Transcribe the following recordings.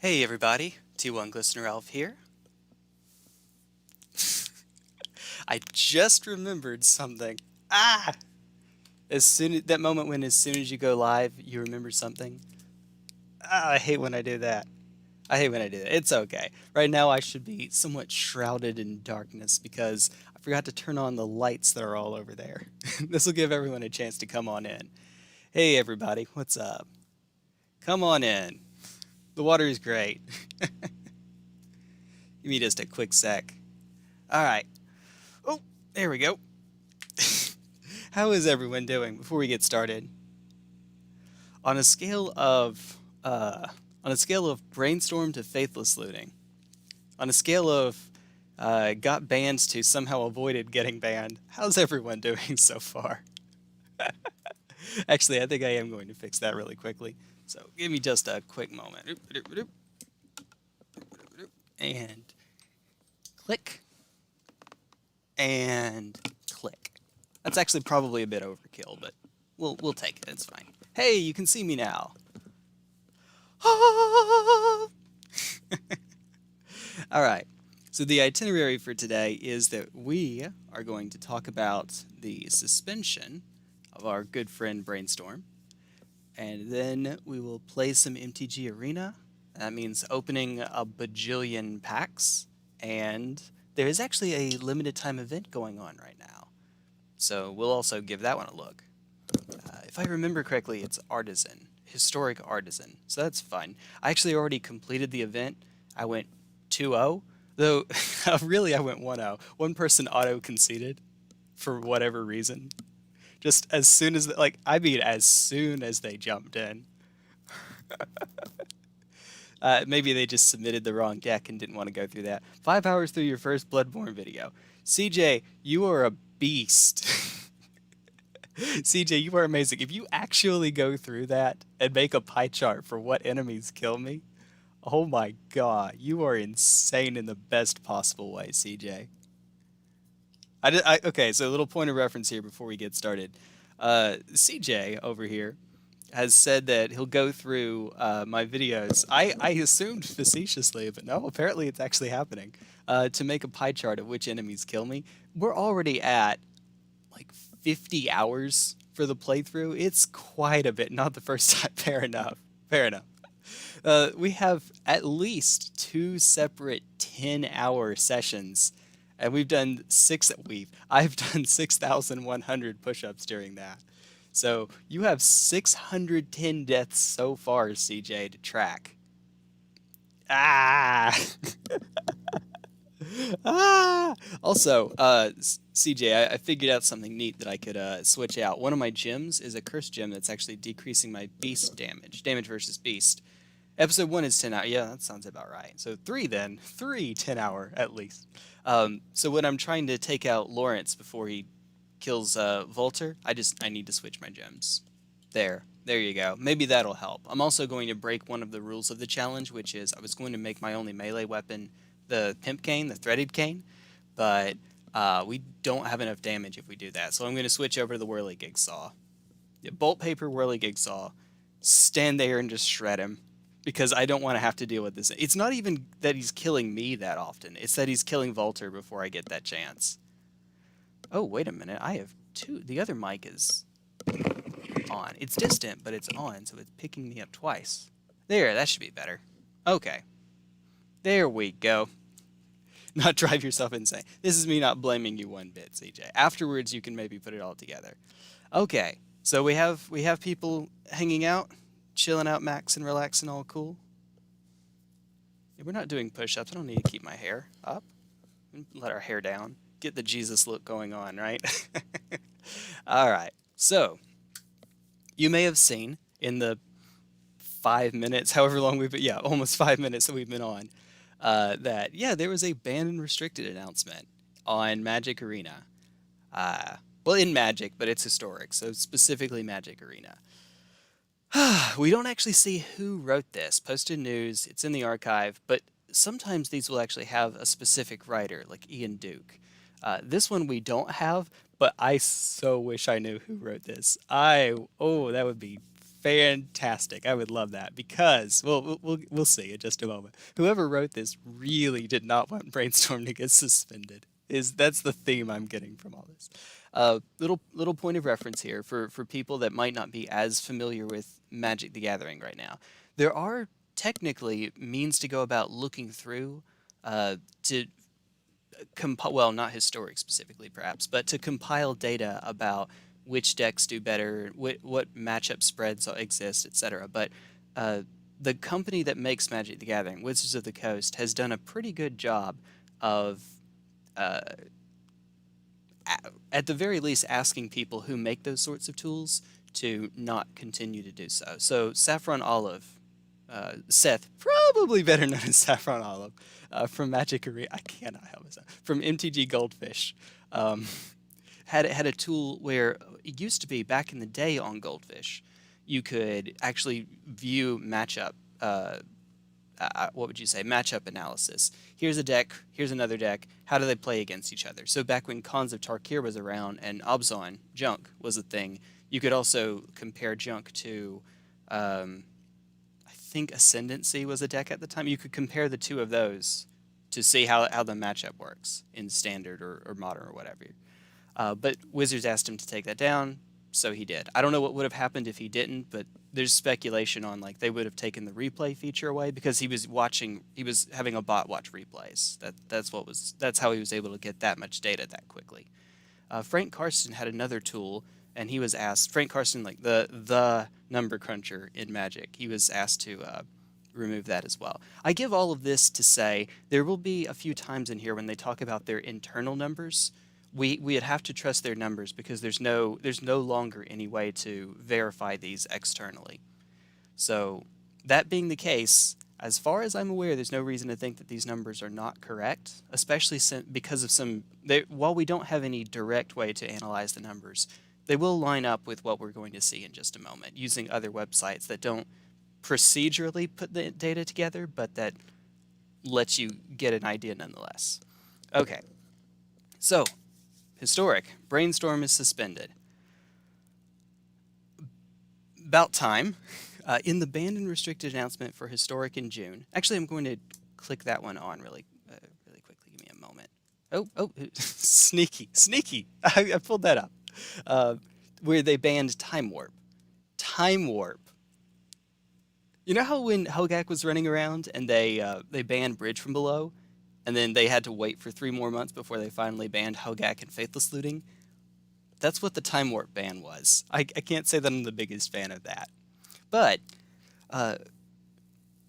Hey everybody, T1 Glistener Elf here. I just remembered something. Ah! That moment when as soon as you go live, you remember something. I hate when I do that. I hate when I do that. It's okay. Right now I should be somewhat shrouded in darkness because I forgot to turn on the lights that are all over there. This will give everyone a chance to come on in. Hey everybody, what's up? Come on in. The water is great. Give me just a quick sec. Alright. Oh, there we go. How is everyone doing before we get started? On a scale of brainstorm to faithless looting, on a scale of got banned to somehow avoided getting banned, how's everyone doing so far? Actually, I think I am going to fix that really quickly. So give me just a quick moment. And click and click. That's actually probably a bit overkill, but we'll take it. It's fine. Hey, you can see me now. All right. So the itinerary for today is that we are going to talk about the suspension of our good friend Brainstorm, and then we will play some MTG Arena. That means opening a bajillion packs, and there is actually a limited time event going on right now. So we'll also give that one a look. If I remember correctly, it's Artisan, Historic Artisan. So that's fun. I actually already completed the event. I went 2-0, though really I went 1-0. One person auto-conceded for whatever reason. Just as soon as, as soon as they jumped in. Maybe they just submitted the wrong deck and didn't want to go through that. 5 hours through your first Bloodborne video. CJ, you are a beast. CJ, you are amazing. If you actually go through that and make a pie chart for what enemies kill me, oh my god, you are insane in the best possible way, CJ. Okay, so a little point of reference here before we get started. CJ over here has said that he'll go through my videos. I assumed facetiously, but no, apparently it's actually happening. To make a pie chart of which enemies kill me. We're already at like 50 hours for the playthrough. It's quite a bit. Not the first time. Fair enough. Fair enough. We have at least 2 separate 10-hour sessions, and I've done 6,100 push-ups during that. So you have 610 deaths so far, CJ, to track. Ah! Ah! Also, CJ, I figured out something neat that I could switch out. One of my gems is a curse gem that's actually decreasing my beast damage versus beast. Episode 1 is 10 hour. Yeah, that sounds about right. So 3 then. 3 10-hour at least. So when I'm trying to take out Lawrence before he kills Volter, I need to switch my gems. There you go. Maybe that'll help. I'm also going to break one of the rules of the challenge, which is I was going to make my only melee weapon the Pimp Cane, the Threaded Cane, but we don't have enough damage if we do that. So I'm going to switch over to the Whirligig Saw. Yeah, Bolt Paper Whirligig Saw. Stand there and just shred him, because I don't want to have to deal with this. It's not even that he's killing me that often. It's that he's killing Volter before I get that chance. Oh, wait a minute. I have 2. The other mic is on. It's distant, but it's on, so it's picking me up twice. There, that should be better. Okay. There we go. Not drive yourself insane. This is me not blaming you one bit, CJ. Afterwards, you can maybe put it all together. Okay, so we have people hanging out, chilling out, maxing, relaxing, all cool. Yeah, we're not doing push-ups. I don't need to keep my hair up. Let our hair down. Get the Jesus look going on, right? All right. So you may have seen in the 5 minutes, however long we've been, yeah, almost 5 minutes that we've been on, that, yeah, there was a banned and restricted announcement on Magic Arena. Well, in Magic, but it's historic, so specifically Magic Arena. We don't actually see who wrote this. Posted news, it's in the archive, but sometimes these will actually have a specific writer, like Ian Duke. This one we don't have, but I so wish I knew who wrote this. Oh, that would be fantastic. I would love that because we'll see in just a moment. Whoever wrote this really did not want Brainstorm to get suspended. That's the theme I'm getting from all this. Little point of reference here for people that might not be as familiar with Magic the Gathering right now. There are technically means to go about looking through to compile, well, not historic specifically perhaps, but to compile data about which decks do better, what matchup spreads exist, etc. But the company that makes Magic the Gathering, Wizards of the Coast, has done a pretty good job of, uh, at the very least, asking people who make those sorts of tools to not continue to do so. So Saffron Olive, Seth, probably better known as Saffron Olive, from Magic Arena, I cannot help myself, from MTG Goldfish, um, had a tool where it used to be back in the day on Goldfish, you could actually view matchup. What would you say? Matchup analysis. Here's a deck. Here's another deck. How do they play against each other? So back when Khans of Tarkir was around and Abzan Junk was a thing, you could also compare Junk to. I think Ascendancy was a deck at the time. You could compare the two of those to see how the matchup works in Standard or Modern or whatever. But Wizards asked him to take that down, so he did. I don't know what would have happened if he didn't, but there's speculation on like they would have taken the replay feature away because he was having a bot watch replays. That's how he was able to get that much data that quickly. Frank Karsten had another tool, and he was asked. Frank Karsten, like the number cruncher in Magic, he was asked to remove that as well. I give all of this to say there will be a few times in here when they talk about their internal numbers. We'd have to trust their numbers because there's no longer any way to verify these externally. So that being the case, as far as I'm aware, there's no reason to think that these numbers are not correct, especially because of while we don't have any direct way to analyze the numbers, they will line up with what we're going to see in just a moment using other websites that don't procedurally put the data together, but that lets you get an idea nonetheless. Okay, so historic. Brainstorm is suspended. About time. In the banned and restricted announcement for historic in June. Actually, I'm going to click that one on really quickly. Give me a moment. Oh, sneaky. I pulled that up. Where they banned Time Warp. Time Warp. You know how when Hogak was running around and they banned Bridge from Below, and then they had to wait for 3 more months before they finally banned Hogak and Faithless Looting? That's what the Time Warp ban was. I can't say that I'm the biggest fan of that. But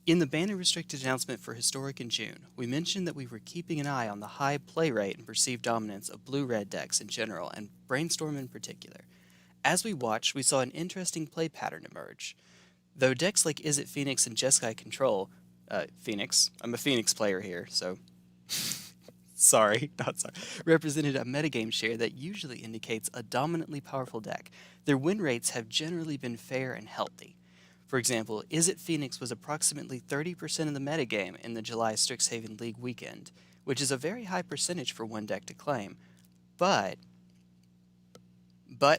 in the banned and restricted announcement for Historic in June, we mentioned that we were keeping an eye on the high play rate and perceived dominance of blue-red decks in general, and Brainstorm in particular. As we watched, we saw an interesting play pattern emerge. Though decks like Izzet Phoenix and Jeskai Control, Phoenix, I'm a Phoenix player here, so sorry, not sorry, represented a metagame share that usually indicates a dominantly powerful deck, their win rates have generally been fair and healthy. For example, Izzet Phoenix was approximately 30% of the metagame in the July Strixhaven League weekend, which is a very high percentage for one deck to claim, but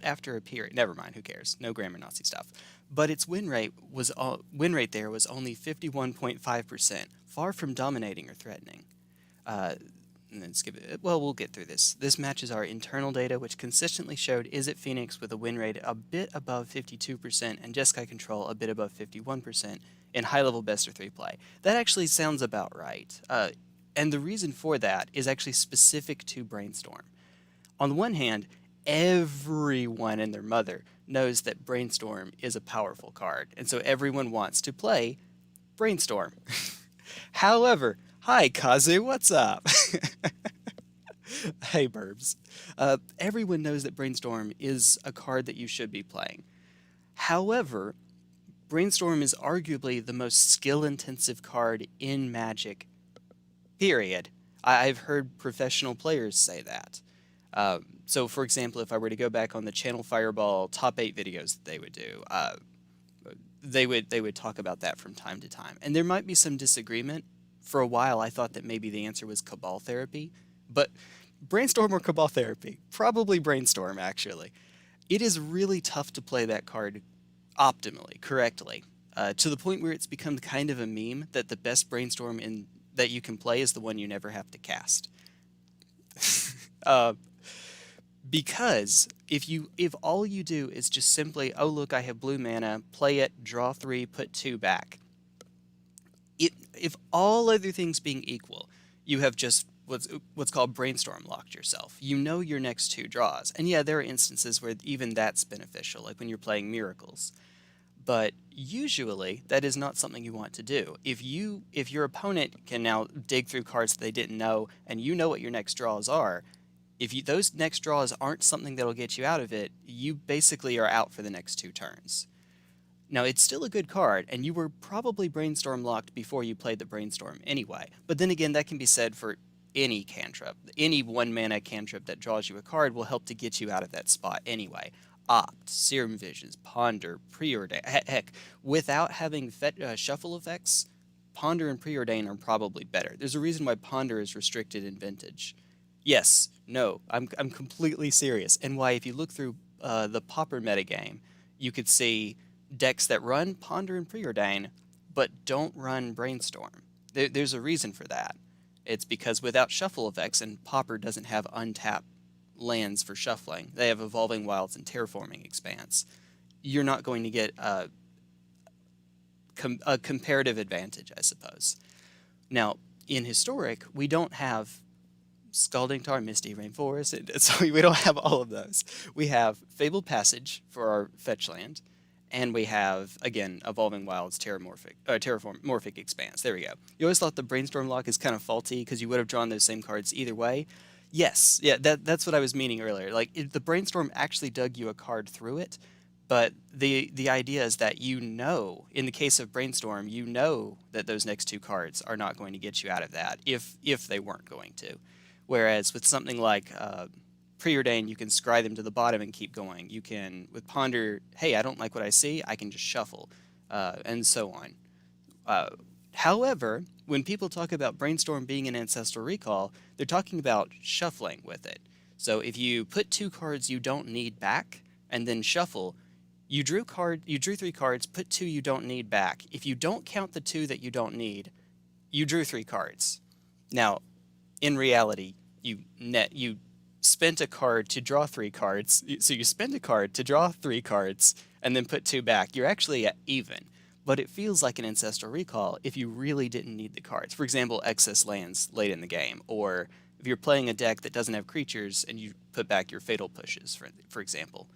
after a period, never mind, who cares, no grammar Nazi stuff. But its win rate there was only 51.5%, far from dominating or threatening. And then skip it. Well, we'll get through this. This matches our internal data, which consistently showed Izzet Phoenix with a win rate a bit above 52% and Jeskai Control a bit above 51% in high-level best-of-3 play. That actually sounds about right. And the reason for that is actually specific to Brainstorm. On the one hand, everyone and their mother knows that Brainstorm is a powerful card, and so everyone wants to play Brainstorm. However, hi Kazu, what's up? Hey Burbs. Everyone knows that Brainstorm is a card that you should be playing. However, Brainstorm is arguably the most skill-intensive card in Magic, period. I've heard professional players say that. So, for example, if I were to go back on the Channel Fireball top 8 videos that they would do, they would talk about that from time to time. And there might be some disagreement. For a while, I thought that maybe the answer was Cabal Therapy. But Brainstorm or Cabal Therapy? Probably Brainstorm, actually. It is really tough to play that card optimally, correctly, to the point where it's become kind of a meme that the best brainstorm in that you can play is the one you never have to cast. uh, because if all you do is just simply, oh look, I have blue mana, play it, draw 3, put 2 back. If all other things being equal, you have just what's called brainstorm locked yourself. You know your next 2 draws. And yeah, there are instances where even that's beneficial, like when you're playing miracles. But usually that is not something you want to do. If your opponent can now dig through cards that they didn't know, and you know what your next draws are, those next draws aren't something that'll get you out of it, you basically are out for the next 2 turns. Now, it's still a good card, and you were probably brainstorm locked before you played the brainstorm anyway. But then again, that can be said for any cantrip. Any 1-mana cantrip that draws you a card will help to get you out of that spot anyway. Opt, Serum Visions, Ponder, Preordain. Heck, without having shuffle effects, Ponder and Preordain are probably better. There's a reason why Ponder is restricted in Vintage. Yes, no, I'm completely serious. And why, if you look through the Pauper metagame, you could see decks that run Ponder and Preordain, but don't run Brainstorm. There's a reason for that. It's because without shuffle effects, and Pauper doesn't have untapped lands for shuffling, they have Evolving Wilds and Terraforming Expanse, you're not going to get a comparative advantage, I suppose. Now, in Historic, we don't have Scalding Tar, Misty Rainforest, so we don't have all of those. We have Fabled Passage for our fetch land, and we have, again, Evolving Wilds, Terraforming Expanse. There we go. You always thought the Brainstorm lock is kind of faulty because you would have drawn those same cards either way. Yes, yeah, that's what I was meaning earlier. Like, the Brainstorm actually dug you a card through it, but the idea is that in the case of Brainstorm, you know that those next 2 cards are not going to get you out of that if they weren't going to. Whereas with something like Preordain, you can scry them to the bottom and keep going. You can, with Ponder, hey, I don't like what I see, I can just shuffle, and so on. However, when people talk about Brainstorm being an Ancestral Recall, they're talking about shuffling with it. So if you put 2 cards you don't need back, and then shuffle, you drew 3 cards, put 2 you don't need back. If you don't count the 2 that you don't need, you drew 3 cards. Now, in reality, you spent a card to draw 3 cards. So you spend a card to draw 3 cards and then put 2 back. You're actually at even. But it feels like an Ancestral Recall if you really didn't need the cards. For example, excess lands late in the game. Or if you're playing a deck that doesn't have creatures and you put back your Fatal Pushes, for example.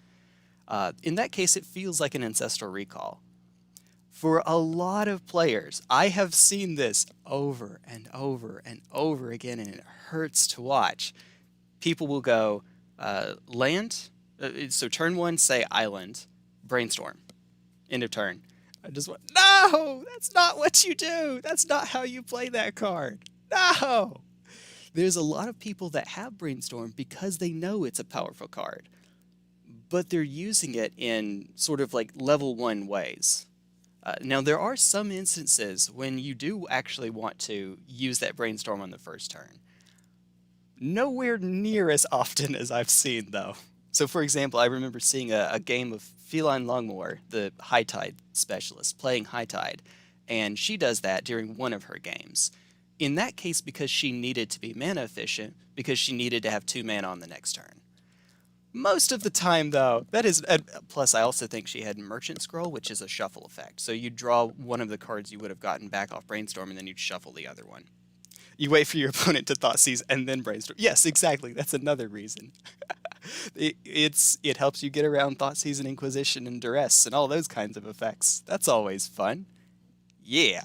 In that case, it feels like an Ancestral Recall. For a lot of players, I have seen this over and over and over again, and it hurts to watch. People will go, land, so turn 1, say island, Brainstorm, end of turn. I just went, no, that's not what you do. That's not how you play that card. No. There's a lot of people that have Brainstorm because they know it's a powerful card, but they're using it in sort of like level 1 ways. Now, there are some instances when you do actually want to use that Brainstorm on the first turn. Nowhere near as often as I've seen, though. So, for example, I remember seeing a game of Feline Longmore, the High Tide specialist, playing High Tide, and she does that during one of her games. In that case, because she needed to be mana efficient, because she needed to have 2 mana on the next turn. Most of the time, though, that is... plus, I also think she had Merchant Scroll, which is a shuffle effect. So you draw one of the cards you would have gotten back off Brainstorm, and then you'd shuffle the other one. You wait for your opponent to Thoughtseize and then Brainstorm. Yes, exactly. That's another reason. It helps you get around Thoughtseize and Inquisition and Duress and all those kinds of effects. That's always fun. Yeah.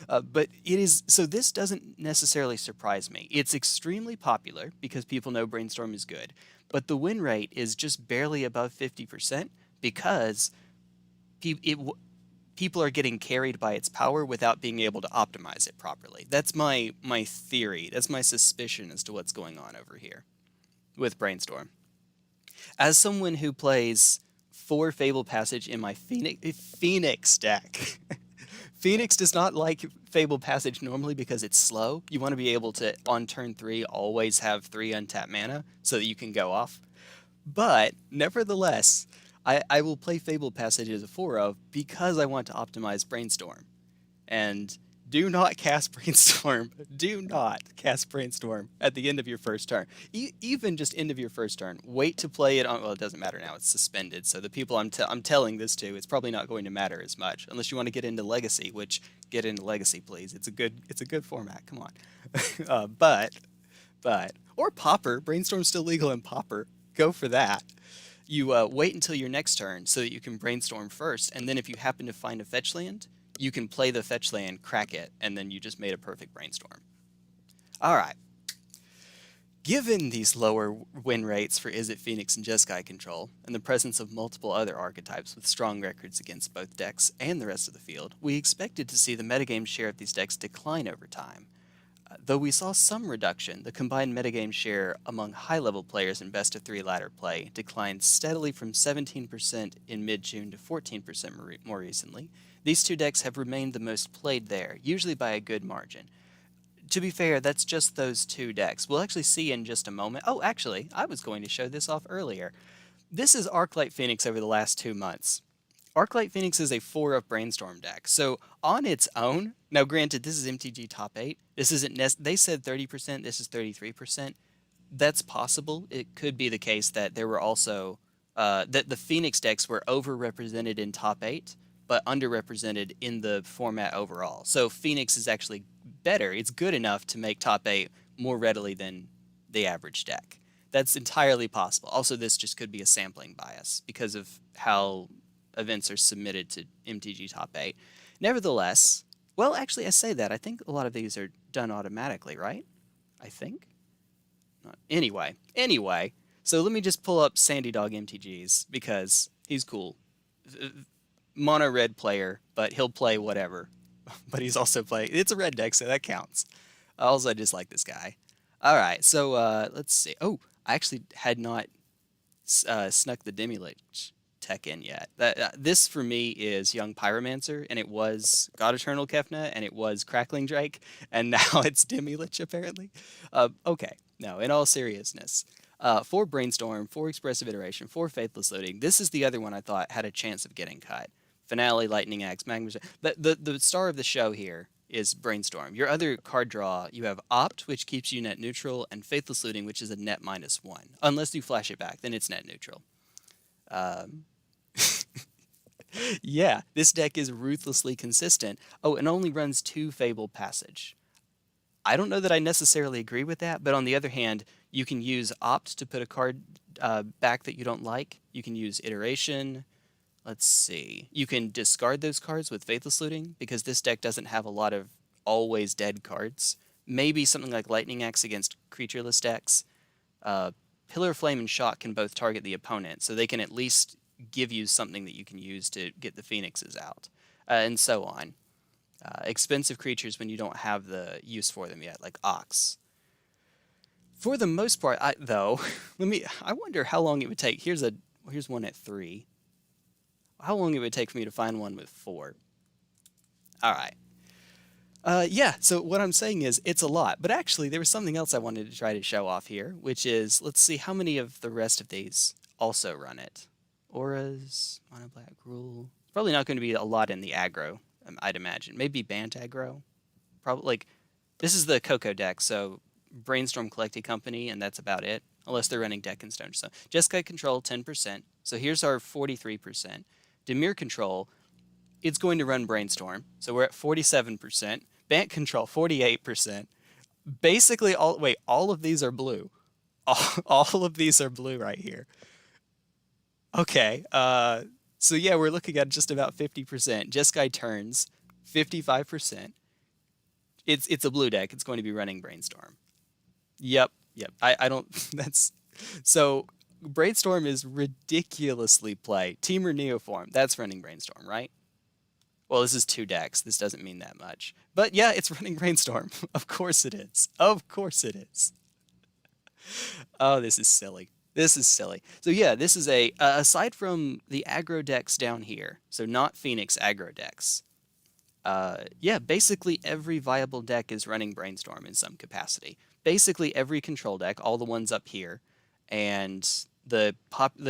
But it is, so this doesn't necessarily surprise me. It's extremely popular because people know Brainstorm is good, but the win rate is just barely above 50% because people are getting carried by its power without being able to optimize it properly. That's my theory. That's my suspicion as to what's going on over here with Brainstorm. As someone who plays 4 Fable Passage in my Phoenix deck, Phoenix does not like Fable Passage normally because it's slow. You want to be able to, on turn 3, always have 3 untapped mana so that you can go off. But, nevertheless, I will play Fable Passages of 4 of because I want to optimize Brainstorm. And do not cast Brainstorm. Do not cast Brainstorm at the end of your first turn. Even just end of your first turn. Wait to play it on. Well, it doesn't matter now. It's suspended. So the people I'm telling this to, it's probably not going to matter as much unless you want to get into Legacy. Which get into Legacy, please. It's a good format. Come on. But or Popper. Brainstorm's still legal in Popper. Go for that. You wait until your next turn so that you can brainstorm first, and then if you happen to find a fetch land, you can play the fetch land, crack it, and then you just made a perfect brainstorm. All right. Given these lower win rates for Izzet Phoenix and Jeskai control, and the presence of multiple other archetypes with strong records against both decks and the rest of the field, we expected to see the metagame share of these decks decline over time. Though we saw some reduction, the combined metagame share among high-level players in best-of-3 ladder play declined steadily from 17% in mid-June to 14% more recently. These two decks have remained the most played there, usually by a good margin. To be fair, that's just those two decks. We'll actually see in just a moment. Oh, actually, I was going to show this off earlier. This is Arclight Phoenix over the last 2 months. Arclight Phoenix is a 4-up Brainstorm deck. So on its own, now granted, this is MTG top 8. This isn't, they said 30%, this is 33%. That's possible. It could be the case that there were also, that the Phoenix decks were overrepresented in top 8, but underrepresented in the format overall. So Phoenix is actually better. It's good enough to make top 8 more readily than the average deck. That's entirely possible. Also, this just could be a sampling bias because of how events are submitted to MTG Top 8. Nevertheless, well, actually, I say that. I think a lot of these are done automatically, right? I think. Anyway, so let me just pull up Sandy Dog MTGs because he's cool. Mono red player, but he'll play whatever. But he's also playing. It's a red deck, so that counts. Also, I just like this guy. All right, so let's see. Oh, I actually had not snuck the Demi-Lich tech in yet. This for me is Young Pyromancer, and it was God Eternal Kefna, and it was Crackling Drake, and now it's Demi-Lich apparently. Okay, no, in all seriousness, 4 Brainstorm, 4 Expressive Iteration, 4 Faithless Loading. This is the other one I thought had a chance of getting cut. Finale, Lightning Axe, Magma. The star of the show here is Brainstorm. Your other card draw, you have Opt, which keeps you net neutral, and Faithless Looting, which is a net -1. Unless you flash it back, then it's net neutral. Yeah, this deck is ruthlessly consistent. Oh, and only runs 2 Fable Passage. I don't know that I necessarily agree with that, but on the other hand, you can use Opt to put a card back that you don't like. You can use Iteration. Let's see. You can discard those cards with Faithless Looting because this deck doesn't have a lot of always dead cards. Maybe something like Lightning Axe against creatureless decks. Pillar of Flame and Shock can both target the opponent, so they can at least give you something that you can use to get the Phoenixes out, and so on. Expensive creatures when you don't have the use for them yet, like Ox. For the most part, I wonder how long it would take. Here's one at 3. How long it would take for me to find one with 4. All right. Yeah, so what I'm saying is it's a lot. But actually, there was something else I wanted to try to show off here, which is, let's see how many of the rest of these also run it. Auras, Mono Black Rule. Probably not going to be a lot in the aggro, I'd imagine. Maybe Bant aggro. Probably, like, this is the Coco deck, so Brainstorm Collecting Company, and that's about it. Unless they're running Deck and Stone. So Jeskai Control, 10%. So here's our 43%. Dimir Control, it's going to run Brainstorm. So we're at 47%. Bant Control, 48%. Basically, all of these are blue. All of these are blue right here. Okay, so yeah, we're looking at just about 50%. Jeskai turns, 55%. It's a blue deck. It's going to be running Brainstorm. Yep. I don't, so Brainstorm is ridiculously played. Temur Neoform, that's running Brainstorm, right? Well, this is 2 decks. This doesn't mean that much. But yeah, it's running Brainstorm. Of course it is. Of course it is. Oh, this is silly. This is silly. So yeah, this is aside from the aggro decks down here, so not Phoenix aggro decks, yeah, basically every viable deck is running Brainstorm in some capacity. Basically every control deck, all the ones up here, and the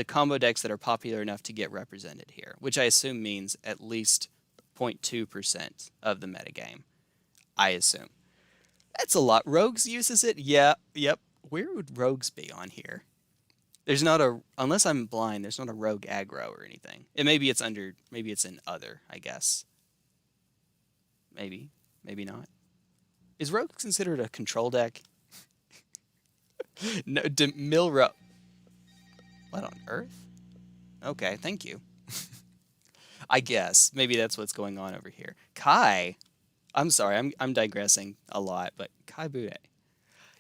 combo decks that are popular enough to get represented here, which I assume means at least 0.2% of the metagame. I assume. That's a lot. Rogues uses it? Yeah, yep. Where would rogues be on here? There's not a, unless I'm blind, there's not a rogue aggro or anything. Maybe it's in other, I guess. Maybe, maybe not. Is rogue considered a control deck? No, Milro. What on earth? Okay, thank you. I guess maybe that's what's going on over here. Kai, I'm sorry, I'm digressing a lot, but Kai Bude.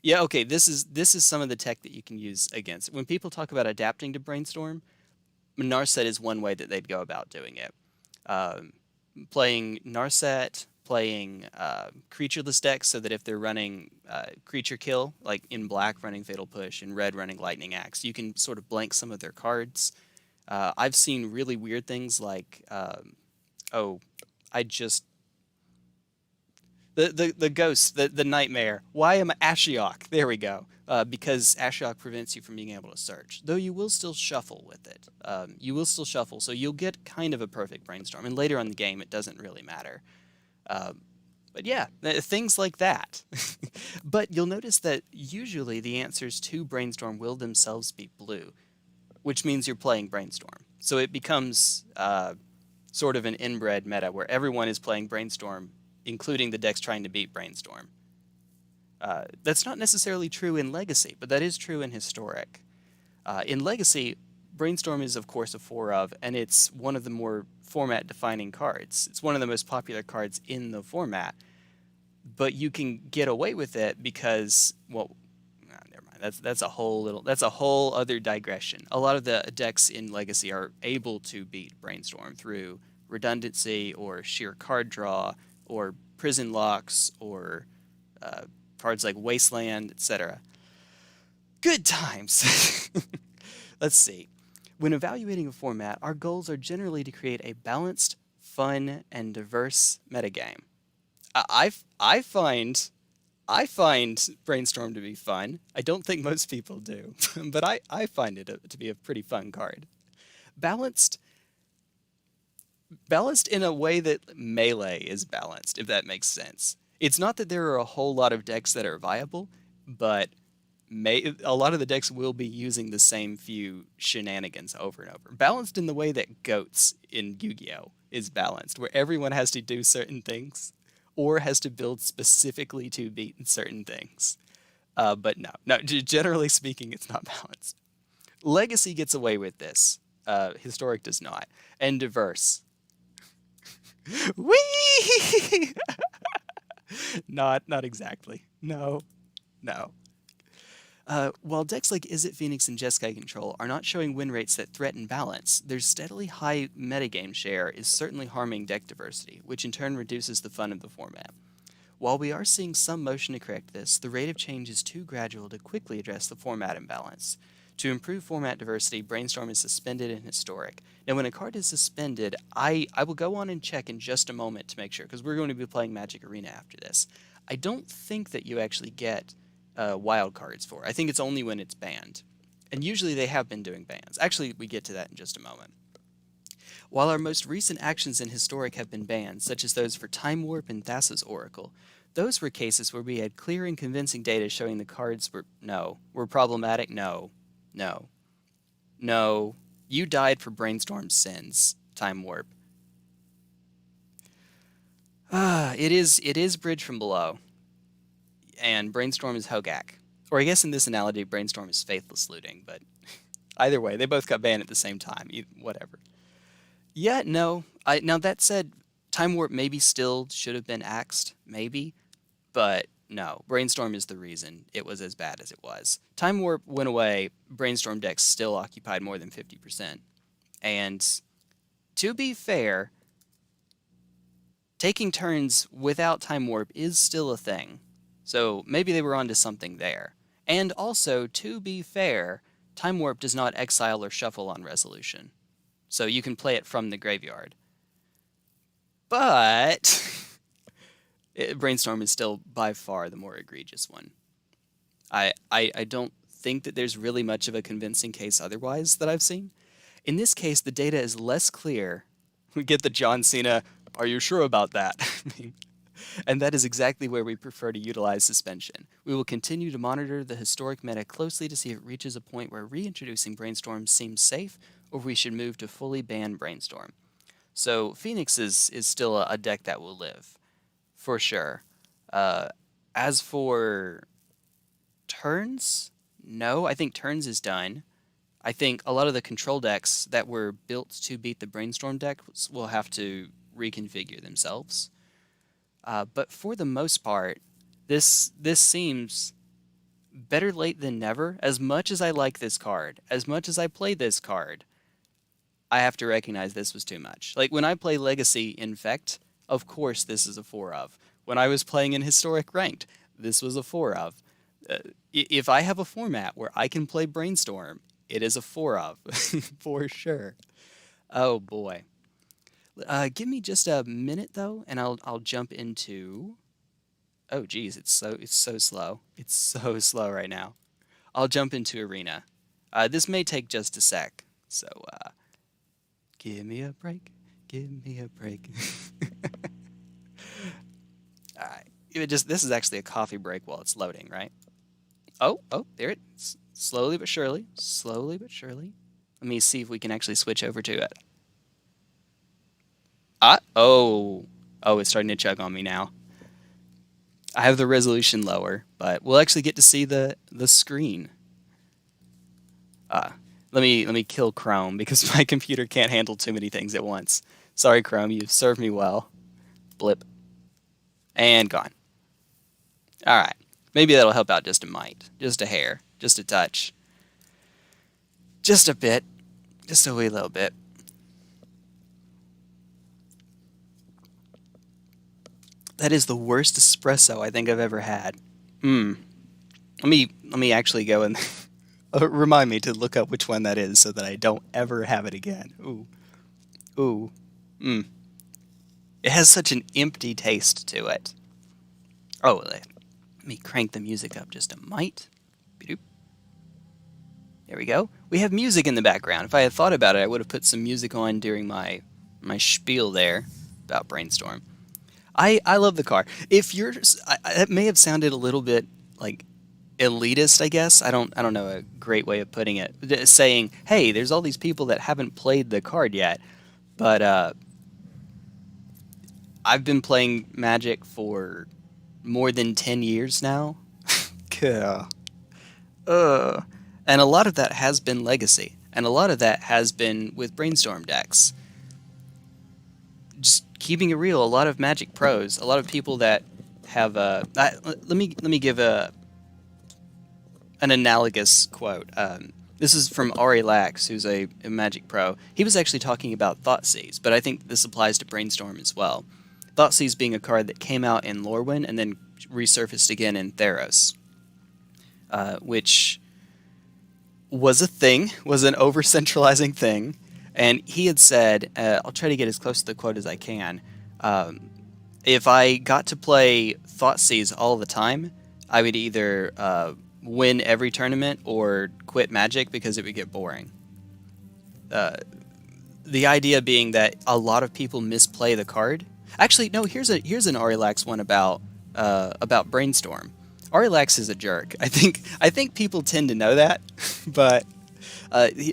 Yeah, okay, this is some of the tech that you can use against. When people talk about adapting to Brainstorm, Narset is one way that they'd go about doing it. Um, Playing Narset, playing creatureless decks, so that if they're running creature kill, like in black running Fatal Push and red running Lightning Axe, you can sort of blank some of their cards. I've seen really weird things like, oh, I just the ghost, the nightmare. Why am I Ashiok? There we go. Because Ashiok prevents you from being able to search, though you will still shuffle with it. You will still shuffle, so you'll get kind of a perfect brainstorm. And later on in the game, it doesn't really matter. Uh, but yeah, things like that. But you'll notice that usually the answers to brainstorm will themselves be blue, which means you're playing brainstorm. So it becomes sort of an inbred meta where everyone is playing brainstorm, including the decks trying to beat brainstorm. That's not necessarily true in Legacy, but that is true in Historic. In Legacy, Brainstorm is, of course, a 4 of, and it's one of the more format-defining cards. It's one of the most popular cards in the format, but you can get away with it because, well, never mind. That's a whole other digression. A lot of the decks in Legacy are able to beat Brainstorm through redundancy or sheer card draw or prison locks or cards like Wasteland, etc. Good times. Let's see. When evaluating a format, our goals are generally to create a balanced, fun, and diverse metagame. I find Brainstorm to be fun. I don't think most people do, but I find it to be a pretty fun card. Balanced balanced in a way that Melee is balanced, if that makes sense. It's not that there are a whole lot of decks that are viable, but a lot of the decks will be using the same few shenanigans over and over. Balanced in the way that Goats in Yu-Gi-Oh! Is balanced, where everyone has to do certain things or has to build specifically to beat certain things. But no, generally speaking, it's not balanced. Legacy gets away with this. Historic does not. And diverse. Whee! Not exactly. No. While decks like Izzet Phoenix and Jeskai Control are not showing win rates that threaten balance, their steadily high metagame share is certainly harming deck diversity, which in turn reduces the fun of the format. While we are seeing some motion to correct this, the rate of change is too gradual to quickly address the format imbalance. To improve format diversity, Brainstorm is suspended in Historic. Now, when a card is suspended, I will go on and check in just a moment to make sure, because we're going to be playing Magic Arena after this. I don't think that you actually get wild cards for. I think it's only when it's banned. And usually they have been doing bans. Actually, we get to that in just a moment. While our most recent actions in Historic have been banned, such as those for Time Warp and Thassa's Oracle, those were cases where we had clear and convincing data showing the cards were problematic. No. You died for Brainstorm's sins, Time Warp. It is Bridge from Below. And Brainstorm is Hogak. Or I guess in this analogy, Brainstorm is Faithless Looting, but either way, they both got banned at the same time. Whatever. Yeah, no. Now that said, Time Warp maybe still should have been axed, maybe, but no. Brainstorm is the reason it was as bad as it was. Time Warp went away, Brainstorm decks still occupied more than 50%. And to be fair, taking turns without Time Warp is still a thing. So maybe they were onto something there. And also, to be fair, Time Warp does not exile or shuffle on resolution. So you can play it from the graveyard. But Brainstorm is still by far the more egregious one. I don't think that there's really much of a convincing case otherwise that I've seen. In this case, the data is less clear. We get the John Cena, "Are you sure about that?" And that is exactly where we prefer to utilize suspension. We will continue to monitor the historic meta closely to see if it reaches a point where reintroducing Brainstorm seems safe, or we should move to fully ban Brainstorm. So Phoenix is still a deck that will live, for sure. Uh, as for turns, no, I think turns is done. I think a lot of the control decks that were built to beat the Brainstorm decks will have to reconfigure themselves. But for the most part, this seems better late than never. As much as I like this card, as much as I play this card, I have to recognize this was too much. Like when I play Legacy Infect, of course this is a 4 of. When I was playing in Historic Ranked, this was a 4 of. If I have a format where I can play Brainstorm, it is a 4 of, for sure. Oh boy. Give me just a minute though, and I'll jump into. Oh geez, it's so slow. It's so slow right now. I'll jump into Arena. This may take just a sec, so give me a break. Give me a break. All right. This is actually a coffee break while it's loading, right? Oh, there it is. Slowly but surely. Slowly but surely. Let me see if we can actually switch over to it. Oh, it's starting to chug on me now. I have the resolution lower, but we'll actually get to see the screen. Let me kill Chrome because my computer can't handle too many things at once. Sorry, Chrome, you've served me well. Blip. And gone. All right. Maybe that'll help out just a mite, just a hair, just a touch. Just a bit. Just a wee little bit. That is the worst espresso I think I've ever had. Let me actually go and remind me to look up which one that is so that I don't ever have it again. Ooh. It has such an empty taste to it. Oh, let me crank the music up just a mite. There we go. We have music in the background. If I had thought about it, I would have put some music on during my spiel there about Brainstorm. I love the car. If you're, it may have sounded a little bit like elitist, I guess. I don't know a great way of putting it. Saying, hey, there's all these people that haven't played the card yet, but I've been playing Magic for more than 10 years now. And a lot of that has been Legacy, and a lot of that has been with Brainstorm decks. Just keeping it real, a lot of Magic pros, a lot of people that have let me give an analogous quote. This is from Ari Lax, who's a Magic pro. He was actually talking about Thoughtseize, but I think this applies to Brainstorm as well. Thoughtseize being a card that came out in Lorwyn and then resurfaced again in Theros, which was a thing, was an over-centralizing thing. And he had said, I'll try to get as close to the quote as I can, if I got to play Thoughtseize all the time, I would either win every tournament or quit Magic because it would get boring. The idea being that a lot of people misplay the card. Actually, no, here's an Aurilax one about Brainstorm. Aurilax is a jerk. I think people tend to know that, but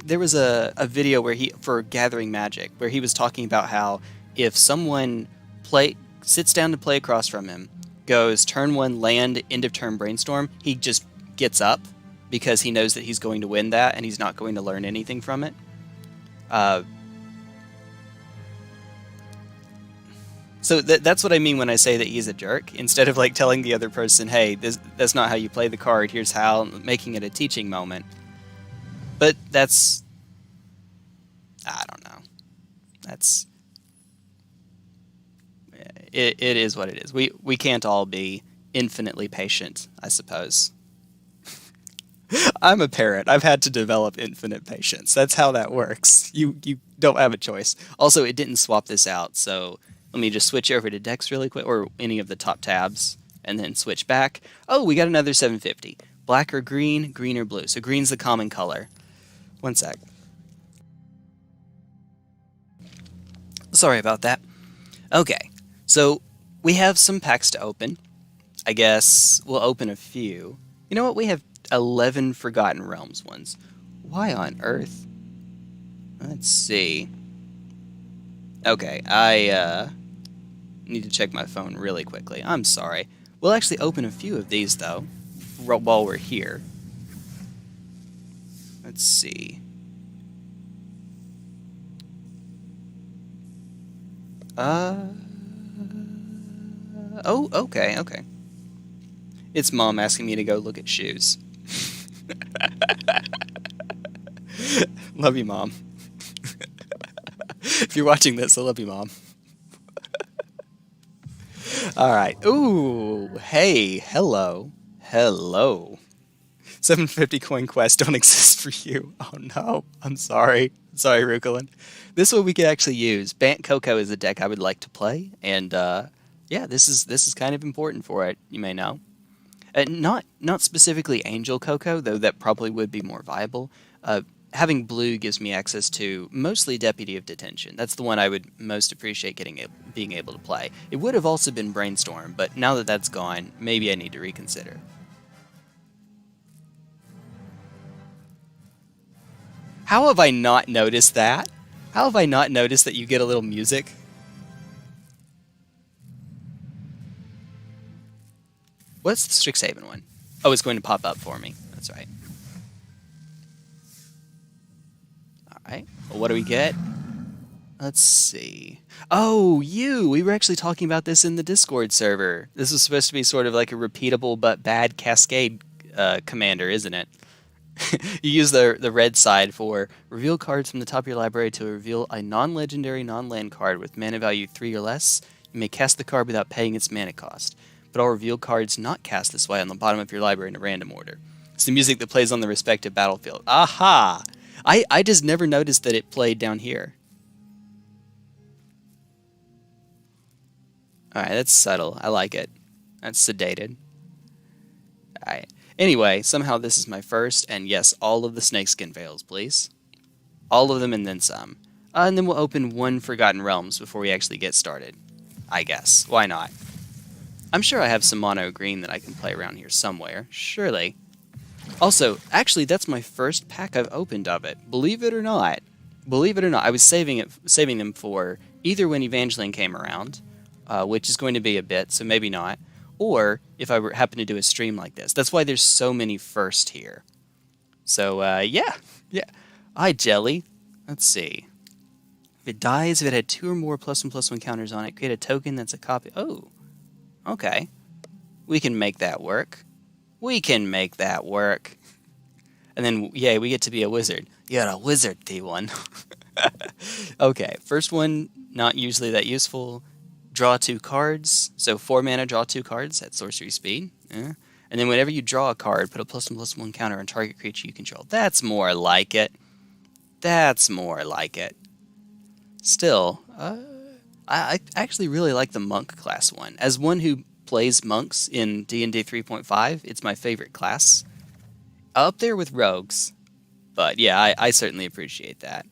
there was a video where for Gathering Magic where he was talking about how if someone sits down to play across from him, goes turn 1 land, end of turn Brainstorm, he just gets up because he knows that he's going to win that and he's not going to learn anything from it. So that's what I mean when I say that he's a jerk. Instead of like telling the other person, hey, that's not how you play the card, here's how, making it a teaching moment. But that's, I don't know. It is what it is. We can't all be infinitely patient, I suppose. I'm a parrot. I've had to develop infinite patience. That's how that works. You don't have a choice. Also, it didn't swap this out, so let me just switch over to decks really quick, or any of the top tabs, and then switch back. Oh, we got another 750. black or green, green or blue. So green's the common color. One sec. Sorry about that. Okay, so we have some packs to open. I guess we'll open a few. You know what? We have 11 Forgotten Realms ones. Why on earth? Let's see. Okay, I need to check my phone really quickly. I'm sorry. We'll actually open a few of these, though, while we're here. Let's see. Oh, okay. It's Mom asking me to go look at shoes. Love you, Mom. If you're watching this, I love you, Mom. All right. Ooh, hey, hello. 750 coin quest don't exist for you. Oh no, I'm sorry. Sorry, Rukulin. This one we could actually use. Bant Coco is a deck I would like to play, and yeah, this is kind of important for it. You may know. Not specifically Angel Coco, though that probably would be more viable. Having blue gives me access to mostly Deputy of Detention. That's the one I would most appreciate being able to play. It would have also been Brainstorm, but now that that's gone, maybe I need to reconsider. How have I not noticed that? How have I not noticed that you get a little music? What's the Strixhaven one? Oh, it's going to pop up for me. That's right. Alright, well, what do we get? Let's see. Oh, we were actually talking about this in the Discord server. This was supposed to be sort of like a repeatable but bad cascade commander, isn't it? You use the red side for reveal cards from the top of your library to reveal a non-legendary non-land card with mana value 3 or less. You may cast the card without paying its mana cost. But all reveal cards not cast this way on the bottom of your library in a random order. It's the music that plays on the respective battlefield. Aha! I just never noticed that it played down here. Alright, that's subtle. I like it. That's sedated. Alright. Anyway, somehow this is my first, and yes, all of the snakeskin veils, please. All of them and then some. And then we'll open one Forgotten Realms before we actually get started. I guess. Why not? I'm sure I have some mono green that I can play around here somewhere. Surely. Also, actually, that's my first pack I've opened of it. Believe it or not. Believe it or not, I was saving them for either when Evangeline came around, which is going to be a bit, so maybe not, or if I happen to do a stream like this. That's why there's so many first here. So, yeah. Hi, Jelly. Let's see. If it dies, if it had 2 or more +1/+1 counters on it, create a token that's a copy. Oh, okay. We can make that work. We can make that work. And then, yay, we get to be a wizard. You're a wizard, T1. Okay, first one, not usually that useful. Draw 2 cards. So 4 mana, draw 2 cards at sorcery speed. And then whenever you draw a card, put a +1/+1 counter on target creature you control. That's more like it. That's more like it. Still, I actually really like the monk class one. As one who plays monks in D&D 3.5, it's my favorite class. Up there with rogues. But yeah, I certainly appreciate that.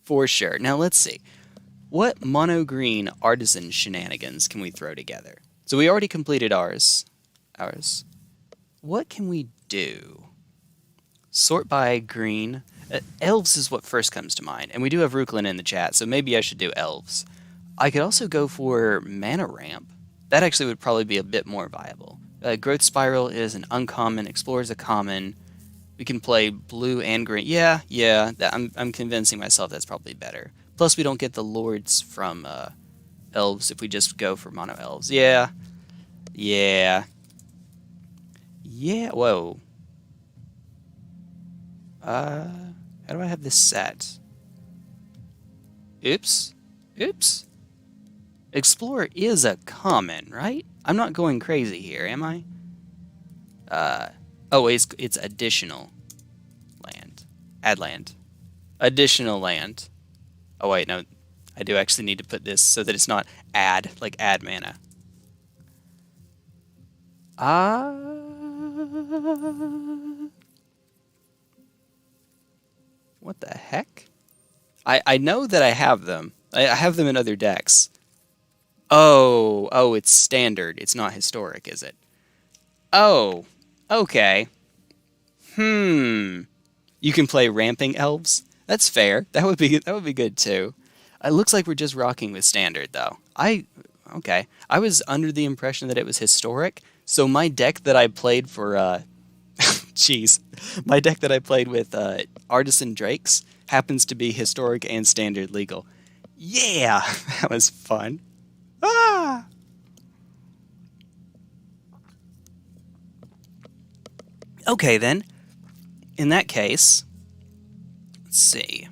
For sure. Now let's see. What mono-green artisan shenanigans can we throw together? So we already completed ours. What can we do? Sort by green. Elves is what first comes to mind. And we do have Ruklin in the chat, so maybe I should do elves. I could also go for mana ramp. That actually would probably be a bit more viable. Growth Spiral is an uncommon. Explorer is a common. We can play blue and green. Yeah. I'm convincing myself that's probably better. Plus, we don't get the lords from elves if we just go for mono elves. Yeah. Whoa. How do I have this set? Oops. Explorer is a common, right? I'm not going crazy here, am I? Oh, it's additional land. Add land. Additional land. Oh, wait, no. I do actually need to put this so that it's not add, like add mana. What the heck? I know that I have them. I have them in other decks. Oh, it's standard. It's not historic, is it? Oh, okay. You can play ramping elves. That's fair. That would be good too. It looks like we're just rocking with standard though. Okay. I was under the impression that it was historic. So my deck that I played for jeez. My deck that I played with Artisan Drakes happens to be historic and standard legal. Yeah, that was fun. Ah! Okay then. In that case, let's see.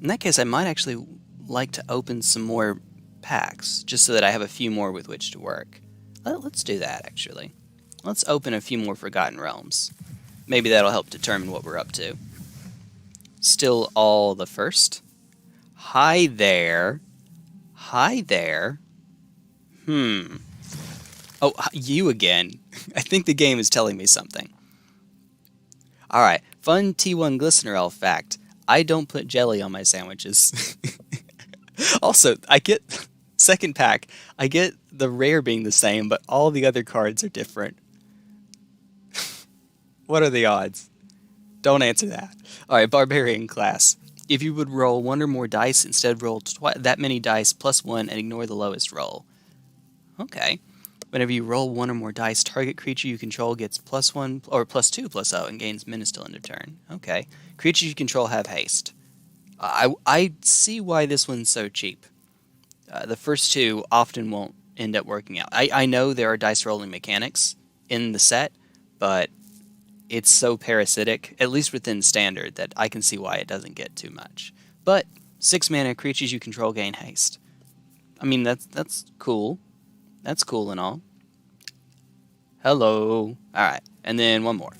In that case, I might actually like to open some more packs, just so that I have a few more with which to work. Let's do that, actually. Let's open a few more Forgotten Realms. Maybe that'll help determine what we're up to. Still all the first. Hi there. Hi there. Oh, you again. I think the game is telling me something. Alright, fun T1 Glistener Elf fact. I don't put jelly on my sandwiches. Also, I get, second pack, I get the rare being the same, but all the other cards are different. What are the odds? Don't answer that. Alright, Barbarian class. If you would roll one or more dice, instead roll that many dice plus one and ignore the lowest roll. Okay. Whenever you roll one or more dice, target creature you control gets +1 or +2/+0 and gains menace till end of turn. Okay. Creatures you control have haste. I see why this one's so cheap. The first two often won't end up working out. I know there are dice rolling mechanics in the set, but it's so parasitic, at least within standard, that I can see why it doesn't get too much. But 6 mana creatures you control gain haste. I mean, that's cool. That's cool and all. Hello. Alright, and then one more.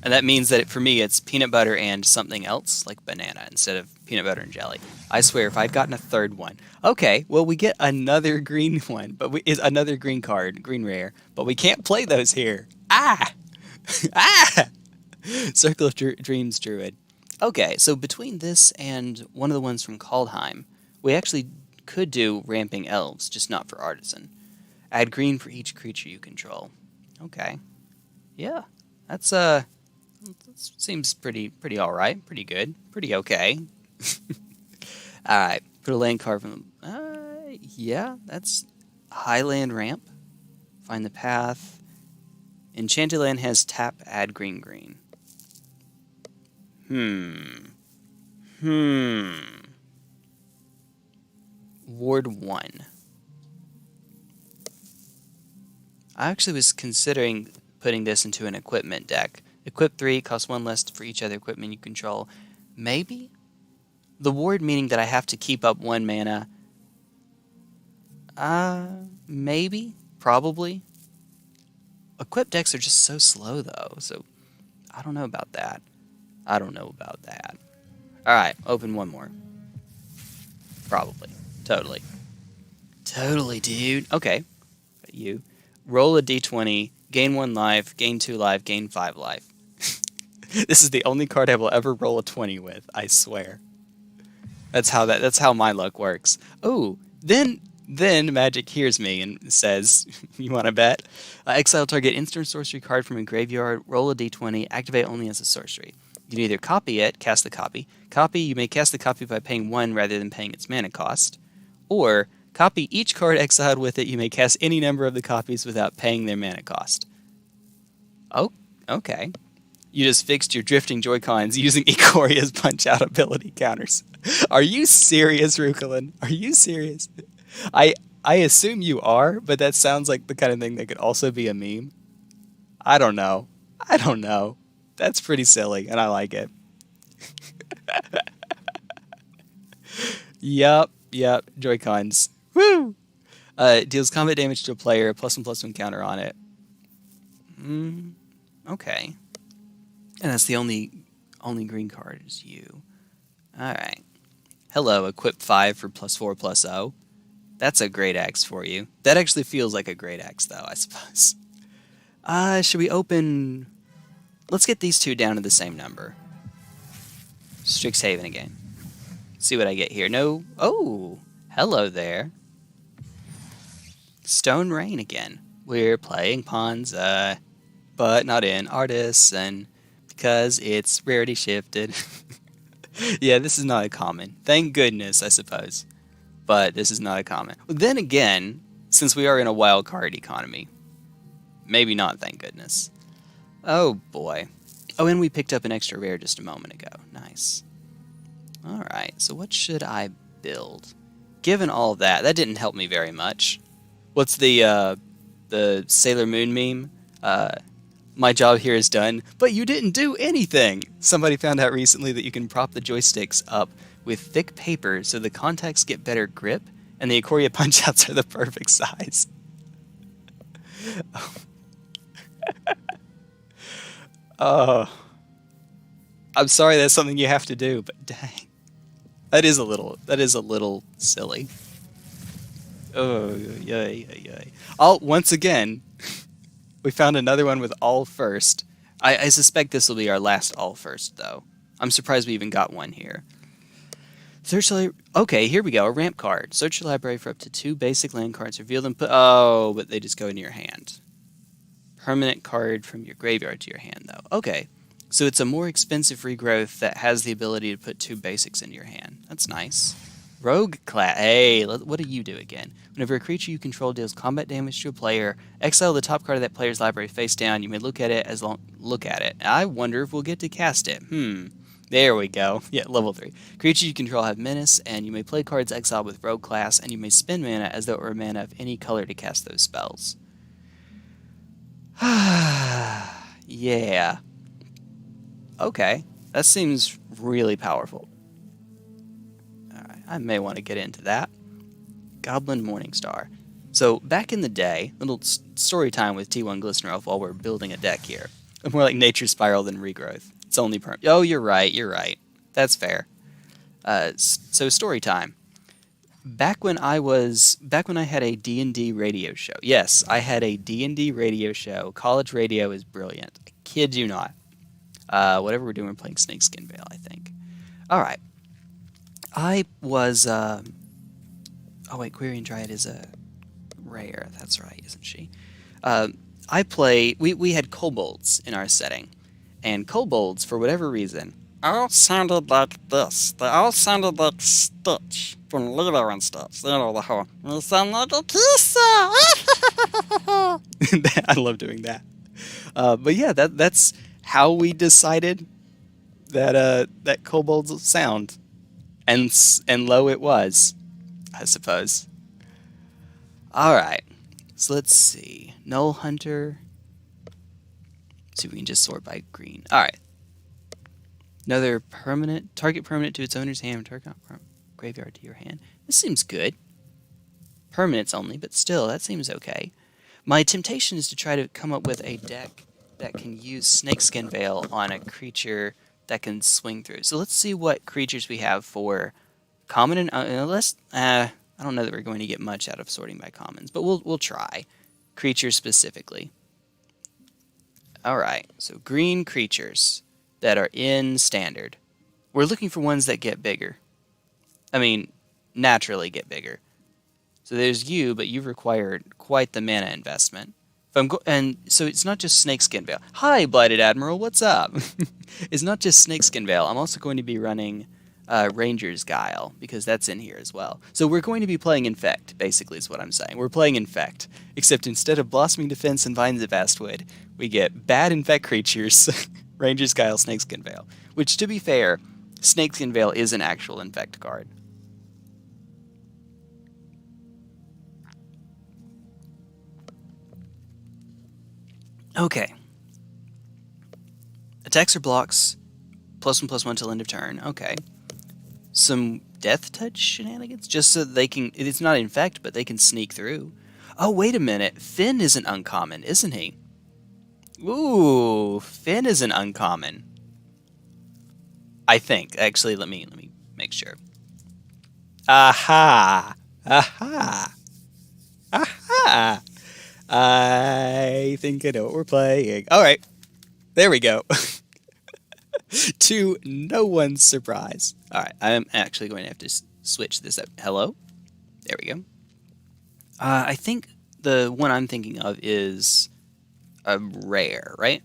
And that means that for me it's peanut butter and something else, like banana, instead of peanut butter and jelly. I swear, if I'd gotten a third one. Okay, well, we get another green one, but another green card, green rare, but we can't play those here. Ah! Ah! Circle of Dreams Druid. Okay, so between this and one of the ones from Kaldheim, we actually could do Ramping Elves, just not for Artisan. Add green for each creature you control. Okay. Yeah. That seems pretty alright, pretty good, pretty okay. Alright, put a land card from yeah, that's Highland Ramp. Find the path. Enchanted Land has tap, add green. Ward 1. I actually was considering putting this into an equipment deck. Equip 3, costs 1 less for each other equipment you control. Maybe? The ward meaning that I have to keep up 1 mana. Maybe? Probably? Equip decks are just so slow, though, so I don't know about that. Alright, open one more. Probably. Totally. Totally, dude. Okay. You. Roll a d20, gain 1 life, gain 2 life, gain 5 life. This is the only card I will ever roll a 20 with, I swear. That's how my luck works. Oh, then Magic hears me and says, you want to bet? Exile target instant sorcery card from a graveyard, roll a d20, activate only as a sorcery. You can either copy it, cast the copy. Copy, you may cast the copy by paying 1 rather than paying its mana cost. Or, copy each card exiled with it, you may cast any number of the copies without paying their mana cost. Oh, okay. You just fixed your drifting Joy-Cons using Ikoria's punch-out ability counters. Are you serious, Rukulin? Are you serious? I assume you are, but that sounds like the kind of thing that could also be a meme. I don't know. That's pretty silly, and I like it. Yup, Joy-Cons. Woo! Deals combat damage to a player, +1/+1 counter on it. Okay. And that's the only green card is you. Alright. Hello, equip 5 for +4/+0. That's a great axe for you. That actually feels like a great axe, though, I suppose. Should we open... Let's get these two down to the same number. Strixhaven again. See what I get here. No... Oh! Hello there. Stone Rain again. We're playing pawns, but not in artists, and because it's rarity shifted. Yeah, this is not a common. Thank goodness, I suppose. But this is not a common. Then again, since we are in a wild card economy, maybe not, thank goodness. Oh boy. Oh, and we picked up an extra rare just a moment ago. Nice. Alright, so what should I build? Given all that didn't help me very much. What's the Sailor Moon meme? My job here is done, but you didn't do anything! Somebody found out recently that you can prop the joysticks up with thick paper so the contacts get better grip, and the Ikoria punch-outs are the perfect size. Oh. I'm sorry that's something you have to do, but dang. That is a little silly. Oh, yay. Once again, we found another one with all first. I suspect this will be our last all first, though. I'm surprised we even got one here. Okay, here we go. A ramp card. Search your library for up to 2 basic land cards. Reveal them. Oh, but they just go into your hand. Permanent card from your graveyard to your hand, though. Okay, so it's a more expensive regrowth that has the ability to put 2 basics into your hand. That's nice. Rogue class. Hey, what do you do again? Whenever a creature you control deals combat damage to a player, exile the top card of that player's library face down. You may look at it look at it. I wonder if we'll get to cast it. There we go. Yeah, level 3. Creatures you control have menace, and you may play cards exiled with Rogue class, and you may spend mana as though it were mana of any color to cast those spells. Yeah. Okay, that seems really powerful. I may want to get into that. Goblin Morningstar. So, back in the day, little story time with T1 Glistener Elf while we're building a deck here. More like Nature Spiral than Regrowth. It's only perm. Oh, you're right. That's fair. So, story time. Back when I had a D&D radio show. Yes, I had a D&D radio show. College radio is brilliant. I kid you not. Whatever we're doing, we're playing Snakeskin Vale, I think. Alright. I was, oh wait, Quirion Dryad is a rare, that's right, isn't she? We had kobolds in our setting, and kobolds, for whatever reason, all sounded like this. They all sounded like Stitch from Lilo and Stitch. You know, the whole, you sound like a kisser! I love doing that. But yeah, that's how we decided that kobolds sound. And lo it was, I suppose. Alright, so let's see. Null Hunter. Let's see if we can just sort by green. Alright. Another permanent. Target permanent to its owner's hand. Target graveyard to your hand. This seems good. Permanents only, but still, that seems okay. My temptation is to try to come up with a deck that can use Snakeskin Vale on a creature that can swing through. So let's see what creatures we have for common and I don't know that we're going to get much out of sorting by commons, but we'll try. Creatures specifically. Alright, so green creatures that are in standard. We're looking for ones that get bigger. I mean, naturally get bigger. So there's you, but you've required quite the mana investment. And so it's not just Snakeskin Vale. Hi, Blighted Admiral, what's up? It's not just Snakeskin Vale. I'm also going to be running Ranger's Guile, because that's in here as well. So we're going to be playing Infect, basically is what I'm saying. We're playing Infect, except instead of Blossoming Defense and Vines of Vastwood, we get bad Infect creatures, Ranger's Guile, Snakeskin Vale. Which, to be fair, Snakeskin Vale is an actual Infect card. Okay. Attacks or blocks, +1/+1 till end of turn. Okay. Some Death Touch shenanigans, just so they can... It's not Infect, but they can sneak through. Oh, wait a minute. Finn is an uncommon, isn't he? Ooh, Finn is an uncommon. I think. Actually, let me make sure. Aha! Aha! Aha! I think I know what we're playing. All right, there we go. To no one's surprise. All right, I'm actually going to have to switch this up. Hello? There we go. I think the one I'm thinking of is a rare, right?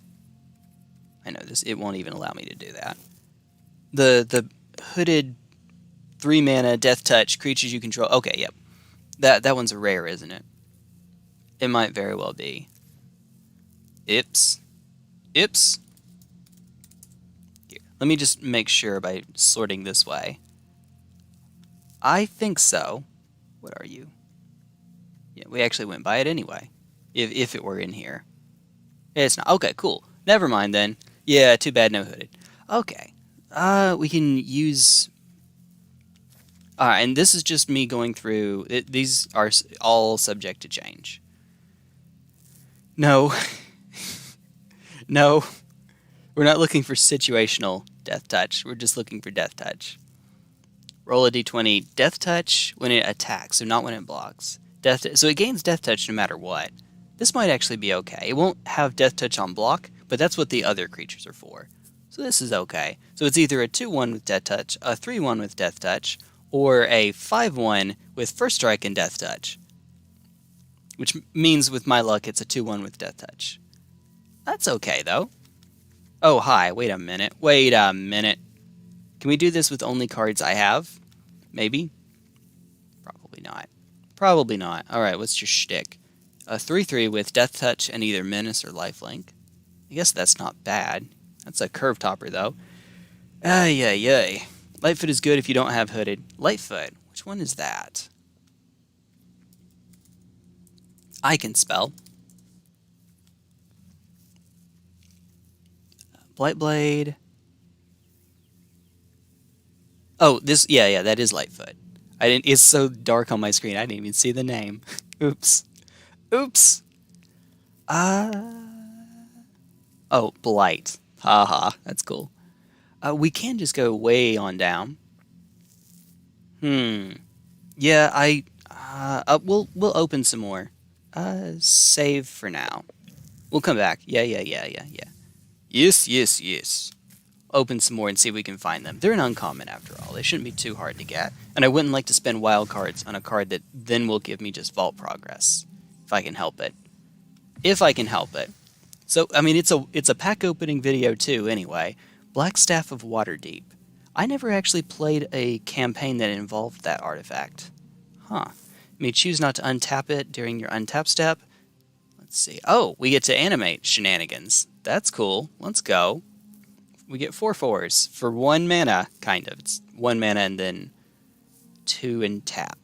I know this. It won't even allow me to do that. The hooded 3-mana death touch creatures you control. Okay, yep. That one's a rare, isn't it? It might very well be. Ips. Ips. Here, let me just make sure by sorting this way. I think so. What are you? Yeah, we actually went by it anyway. If it were in here. It's not. Okay, cool. Never mind then. Yeah, too bad no hooded. Okay. We can use... and this is just me going through... these are all subject to change. No. No. We're not looking for situational death touch. We're just looking for death touch. Roll a d20. Death touch when it attacks, so not when it blocks. So it gains death touch no matter what. This might actually be okay. It won't have death touch on block, but that's what the other creatures are for. So this is okay. So it's either a 2-1 with death touch, a 3-1 with death touch, or a 5-1 with first strike and death touch. Which means with my luck it's a 2-1 with death touch. That's okay though. Oh hi, wait a minute. Wait a minute. Can we do this with only cards I have? Maybe? Probably not. Probably not. Alright, what's your shtick? A 3-3 with death touch and either menace or lifelink. I guess that's not bad. That's a curve topper though. Ay ay ay. Lightfoot is good if you don't have hooded. Lightfoot, which one is that? I can spell. Blightblade. Oh, this, yeah, that is Lightfoot. It's so dark on my screen, I didn't even see the name. Oops. Oops. Oh, Blight. Haha, that's cool. We can just go way on down. Yeah, we'll open some more. Save for now. We'll come back. Yeah. Yes. Open some more and see if we can find them. They're an uncommon after all. They shouldn't be too hard to get. And I wouldn't like to spend wild cards on a card that then will give me just vault progress. If I can help it. If I can help it. So, I mean, it's a pack opening video too, anyway. Black Staff of Waterdeep. I never actually played a campaign that involved that artifact. Huh. You may choose not to untap it during your untap step. Let's see. Oh, we get to animate shenanigans. That's cool. Let's go. We get 4/4s for 1 mana, kind of. It's 1 mana and then 2 and tap.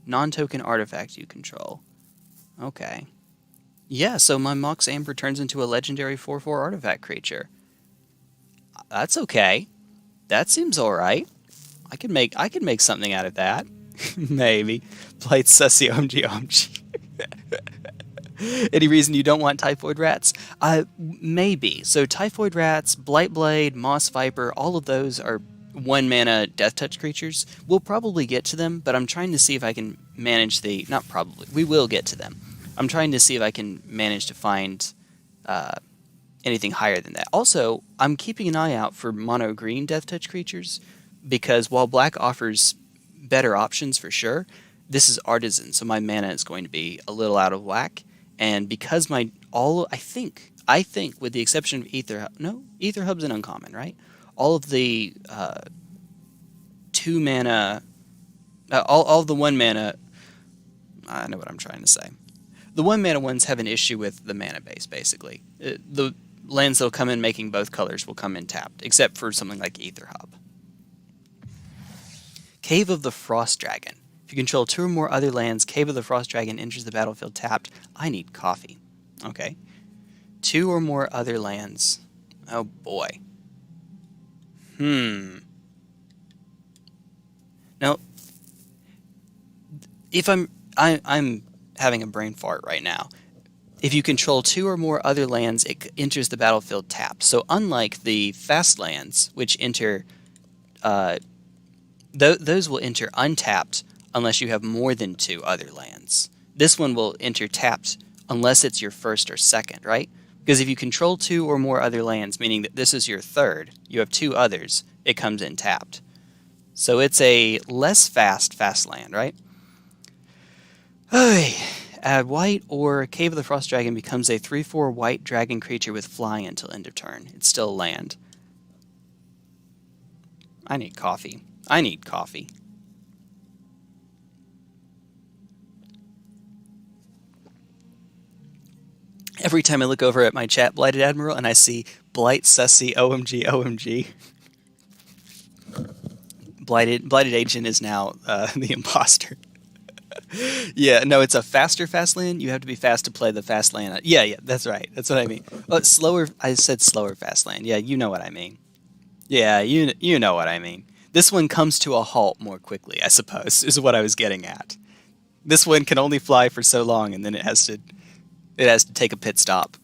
Non-token artifact you control. Okay. Yeah, so my Mox Amber turns into a legendary 4/4 artifact creature. That's okay. That seems alright. I could make something out of that. Maybe. Played Sussy OMG. Any reason you don't want Typhoid Rats? Maybe. So Typhoid Rats, Blightblade, Moss Viper, all of those are 1 mana Death Touch creatures. We'll probably get to them, but I'm trying to see if I can manage the... Not probably. We will get to them. I'm trying to see if I can manage to find anything higher than that. Also, I'm keeping an eye out for mono green Death Touch creatures, because while black offers better options for sure, this is Artisan, so my mana is going to be a little out of whack. And because I think with the exception of Ether Hub's an uncommon, right? All of the 2 mana, all of the 1 mana, I know what I'm trying to say. The 1 mana ones have an issue with the mana base, basically. The lands that'll come in making both colors will come in tapped, except for something like Ether Hub. Cave of the Frost Dragon. If you control 2 or more other lands, Cave of the Frost Dragon enters the battlefield tapped. I need coffee. Okay. 2 or more other lands. Oh boy. Now, if I'm having a brain fart right now. If you control 2 or more other lands, it enters the battlefield tapped. So unlike the fast lands, which enter, those will enter untapped unless you have more than 2 other lands. This one will enter tapped unless it's your first or second, right? Because if you control 2 or more other lands, meaning that this is your third, you have 2 others, it comes in tapped. So it's a less fast land, right? Add white, or Cave of the Frost Dragon becomes a 3/4 white dragon creature with flying until end of turn. It's still a land. I need coffee. Every time I look over at my chat, Blighted Admiral, and I see Blight, Sussy, OMG, OMG. Blighted Agent is now the imposter. Yeah, no, it's a faster fast land. You have to be fast to play the fast land. Yeah, that's right. That's what I mean. Slower. I said slower fast land. Yeah, you know what I mean. Yeah, you know what I mean. This one comes to a halt more quickly, I suppose, is what I was getting at. This one can only fly for so long, and then it has to take a pit stop.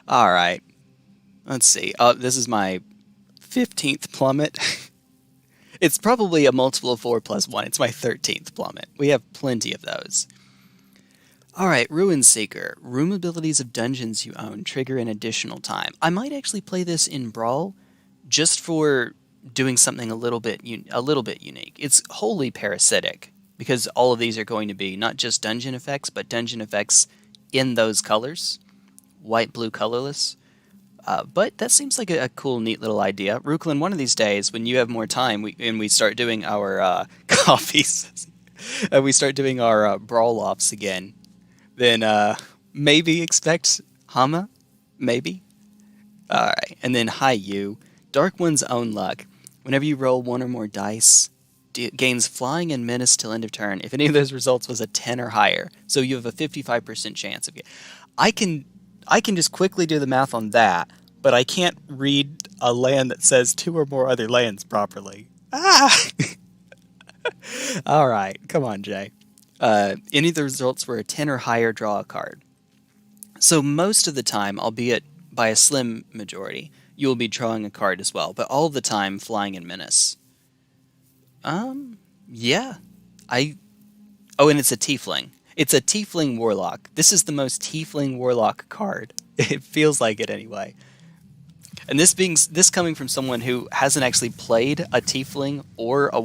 All right. Let's see. This is my 15th plummet. It's probably a multiple of 4 plus 1. It's my 13th plummet. We have plenty of those. All right, Ruin Seeker. Room abilities of dungeons you own trigger an additional time. I might actually play this in Brawl just for doing something a little bit unique. It's wholly parasitic because all of these are going to be not just dungeon effects, but dungeon effects in those colors. White, blue, colorless. But that seems like a cool, neat little idea. Ruklin, one of these days, when you have more time, we start doing our coffees, and we start doing our brawl offs again, then maybe expect Hama, maybe. All right, and then Hi You, Dark One's Own Luck. Whenever you roll 1 or more dice, gains flying and menace till end of turn. If any of those results was a 10 or higher, so you have a 55% chance of it. I can just quickly do the math on that, but I can't read a land that says 2 or more other lands properly. All right, come on, Jay. Any of the results were a 10 or higher, draw a card. So most of the time, albeit by a slim majority, you will be drawing a card as well, but all the time, flying and menace. Yeah. Oh, and it's a tiefling. It's a tiefling warlock. This is the most tiefling warlock card. It feels like it anyway. And this coming from someone who hasn't actually played a tiefling or I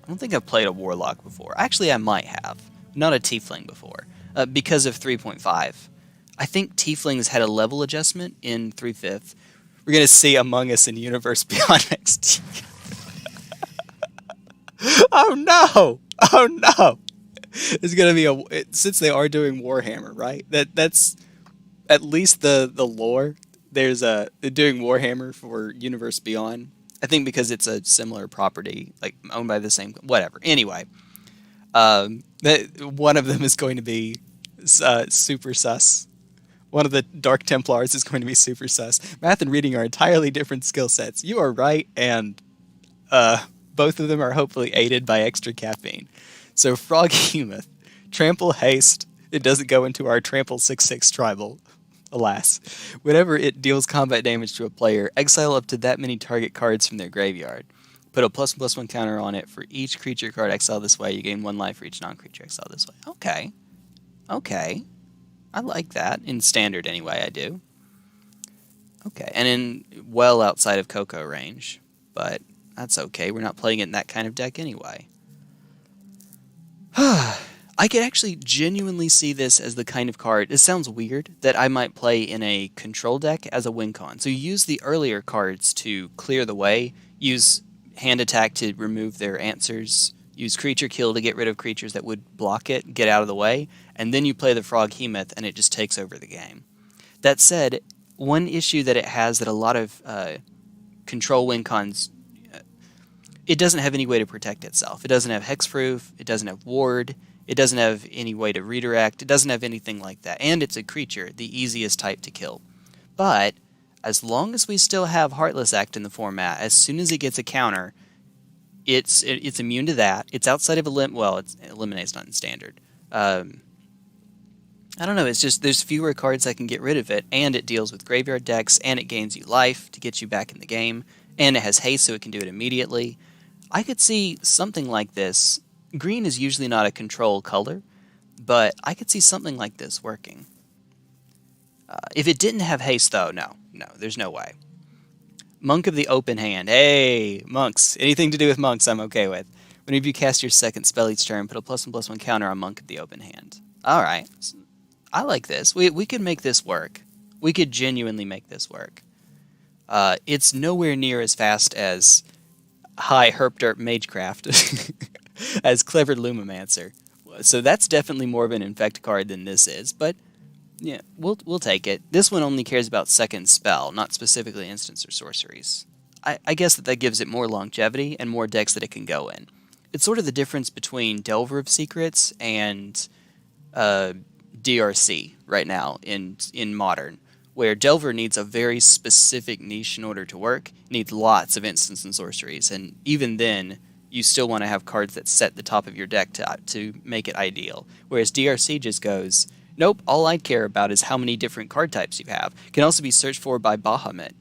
don't think I've played a warlock before. Actually, I might have. Not a tiefling before. Because of 3.5. I think tieflings had a level adjustment in 3/5. We're going to see Among Us in Universe Beyond next year. Oh no! Oh no! It's gonna be since they are doing Warhammer, right? That's at least the lore. There's doing Warhammer for Universe Beyond. I think because it's a similar property, like owned by the same whatever. Anyway, one of them is going to be super sus. One of the Dark Templars is going to be super sus. Math and reading are entirely different skill sets. You are right, and both of them are hopefully aided by extra caffeine. So Froghemoth, Trample Haste. It doesn't go into our Trample 6/6 tribal, alas. Whenever it deals combat damage to a player, exile up to that many target cards from their graveyard. Put a +1/+1 counter on it for each creature card exiled this way. You gain 1 life for each non-creature exiled this way. Okay. I like that. In standard anyway, I do. Okay, and in well outside of Coco range. But that's okay. We're not playing it in that kind of deck anyway. I could actually genuinely see this as the kind of card, it sounds weird, that I might play in a control deck as a win con. So you use the earlier cards to clear the way, use hand attack to remove their answers, use creature kill to get rid of creatures that would block it, get out of the way, and then you play the Froghemoth and it just takes over the game. That said, one issue that it has that a lot of control win cons, it doesn't have any way to protect itself. It doesn't have hexproof, it doesn't have ward, it doesn't have any way to redirect, it doesn't have anything like that. And it's a creature, the easiest type to kill. But as long as we still have Heartless Act in the format, as soon as it gets a counter, it's immune to that. It's outside of Eliminate's not in standard. I don't know, it's just there's fewer cards that can get rid of it, and it deals with graveyard decks, and it gains you life to get you back in the game, and it has haste so it can do it immediately. I could see something like this. Green is usually not a control color, but I could see something like this working. If it didn't have haste, though, no, there's no way. Monk of the Open Hand. Hey, monks. Anything to do with monks, I'm okay with. Whenever you cast your second spell each turn, put a +1/+1 counter on Monk of the Open Hand. All right. I like this. We could make this work. We could genuinely make this work. It's nowhere near as fast as High Herpderp Magecraft as Clever Lumimancer. So that's definitely more of an infect card than this is, but yeah, we'll take it. This one only cares about second spell, not specifically instants or sorceries. I guess that gives it more longevity and more decks that it can go in. It's sort of the difference between Delver of Secrets and DRC right now in Modern, where Delver needs a very specific niche in order to work, needs lots of instants and sorceries, and even then, you still want to have cards that set the top of your deck to make it ideal. Whereas DRC just goes, nope, all I care about is how many different card types you have. Can also be searched for by Bahamut.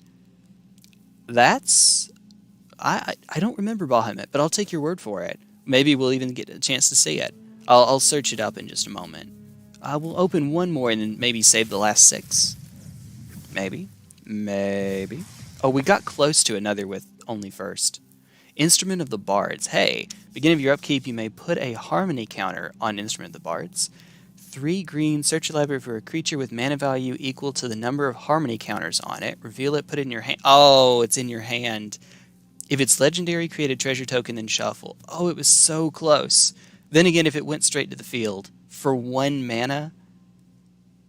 That's... I don't remember Bahamut, but I'll take your word for it. Maybe we'll even get a chance to see it. I'll search it up in just a moment. We'll open one more and then maybe save the last 6. Maybe. Oh, we got close to another with only first. Instrument of the Bards. Hey, beginning of your upkeep, you may put a harmony counter on Instrument of the Bards. 3 green, search your library for a creature with mana value equal to the number of harmony counters on it. Reveal it, put it in your hand. Oh, it's in your hand. If it's legendary, create a treasure token, then shuffle. Oh, it was so close. Then again, if it went straight to the field for 1 mana,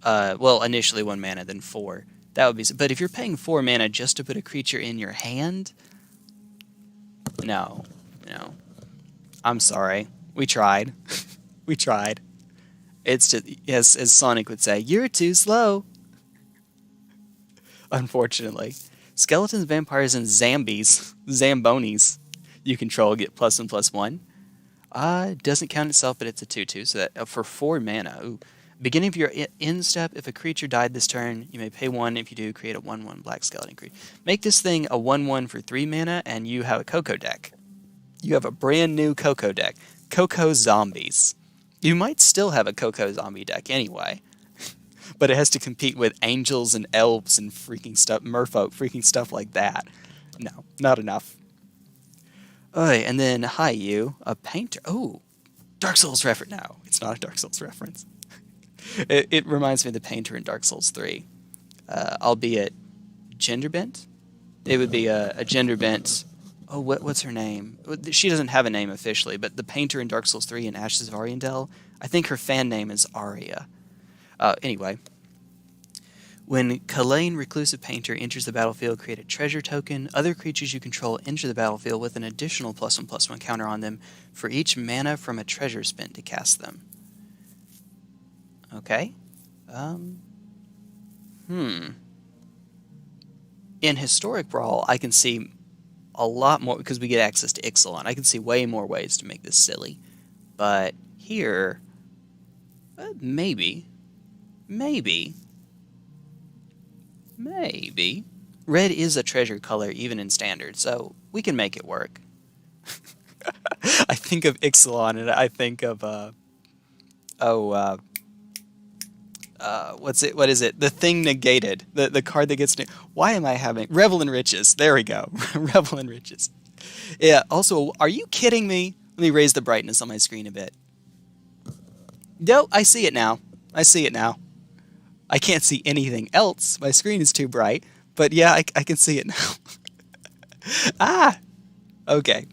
well, initially 1 mana, then 4. That would be. But if you're paying 4 mana just to put a creature in your hand, no. I'm sorry. We tried. We tried. It's just, as Sonic would say, you're too slow. Unfortunately. Skeletons, vampires, and Zambonis you control get +1/+1. Doesn't count itself, but it's a 2/2, so that for 4 mana. Ooh. Beginning of your end step, if a creature died this turn, you may pay 1. If you do, create a 1/1 black skeleton creature. Make this thing a 1/1 for 3 mana, and you have a Coco deck. You have a brand new Coco deck. Coco Zombies. You might still have a Coco Zombie deck anyway. But it has to compete with angels and elves and freaking stuff, merfolk, freaking stuff like that. No, not enough. And then, hi you, a painter. Oh, Dark Souls reference. No, it's not a Dark Souls reference. It reminds me of the painter in Dark Souls 3. Albeit gender bent. It would be a gender bent. Oh, what's her name? She doesn't have a name officially, but the painter in Dark Souls 3 and Ashes of Ariandel, I think her fan name is Aria. Anyway, when Kalain Reclusive Painter enters the battlefield, create a treasure token. Other creatures you control enter the battlefield with an additional +1/+1 counter on them for each mana from a treasure spent to cast them. Okay. In Historic Brawl, I can see a lot more, because we get access to Ixalan. I can see way more ways to make this silly. But here, maybe. Red is a treasure color, even in Standard, so we can make it work. I think of Ixalan, and I think of, what is it? The thing negated. The card that gets... Why am I having... Revel in Riches. There we go. Revel in Riches. Yeah, also, are you kidding me? Let me raise the brightness on my screen a bit. Nope, I see it now. I can't see anything else. My screen is too bright. But yeah, I can see it now. Okay.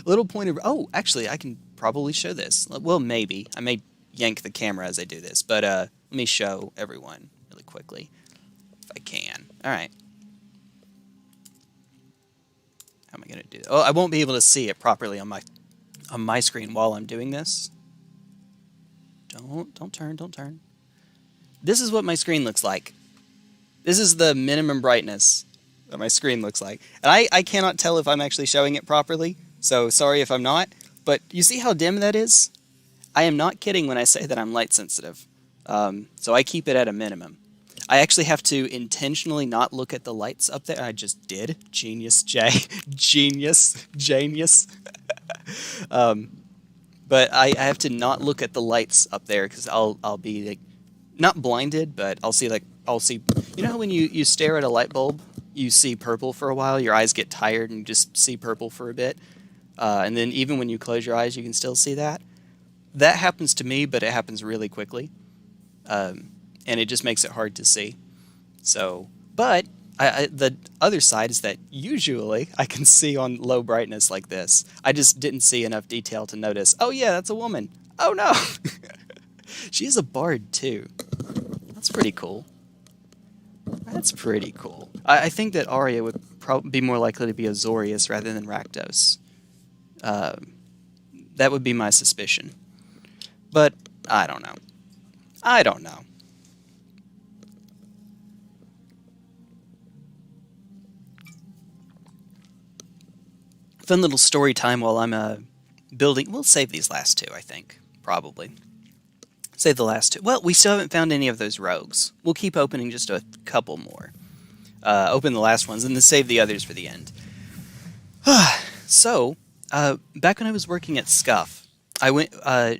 Little point of... Oh, actually, I can probably show this. Well, maybe. I may yank the camera as I do this. But let me show everyone really quickly. If I can. Alright. How am I going to do that? Oh, I won't be able to see it properly on my screen while I'm doing this. Don't turn. This is what my screen looks like. This is the minimum brightness that my screen looks like. And I cannot tell if I'm actually showing it properly, so sorry if I'm not. But you see how dim that is? I am not kidding when I say that I'm light sensitive. So I keep it at a minimum. I actually have to intentionally not look at the lights up there. I just did. Genius, Jay. Genius. But I have to not look at the lights up there because I'll be like not blinded, but I'll see. You know how when you stare at a light bulb, you see purple for a while. Your eyes get tired and you just see purple for a bit, and then even when you close your eyes, you can still see that. That happens to me, but it happens really quickly, and it just makes it hard to see. So, but the other side is that usually I can see on low brightness like this. I just didn't see enough detail to notice. Oh yeah, that's a woman. Oh no, she is a bard too. That's pretty cool. That's pretty cool. I think that Arya would probably be more likely to be Azorius rather than Rakdos. That would be my suspicion. But I don't know. I don't know. Fun little story time while I'm building. We'll save these last two, I think. Probably. Save the last two. Well, we still haven't found any of those rogues. We'll keep opening just a couple more. Open the last ones and then save the others for the end. So, back when I was working at Scuff, I went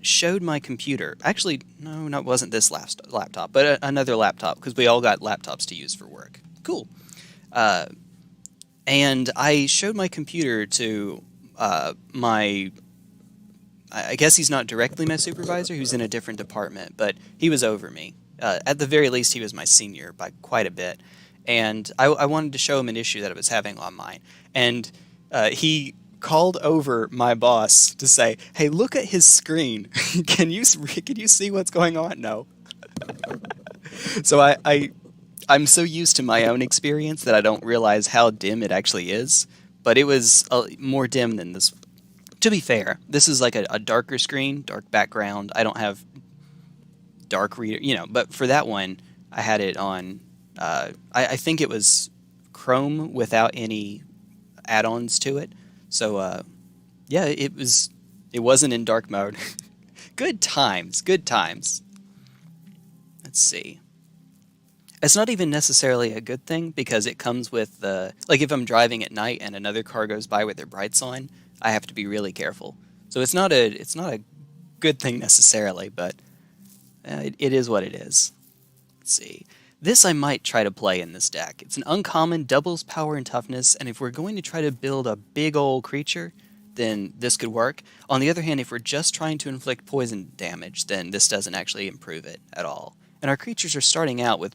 showed my computer. Actually, no, it wasn't this last laptop, but another laptop, because we all got laptops to use for work. Cool. And I showed my computer to my... I guess he's not directly my supervisor, who's in a different department, but he was over me. At the very least, he was my senior by quite a bit. And I wanted to show him an issue that I was having on mine. And he called over my boss to say, "Hey, look at his screen. Can you see what's going on?" No. So I'm so used to my own experience that I don't realize how dim it actually is. But it was more dim than this. To be fair, this is like a darker screen, dark background. I don't have dark reader, but for that one, I had it on, I think it was Chrome without any add-ons to it. So, yeah, it wasn't in dark mode. Good times, good times. Let's see. It's not even necessarily a good thing because it comes with like if I'm driving at night and another car goes by with their brights on, I have to be really careful. So it's not a good thing necessarily, but it is what it is. Let's see. This I might try to play in this deck. It's an uncommon, doubles power and toughness, and if we're going to try to build a big old creature, then this could work. On the other hand, if we're just trying to inflict poison damage, then this doesn't actually improve it at all. And our creatures are starting out with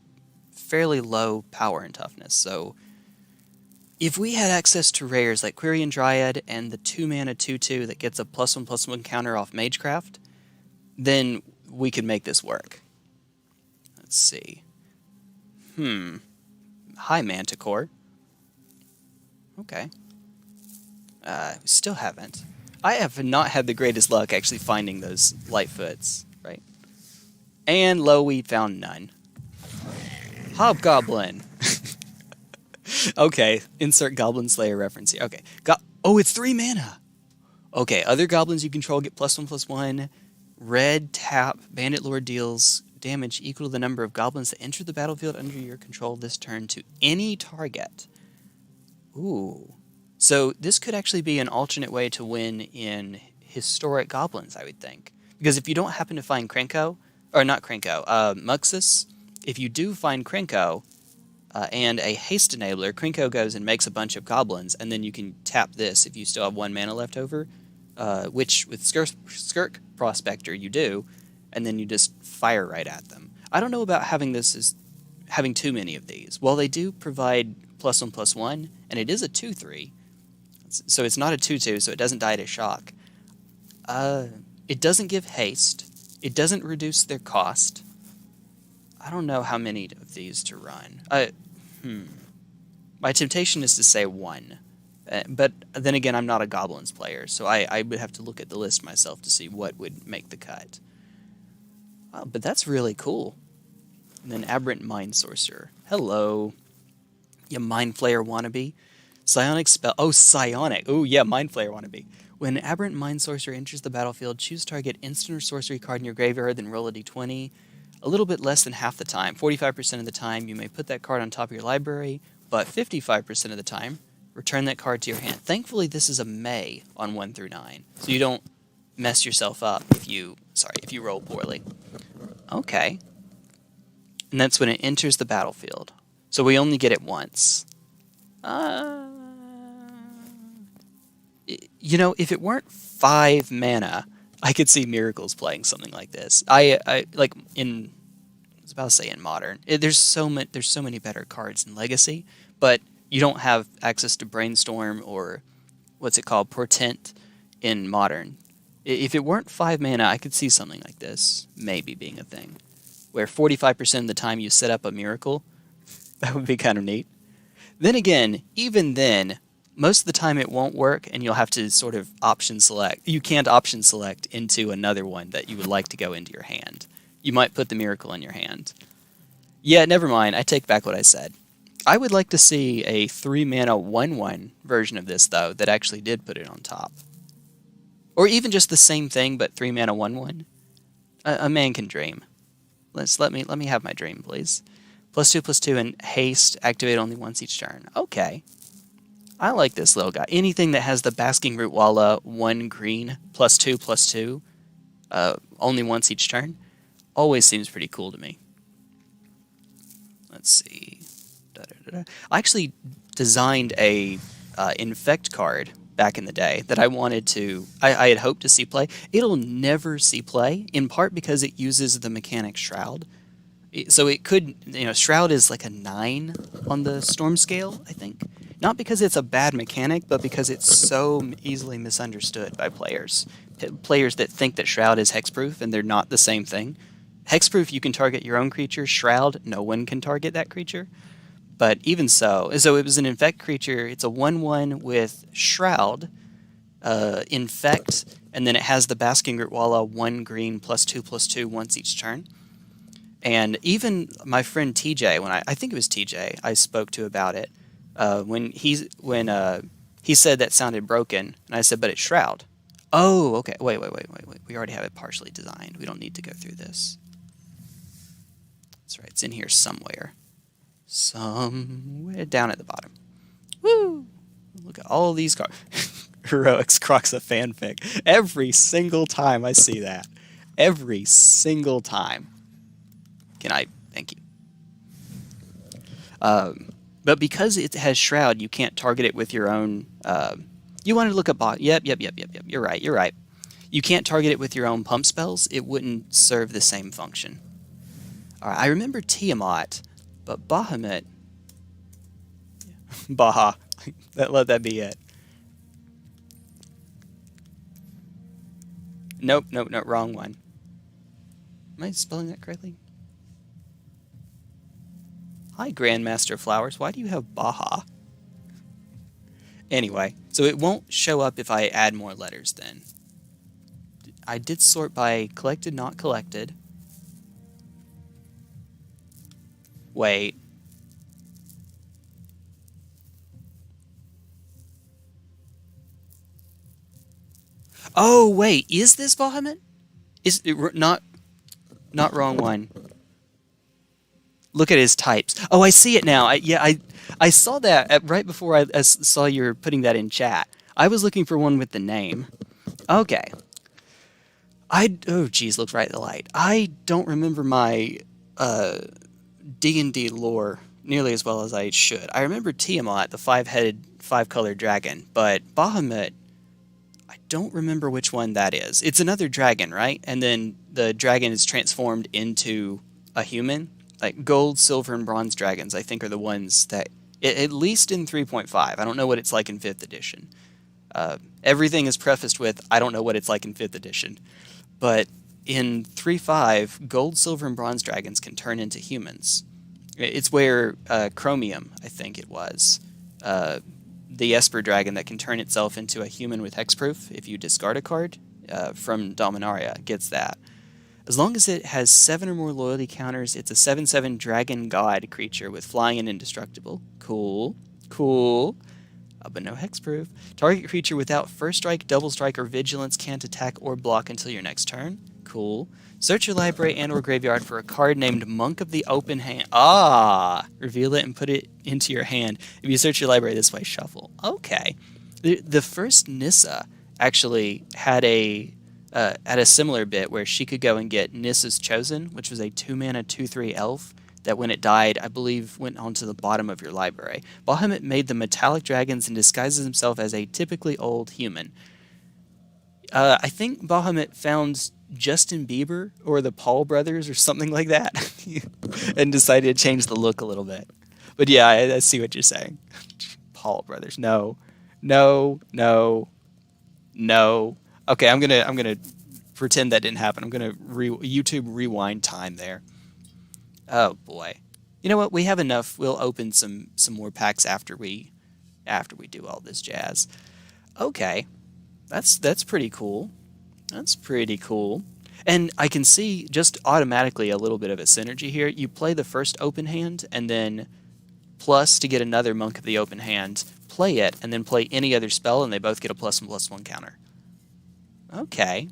fairly low power and toughness, so if we had access to rares like Quirion Dryad and the 2-mana 2/2 that gets a +1/+1 counter off Magecraft, then we could make this work. Let's see. Hi, Manticore. Okay. Still haven't. I have not had the greatest luck actually finding those Lightfoots, right? And lo, we found none. Hobgoblin. Okay, insert Goblin Slayer reference here. Okay. Oh, it's 3 mana. Okay, other goblins you control get +1/+1. Red tap. Bandit Lord deals damage equal to the number of goblins that enter the battlefield under your control this turn to any target. Ooh. So this could actually be an alternate way to win in historic goblins, I would think. Because if you don't happen to find Krenko, or not Krenko, Muxus, if you do find Krenko, and a haste enabler, Krenko goes and makes a bunch of goblins, and then you can tap this if you still have 1 mana left over, which with Skirk Prospector you do, and then you just fire right at them. I don't know about having too many of these. Well, they do provide +1/+1, and it is a 2/3, so it's not a 2/2, so it doesn't die to shock. It doesn't give haste. It doesn't reduce their cost. I don't know how many of these to run. My temptation is to say 1. But then again, I'm not a Goblins player, so I would have to look at the list myself to see what would make the cut. Oh, but that's really cool. And then Aberrant Mind Sorcerer. Hello. You Mind Flayer wannabe. Psionic Spell. Oh, Psionic. Oh, yeah, Mind Flayer wannabe. When Aberrant Mind Sorcerer enters the battlefield, choose target instant or sorcery card in your graveyard, then roll a d20. a little bit less than half the time. 45% of the time, you may put that card on top of your library, but 55% of the time, return that card to your hand. Thankfully, this is a may on 1 through 9, so you don't mess yourself up if you roll poorly. Okay. And that's when it enters the battlefield. So we only get it once. You know, if it weren't 5 mana, I could see Miracles playing something like this. I like in I was about to say in Modern. There's so many better cards in Legacy, but you don't have access to Brainstorm or what's it called, Portent in Modern. If it weren't 5 mana, I could see something like this maybe being a thing, where 45% of the time you set up a Miracle. That would be kind of neat. Then again, even then, most of the time it won't work, and you'll have to sort of option select. You can't option select into another one that you would like to go into your hand. You might put the Miracle in your hand. Yeah, never mind. I take back what I said. I would like to see a 3-mana 1/1 version of this, though, that actually did put it on top. Or even just the same thing, but 3-mana 1/1. A man can dream. Let me have my dream, please. +2/+2 and haste, activate only once each turn. Okay. I like this little guy. Anything that has the Basking Root Walla 1 green, +2/+2, only once each turn, always seems pretty cool to me. Let's see. I actually designed a Infect card back in the day that I wanted to, I had hoped to see play. It'll never see play, in part because it uses the mechanic Shroud. So it could, Shroud is like a 9 on the Storm scale, I think. Not because it's a bad mechanic, but because it's so easily misunderstood by players. Players that think that Shroud is hexproof, and they're not the same thing. Hexproof, you can target your own creature. Shroud, no one can target that creature. But even so it was an Infect creature. It's a 1/1 with Shroud, Infect, and then it has the Basking Root Walla 1 green +2/+2 once each turn. And even my friend TJ, when I think it was TJ, I spoke to about it, when he said that sounded broken, and I said, but it's Shroud. Oh, okay. Wait. We already have it partially designed. We don't need to go through this. That's right. It's in here somewhere. Somewhere down at the bottom. Woo! Look at all these cards. Heroics Croxa fanfic. Every single time I see that. Every single time. Thank you. But because it has Shroud, you can't target it with your own, you wanted to look up, yep, you're right. You can't target it with your own pump spells. It wouldn't serve the same function. Alright, I remember Tiamat, but Bahamut, Baha, let that be it. Nope, wrong one. Am I spelling that correctly? Hi, Grandmaster Flowers. Why do you have Baha? Anyway, so it won't show up if I add more letters then. I did sort by collected, not collected. Wait. Oh, wait. Is this Bahamut? Is it not wrong one? Look at his types. Oh, I see it now. I saw that right before I saw you were putting that in chat. I was looking for one with the name. Okay. Oh, geez, look right at the light. I don't remember my D&D lore nearly as well as I should. I remember Tiamat, the 5-headed, 5-colored dragon, but Bahamut, I don't remember which one that is. It's another dragon, right? And then the dragon is transformed into a human. Like gold, silver, and bronze dragons, I think, are the ones that, at least in 3.5, I don't know what it's like in 5th edition. Everything is prefaced with, I don't know what it's like in 5th edition. But in 3.5, gold, silver, and bronze dragons can turn into humans. It's where Chromium, I think it was, the Esper dragon that can turn itself into a human with hexproof if you discard a card from Dominaria gets that. As long as it has 7 or more loyalty counters, it's a 7/7 dragon god creature with flying and indestructible. Cool. But no hexproof. Target creature without first strike, double strike, or vigilance can't attack or block until your next turn. Cool. Search your library and or graveyard for a card named Monk of the Open Hand. Ah! Reveal it and put it into your hand. If you search your library this way, shuffle. Okay. The first Nissa actually had a similar bit where she could go and get Nissa's Chosen, which was a 2-mana 2/3 elf that when it died, I believe went onto the bottom of your library. Bahamut made the metallic dragons and disguises himself as a typically old human. I think Bahamut found Justin Bieber or the Paul brothers or something like that and decided to change the look a little bit. But yeah, I see what you're saying. Paul brothers. No. No, no, no. Okay, I'm gonna pretend that didn't happen. I'm gonna YouTube rewind time there. Oh boy. You know what? We have enough. We'll open some more packs after we do all this jazz. Okay. That's pretty cool. That's pretty cool. And I can see just automatically a little bit of a synergy here. You play the first open hand and then plus to get another Monk of the Open Hand, play it, and then play any other spell, and they both get a +1/+1 counter. Okay.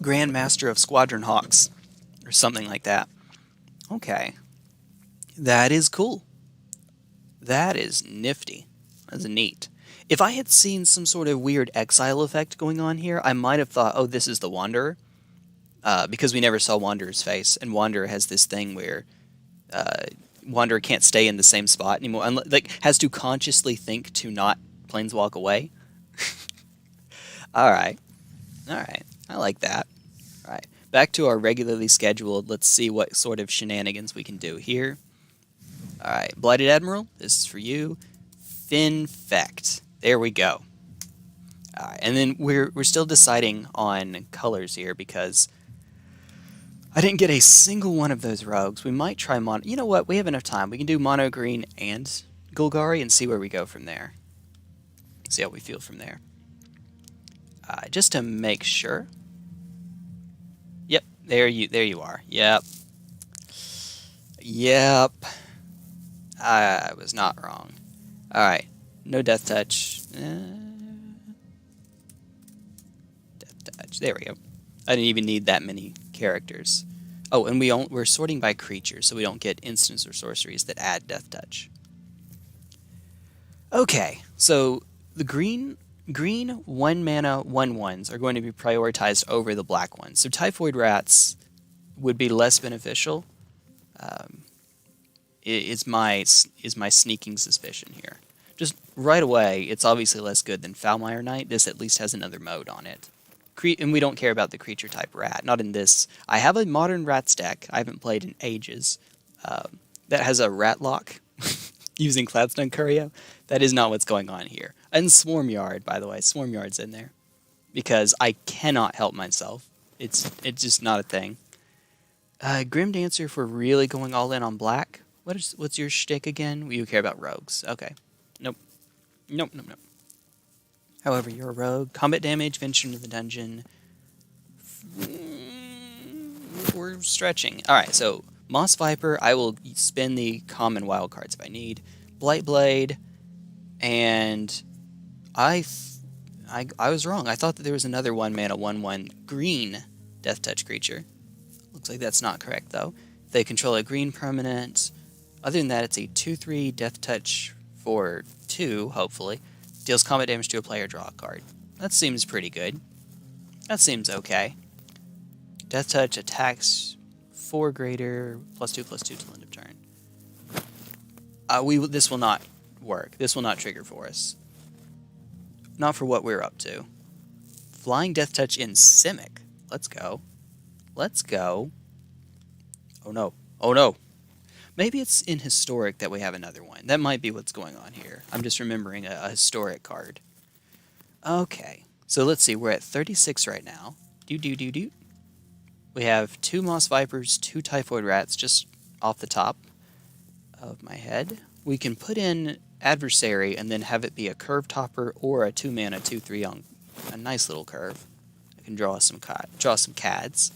Grandmaster of Squadron Hawks, or something like that. Okay. That is cool. That is nifty. That's neat. If I had seen some sort of weird exile effect going on here, I might have thought, oh, this is the Wanderer. Because we never saw Wanderer's face, and Wanderer has this thing where Wanderer can't stay in the same spot anymore. Like, has to consciously think to not planeswalk away. Alright. Alright. I like that. Alright. Back to our regularly scheduled, let's see what sort of shenanigans we can do here. Alright. Blighted Admiral, this is for you. Finfect. There we go. Alright, and then we're still deciding on colors here because I didn't get a single one of those rogues. We might try mono. You know what? We have enough time. We can do mono green and Golgari and see where we go from there. See how we feel from there. Just to make sure. Yep, there you are. Yep. Yep. I was not wrong. All right, no death touch. Death touch. There we go. I didn't even need that many characters. Oh, and we're sorting by creatures, so we don't get instants or sorceries that add death touch. Okay, so the green 1-mana 1/1s are going to be prioritized over the black ones. So Typhoid Rats would be less beneficial. Is my sneaking suspicion here. Just right away, it's obviously less good than Foulmire Knight. This at least has another mode on it. And we don't care about the creature type rat. Not in this. I have a modern rats deck I haven't played in ages that has a rat lock using Cloudstone Curio. That is not what's going on here. And Swarmyard, by the way. Swarmyard's in there. Because I cannot help myself. It's just not a thing. Grim Dancer, if we're really going all in on black. What's your shtick again? You care about rogues. Okay. Nope. Nope. However, you're a rogue. Combat damage, venture into the dungeon. We're stretching. Alright, so Moss Viper, I will spin the common wild cards if I need. Blightblade, and I was wrong. I thought that there was another 1-mana 1/1 green death touch creature. Looks like that's not correct, though. They control a green permanent. Other than that, it's a 2/3 death touch for 2, hopefully. Deals combat damage to a player, draw a card. That seems pretty good. That seems okay. Death touch attacks 4 greater, +2/+2 till end of turn. This will not work. This will not trigger for us. Not for what we're up to. Flying death touch in Simic. Let's go. Let's go. Oh no. Oh no. Maybe it's in Historic that we have another one. That might be what's going on here. I'm just remembering a Historic card. Okay. So let's see. We're at 36 right now. Do. We have 2 Moss Vipers, 2 Typhoid Rats just off the top of my head. We can put in Adversary and then have it be a Curve Topper or a 2-mana 2/3 on a nice little curve. I can draw some CADs.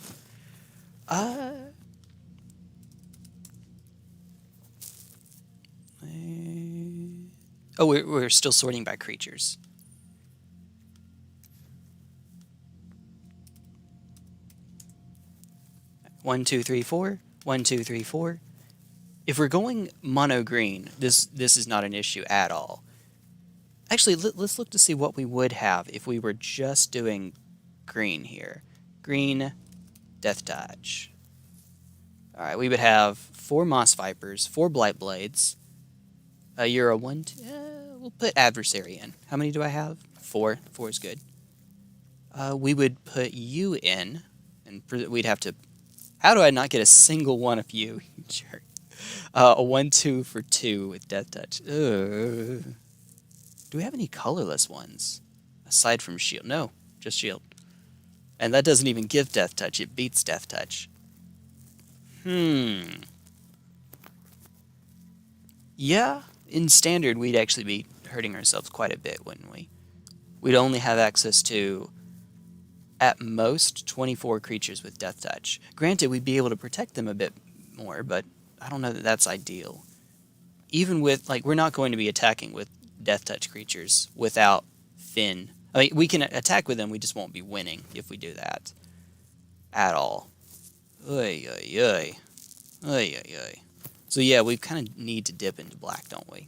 Oh, we're still sorting by creatures. One, two, three, four. 1, 2, 3, 4. If we're going mono green, this is not an issue at all. Actually, let's look to see what we would have if we were just doing green here. Green, Death Touch. Alright, we would have 4 Moss Vipers, 4 Blight Blades. You're a 1, 2, we'll put Adversary in. How many do I have? 4. 4 is good. We would put you in, and we'd have to... How do I not get a single one of you? Jerk. A 1, 2 for 2 with Death Touch. Ugh. Do we have any colorless ones? Aside from Shield. No, just Shield. And that doesn't even give Death Touch. It beats Death Touch. Yeah, in Standard, we'd actually be hurting ourselves quite a bit, wouldn't we? We'd only have access to, at most, 24 creatures with Death Touch. Granted, we'd be able to protect them a bit more, but I don't know that that's ideal. Even with, like, we're not going to be attacking with Death Touch creatures without Finn. I mean, we can attack with them, we just won't be winning if we do that. At all. Oy, oy, oy. Oy, oy, oy. So yeah, we kind of need to dip into black, don't we?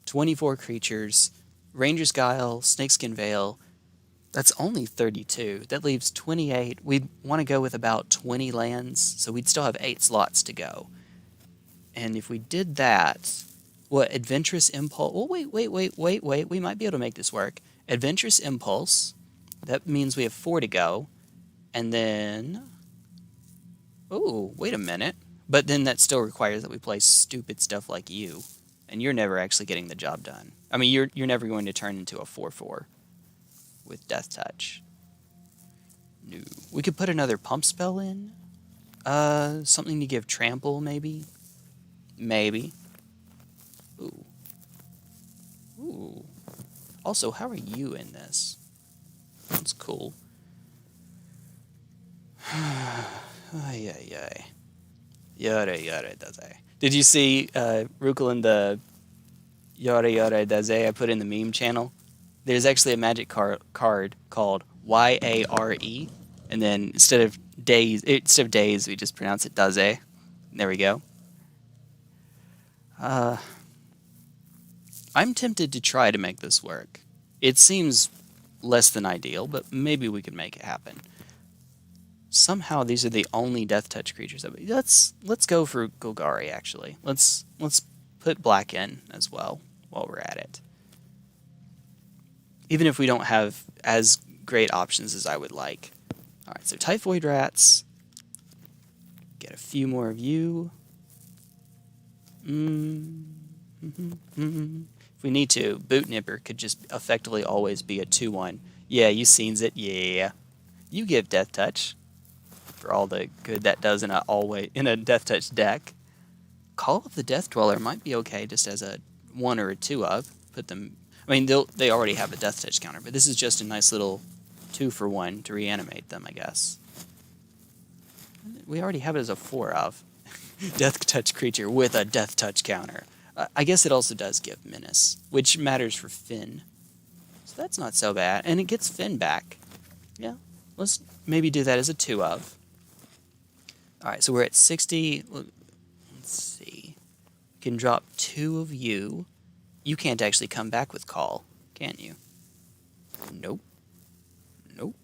24 creatures, Ranger's Guile, Snakeskin Veil. That's only 32. That leaves 28. We'd want to go with about 20 lands, so we'd still have 8 slots to go. And if we did that, what, Adventurous Impulse? Oh, wait. We might be able to make this work. Adventurous Impulse. That means we have 4 to go. And then... Oh, wait a minute. But then that still requires that we play stupid stuff like you. And you're never actually getting the job done. I mean, you're never going to turn into a 4/4 with Death Touch. No. We could put another pump spell in. Something to give trample, maybe? Maybe. Ooh. Ooh. Also, how are you in this? That's cool. Ay, ay, ay. Yada, yada, daze. Did you see Rukel the Yada, yada, daze I put in the meme channel? There's actually a magic card called Yare, and then instead of days, we just pronounce it daze. There we go. I'm tempted to try to make this work. It seems less than ideal, but maybe we could make it happen. Somehow these are the only Death Touch creatures that let's go for Golgari actually. Let's put black in as well while we're at it. Even if we don't have as great options as I would like. Alright, so Typhoid Rats. Get a few more of you. If we need to, Boot Nipper could just effectively always be a 2/1. Yeah, you seens it. Yeah. You give Death Touch for all the good that does in a Death Touch deck. Call of the Death Dweller might be okay just as a 1 or a 2 of. Put them. I mean, they already have a Death Touch counter, but this is just a nice little 2-for-1 to reanimate them, I guess. We already have it as a 4 of. Death Touch creature with a Death Touch counter. I guess it also does give Menace, which matters for Finn. So that's not so bad. And it gets Finn back. Yeah, let's maybe do that as a 2 of. Alright, so we're at 60. Let's see. Can drop 2 of you. You can't actually come back with Call, can you? Nope. Nope.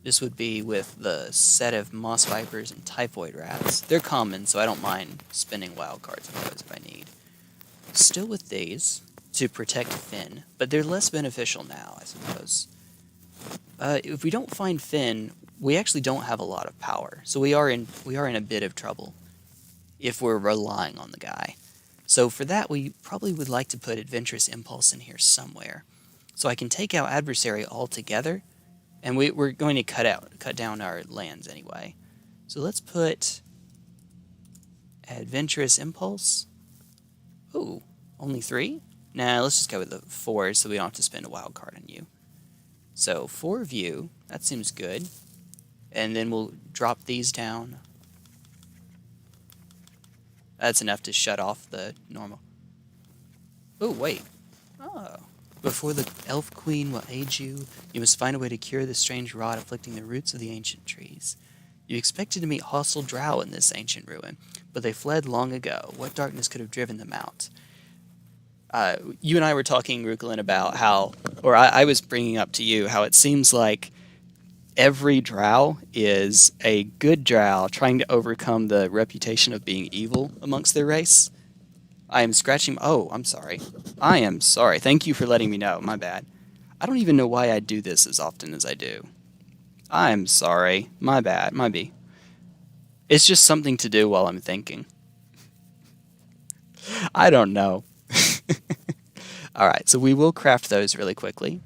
This would be with the set of Moss Vipers and Typhoid Rats. They're common, so I don't mind spending wild cards on those if I need. Still with these to protect Finn, but they're less beneficial now, I suppose. If we don't find Finn, we actually don't have a lot of power, so we are in a bit of trouble if we're relying on the guy. So for that, we probably would like to put Adventurous Impulse in here somewhere, so I can take out Adversary altogether, and we're going to cut down our lands anyway. So let's put Adventurous Impulse. Ooh, only 3? Nah, let's just go with the 4 so we don't have to spend a wild card on you. So 4 of you, that seems good. And then we'll drop these down. That's enough to shut off the normal. Oh, wait. Before the elf queen will aid you, you must find a way to cure the strange rot afflicting the roots of the ancient trees. You expected to meet hostile drow in this ancient ruin, but they fled long ago. What darkness could have driven them out? You and I were talking, Rukulin, about how, or I was bringing up to you how it seems like every drow is a good drow trying to overcome the reputation of being evil amongst their race. I am scratching. Oh, I'm sorry. I am sorry. Thank you for letting me know. My bad. I don't even know why I do this as often as I do. I'm sorry. My bad. My B. It's just something to do while I'm thinking. I don't know. Alright, so we will craft those really quickly.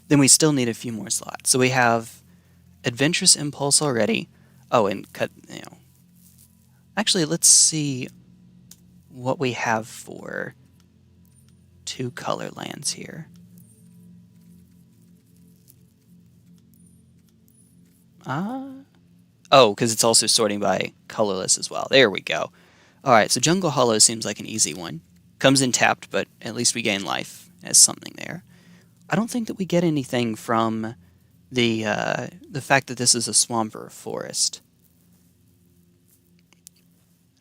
Then we still need a few more slots. So we have Adventurous Impulse already. Oh, and cut, Actually, let's see what we have for 2 color lands here. Oh, because it's also sorting by colorless as well. There we go. Alright, so Jungle Hollow seems like an easy one. Comes in tapped, but at least we gain life as something there. I don't think that we get anything from the fact that this is a swamp or a forest.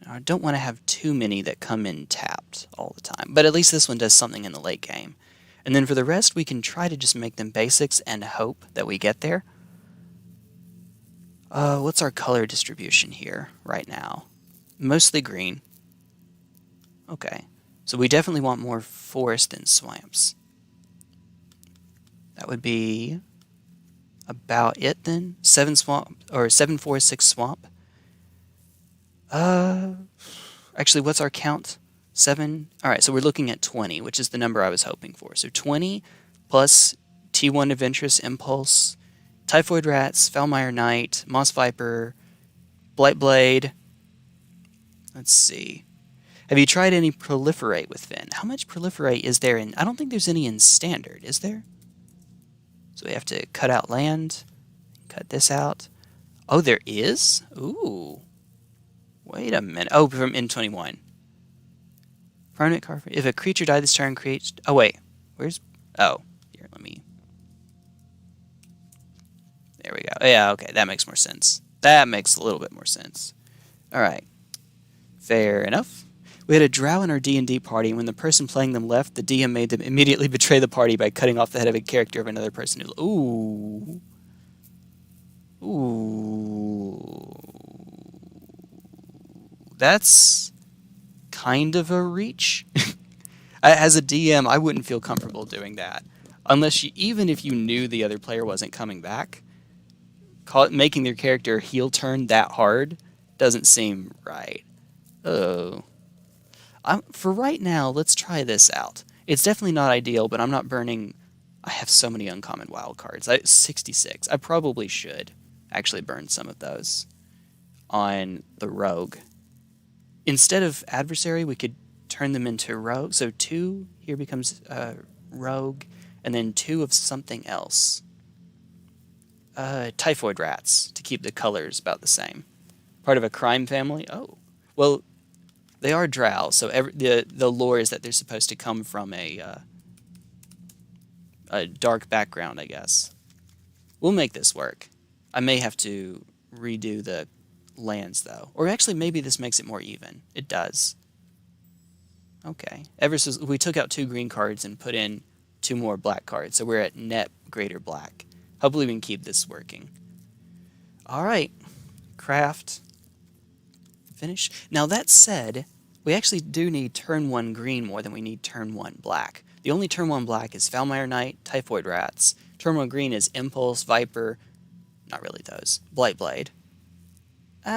I don't want to have too many that come in tapped all the time, but at least this one does something in the late game. And then for the rest, we can try to just make them basics and hope that we get there. What's our color distribution here right now? Mostly green. Okay. So we definitely want more forest than swamps. That would be about it then. 7 swamp or 7, 4, 6 swamp. Actually, what's our count? 7. All right, so we're looking at 20, which is the number I was hoping for. So 20 plus T1 Adventurous Impulse, Typhoid Rats, Foulmire Knight, Moss Viper, Blightblade. Let's see. Have you tried any Proliferate with Finn? How much Proliferate is there in... I don't think there's any in Standard, is there? So we have to cut out land, cut this out. Oh, there is? Ooh. Wait a minute. Oh, from N21. Permanent card. If a creature died this turn, creates... Oh, wait. Where's... Oh. Here, let me... There we go. Yeah, okay. That makes more sense. That makes a little bit more sense. All right. Fair enough. We had a drow in our D&D party, and when the person playing them left, the DM made them immediately betray the party by cutting off the head of a character of another person who... Ooh. Ooh. That's kind of a reach. As a DM, I wouldn't feel comfortable doing that. Unless you, even if you knew the other player wasn't coming back, making their character heel turn that hard doesn't seem right. Oh. For right now, let's try this out. It's definitely not ideal, but I'm not burning... I have so many uncommon wild cards. 66. I probably should actually burn some of those on the rogue. Instead of adversary, we could turn them into rogue. So 2 here becomes rogue, and then 2 of something else. Typhoid Rats, to keep the colors about the same. Part of a crime family? Oh. Well... They are drow, so the lore is that they're supposed to come from a dark background, I guess. We'll make this work. I may have to redo the lands, though. Or actually, maybe this makes it more even. It does. Okay. Ever since we took out 2 green cards and put in 2 more black cards, so we're at net greater black. Hopefully we can keep this working. All right. Craft... Finish. Now that said, we actually do need turn 1 green more than we need turn 1 black. The only turn 1 black is Foulmire Knight, Typhoid Rats. Turn 1 green is Impulse, Viper, not really those, Blightblade.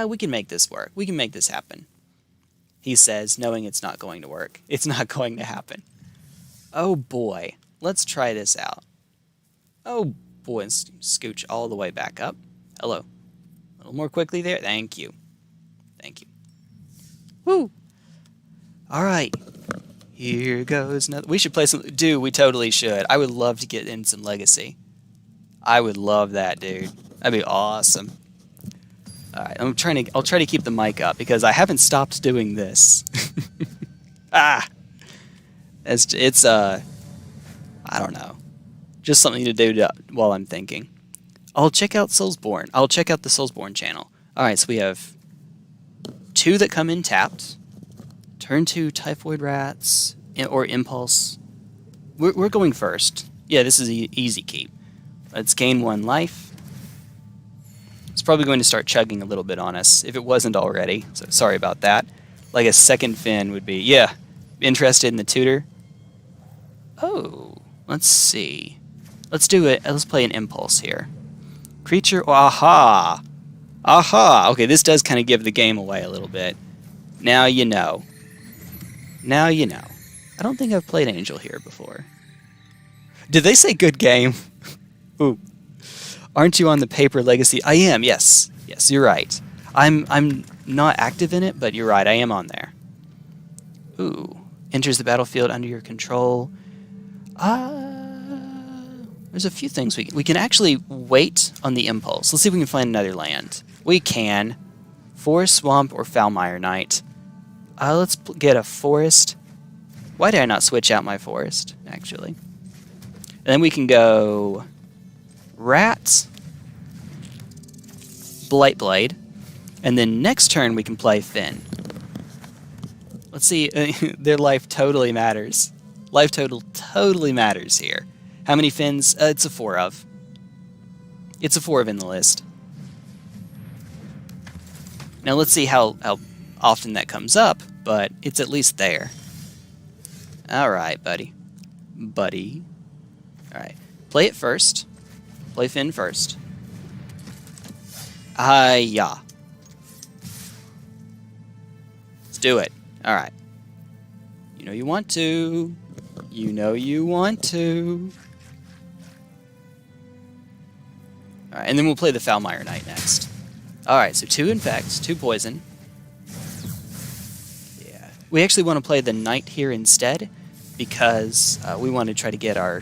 We can make this work. We can make this happen. He says, knowing it's not going to work. It's not going to happen. Oh boy. Let's try this out. Oh boy, and scooch all the way back up. Hello. A little more quickly there. Thank you. Thank you. Woo! Alright. Here goes another... We should play some... Dude, we totally should. I would love to get in some Legacy. I would love that, dude. That'd be awesome. Alright, I'll try to keep the mic up because I haven't stopped doing this. Ah! It's I don't know, just something to do while I'm thinking. I'll check out Soulsborne. I'll check out the Soulsborne channel. All right, so we have 2 that come in tapped. Turn 2 Typhoid Rats or Impulse. We're going first. Yeah, this is easy keep. Let's gain 1 life. It's probably going to start chugging a little bit on us if it wasn't already. So sorry about that. Like a second fin would be, yeah. Interested in the tutor? Oh, let's see. Let's do it. Let's play an Impulse here. Creature, aha! Aha! Okay, this does kind of give the game away a little bit. Now you know. Now you know. I don't think I've played Angel here before. Did they say good game? Ooh. Aren't you on the Paper Legacy? I am, yes. Yes, you're right. I'm not active in it, but you're right, I am on there. Ooh. Enters the battlefield under your control. There's a few things we can actually wait on the Impulse. Let's see if we can find another land. We can. Forest, Swamp, or Foulmire Knight. Let's get a Forest. Why did I not switch out my Forest, actually? And then we can go Rat, Blightblade, and then next turn we can play Finn. Let's see, their life totally matters. Life total totally matters here. How many Finns? It's a 4 of. It's a 4 of in the list. Now let's see how often that comes up, but it's at least there. Alright, buddy. Buddy. Alright. Play it first. Play Finn first. Yeah. Let's do it. Alright. You know you want to. You know you want to. Alright, and then we'll play the Foulmire Knight next. Alright, so 2 Infect, 2 Poison. Yeah. We actually want to play the Knight here instead, because we want to try to get our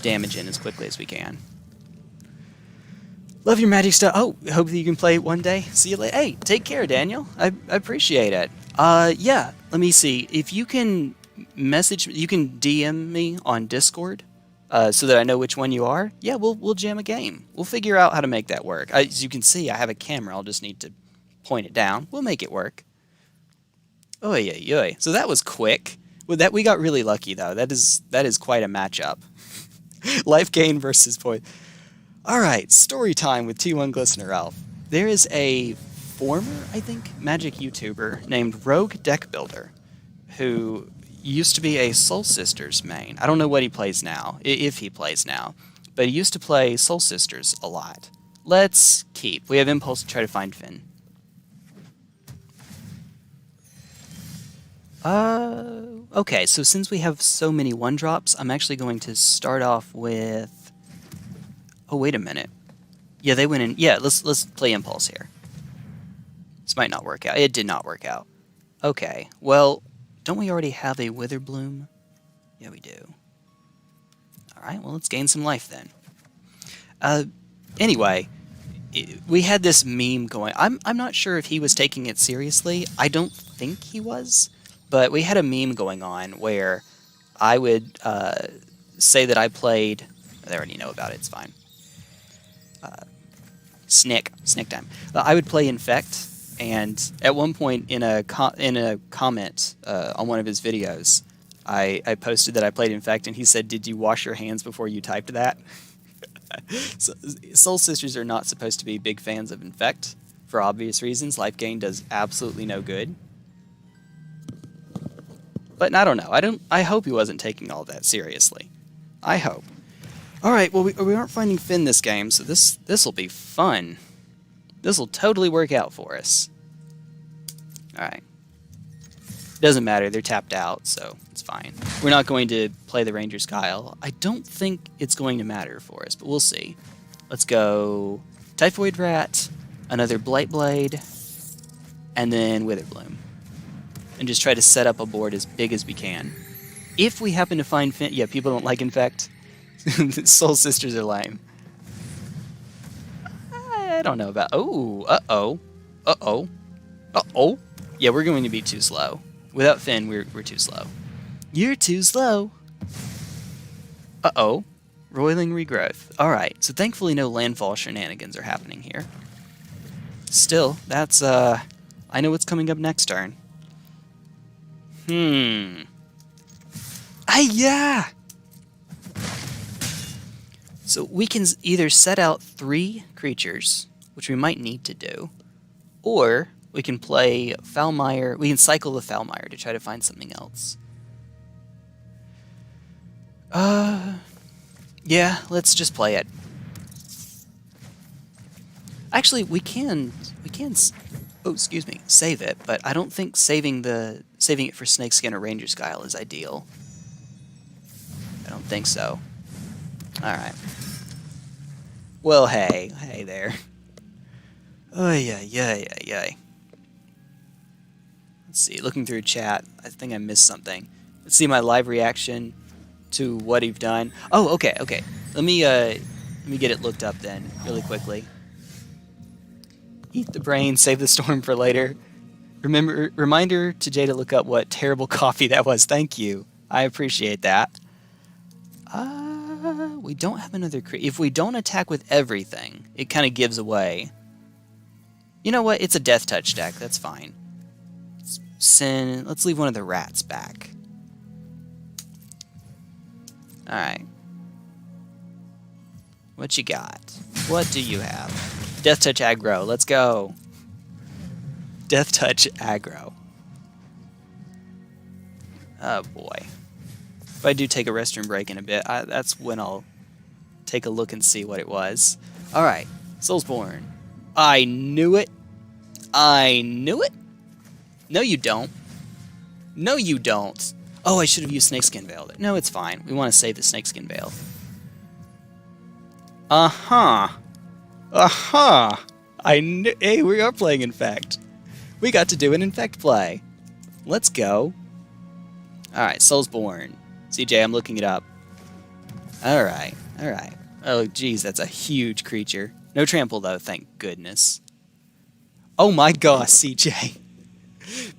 damage in as quickly as we can. Love your magic stuff. Oh, hope that you can play one day. See you later. Hey, take care, Daniel. I appreciate it. Yeah, let me see. If you can message, you can DM me on Discord, so that I know which one you are. Yeah, we'll jam a game. We'll figure out how to make that work. As you can see, I have a camera. I'll just need to point it down. We'll make it work. Oh yeah. So that was quick. Well, that we got really lucky though. That is quite a matchup. Life gain versus poison. All right, story time with T1 Glistener Elf. There is a former, I think, Magic YouTuber named Rogue Deck Builder, who used to be a Soul Sisters main. I don't know what he plays now, if he plays now, but he used to play Soul Sisters a lot. Let's keep. We have Impulse to try to find Finn. Okay, so since we have so many 1-drops, I'm actually going to start off with... Oh, wait a minute. Yeah, they went in... Yeah, let's play Impulse here. This might not work out. It did not work out. Okay, well, don't we already have a Witherbloom? Yeah, we do. Alright, well, let's gain some life then. Anyway, we had this meme going. I'm not sure if he was taking it seriously. I don't think he was. But we had a meme going on where I would say that I played... They already know about it, it's fine. Snick time. I would play Infect, and at one point in a comment on one of his videos, I posted that I played Infect, and he said, "Did you wash your hands before you typed that?" So, Soul Sisters are not supposed to be big fans of Infect, for obvious reasons. Life gain does absolutely no good. But I don't know. I hope he wasn't taking all that seriously. I hope. All right. Well, we aren't finding Finn this game, so this will be fun. This will totally work out for us. All right. Doesn't matter. They're tapped out, so it's fine. We're not going to play the Ranger's Guile. I don't think it's going to matter for us, but we'll see. Let's go Typhoid Rat, another Blightblade, and then Witherbloom. And just try to set up a board as big as we can. If we happen to find Finn... Yeah, people don't like Infect. Soul Sisters are lame. I don't know about... Oh, uh-oh. Uh-oh. Uh-oh. Yeah, we're going to be too slow. Without Finn, we're too slow. You're too slow. Uh-oh. Roiling regrowth. Alright, so thankfully no landfall shenanigans are happening here. Still, that's, I know what's coming up next turn. Yeah! So we can either set out 3 creatures, which we might need to do, or we can play Foulmire. We can cycle the Foulmire to try to find something else. Yeah, let's just play it. Actually, we can, oh, excuse me, save it, but I don't think saving it for Snakeskin or Ranger's Guile is ideal. I don't think so. Alright. Well, hey there. Oh, yeah. Let's see, looking through chat, I think I missed something. Let's see my live reaction to what you've done. Oh, okay. Let me get it looked up then, really quickly. Eat the brain, save the storm for later. Reminder to Jay to look up what terrible coffee that was. Thank you. I appreciate that. We don't have another creature. If we don't attack with everything, it kind of gives away. You know what? It's a death touch deck. That's fine. Let's leave one of the rats back. Alright. What you got? What do you have? Death touch aggro. Let's go. Death touch aggro. Oh boy. If I do take a restroom break in a bit, that's when I'll take a look and see what it was. Alright. Soulsborne. I knew it. No, you don't. No, you don't. Oh, I should have used Snakeskin Veil. No, it's fine. We want to save the Snakeskin Veil. Hey, we are playing Infect. We got to do an Infect play. Let's go. Alright, Soulsborne. CJ, I'm looking it up. Alright. Oh, geez, that's a huge creature. No trample, though, thank goodness. Oh my gosh, CJ.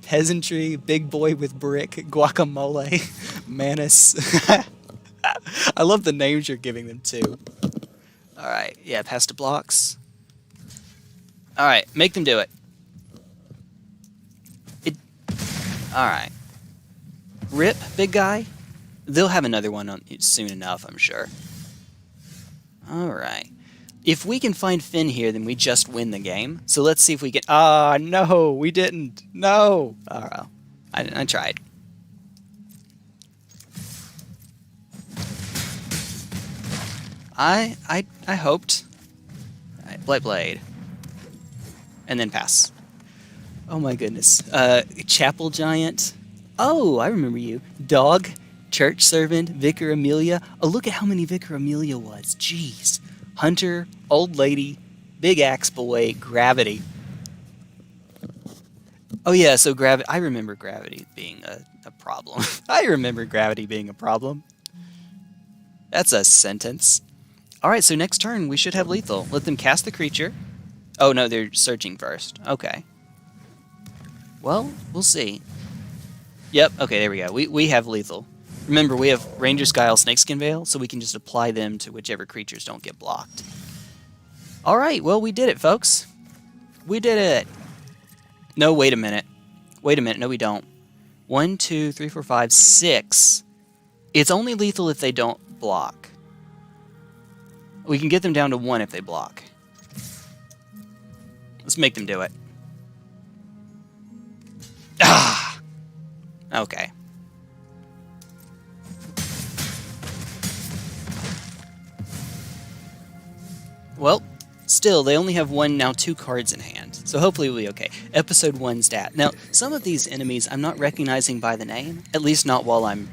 Peasantry, big boy with brick, guacamole, Manus. I love the names you're giving them, too. Alright, yeah, pass to blocks. Alright, make them do it. Alright. Rip, big guy. They'll have another one soon enough, I'm sure. Alright. If we can find Finn here, then we just win the game. So let's see if we can... Ah, no, we didn't. No. Oh, I tried. I hoped. Alright, Blight Blade. And then pass. Oh my goodness. Chapel Giant. Oh, I remember you. Dog, Church Servant, Vicar Amelia. Oh, look at how many Vicar Amelia was. Jeez. Hunter, Old Lady, Big Axe Boy, Gravity. Oh yeah, so Gravity. I remember Gravity being a problem. I remember Gravity being a problem. That's a sentence. Alright, so next turn we should have lethal. Let them cast the creature. Oh no, they're searching first. Okay. Well, we'll see. Yep, okay, there we go. We have lethal. Remember, we have Ranger's Guile, Snakeskin Veil, so we can just apply them to whichever creatures don't get blocked. Alright, well, we did it, folks. We did it. No, wait a minute. Wait a minute, no we don't. 1, 2, 3, 4, 5, 6. It's only lethal if they don't block. We can get them down to 1 if they block. Let's make them do it. Ah! Okay. Well, still, they only have 1, now 2 cards in hand, so hopefully we'll be okay. Episode 1 stat. Now, some of these enemies I'm not recognizing by the name, at least not while I'm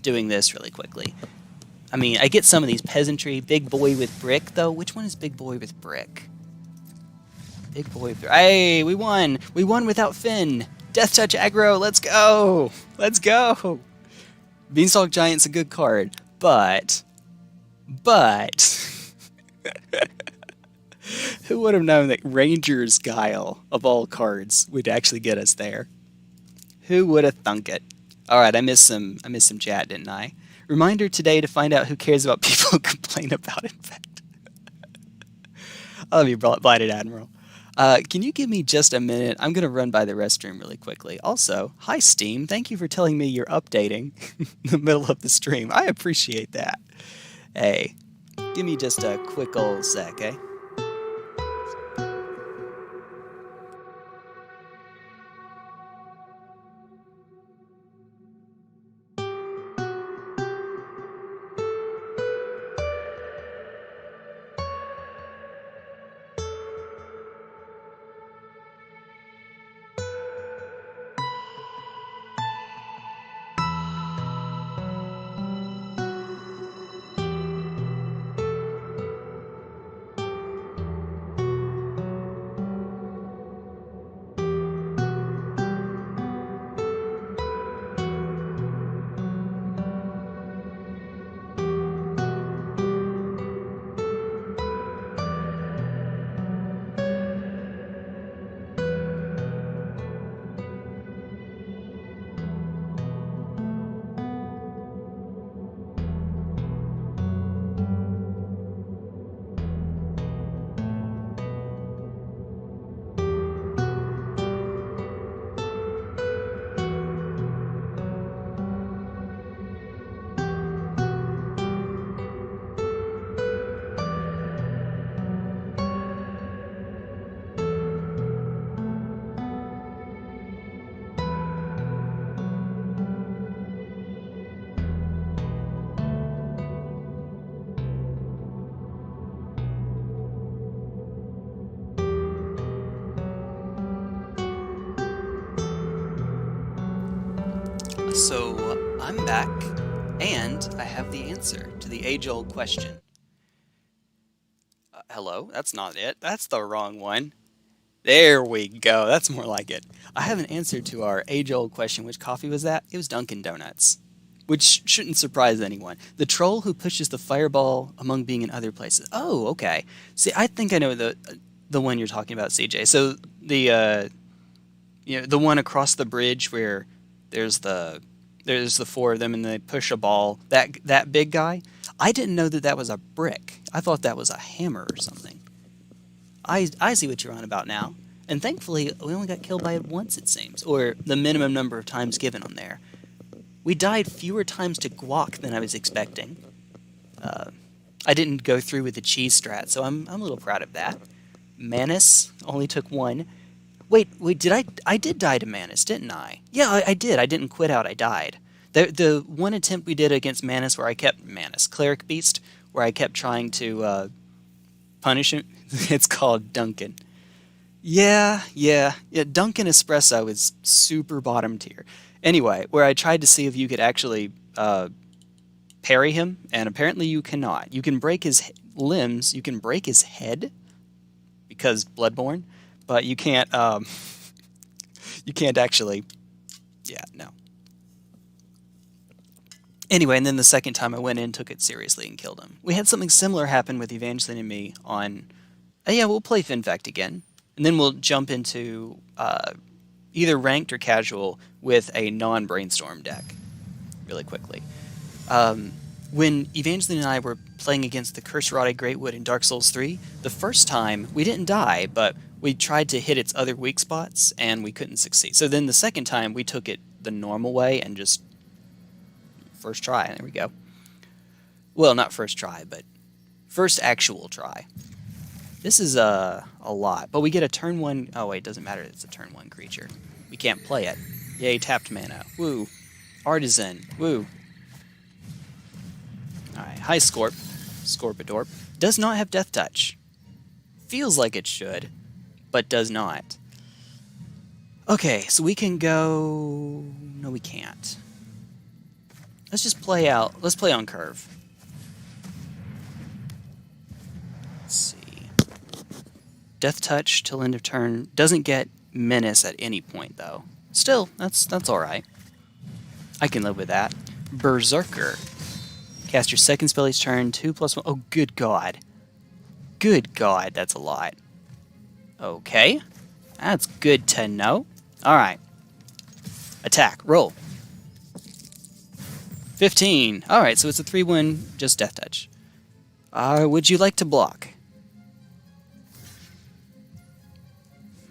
doing this really quickly. I mean, I get some of these peasantry. Big boy with brick, though. Which one is big boy with brick? Big boy with brick. Hey, we won! We won without Finn! Death Touch aggro, let's go! Let's go! Beanstalk Giant's a good card, but... Who would have known that Ranger's Guile, of all cards, would actually get us there? Who would have thunk it? All right, I missed some chat, didn't I? Reminder today to find out who cares about people who complain about infect. I love you, Blighted Admiral. Can you give me just a minute? I'm going to run by the restroom really quickly. Also, hi, Steam. Thank you for telling me you're updating in the middle of the stream. I appreciate that. Hey, give me just a quick old sec, eh? So I'm back, and I have the answer to the age-old question. Hello? That's not it. That's the wrong one. There we go. That's more like it. I have an answer to our age-old question. Which coffee was that? It was Dunkin' Donuts. Which shouldn't surprise anyone. The troll who pushes the fireball among being in other places. Oh, okay. See, I think I know the one you're talking about, CJ. So the one across the bridge where there's the four of them and they push a ball. That big guy. I didn't know that was a brick. I thought that was a hammer or something. I see what you're on about now. And thankfully, we only got killed by it once, it seems, or the minimum number of times given on there. We died fewer times to guac than I was expecting. I didn't go through with the cheese strat, so I'm a little proud of that. Manus only took one. Wait, I did die to Manus, didn't I? Yeah, I did. I didn't quit out, I died. The one attempt we did against Manus where I kept Manus, Cleric Beast, where I kept trying to punish him, it's called Dunkin'. Yeah, Dunkin' Espresso is super bottom tier. Anyway, where I tried to see if you could actually parry him, and apparently you cannot. You can break his limbs, you can break his head, because Bloodborne, but you can't you can't actually, yeah, no. Anyway, and then the second time I went in, took it seriously and killed him. We had something similar happen with Evangeline and me on, yeah, we'll play Finfect again, and then we'll jump into either ranked or casual with a non-Brainstorm deck really quickly. When Evangeline and I were playing against the Curse-Rotted Greatwood in Dark Souls 3, the first time we didn't die, but we tried to hit its other weak spots and we couldn't succeed. So then the second time we took it the normal way and just first try. There we go. Well, not first try, but first actual try. This is a lot, but we get a turn one. Oh wait, doesn't matter. It's a turn one creature. We can't play it. Yay, tapped mana. Woo. Artisan. Woo. Alright, hi Scorp. Scorpidorp. Does not have Death Touch. Feels like it should, but does not. Okay, so we can go... No, we can't. Let's just play out. Let's play on curve. Let's see. Death Touch till end of turn. Doesn't get Menace at any point, though. Still, that's alright. I can live with that. Berserker. Cast your second spell each turn, 2+1. Oh, good God. Good God, that's a lot. Okay. That's good to know. Alright. Attack. Roll. 15. Alright, so it's a 3-1, just Death Touch. Would you like to block?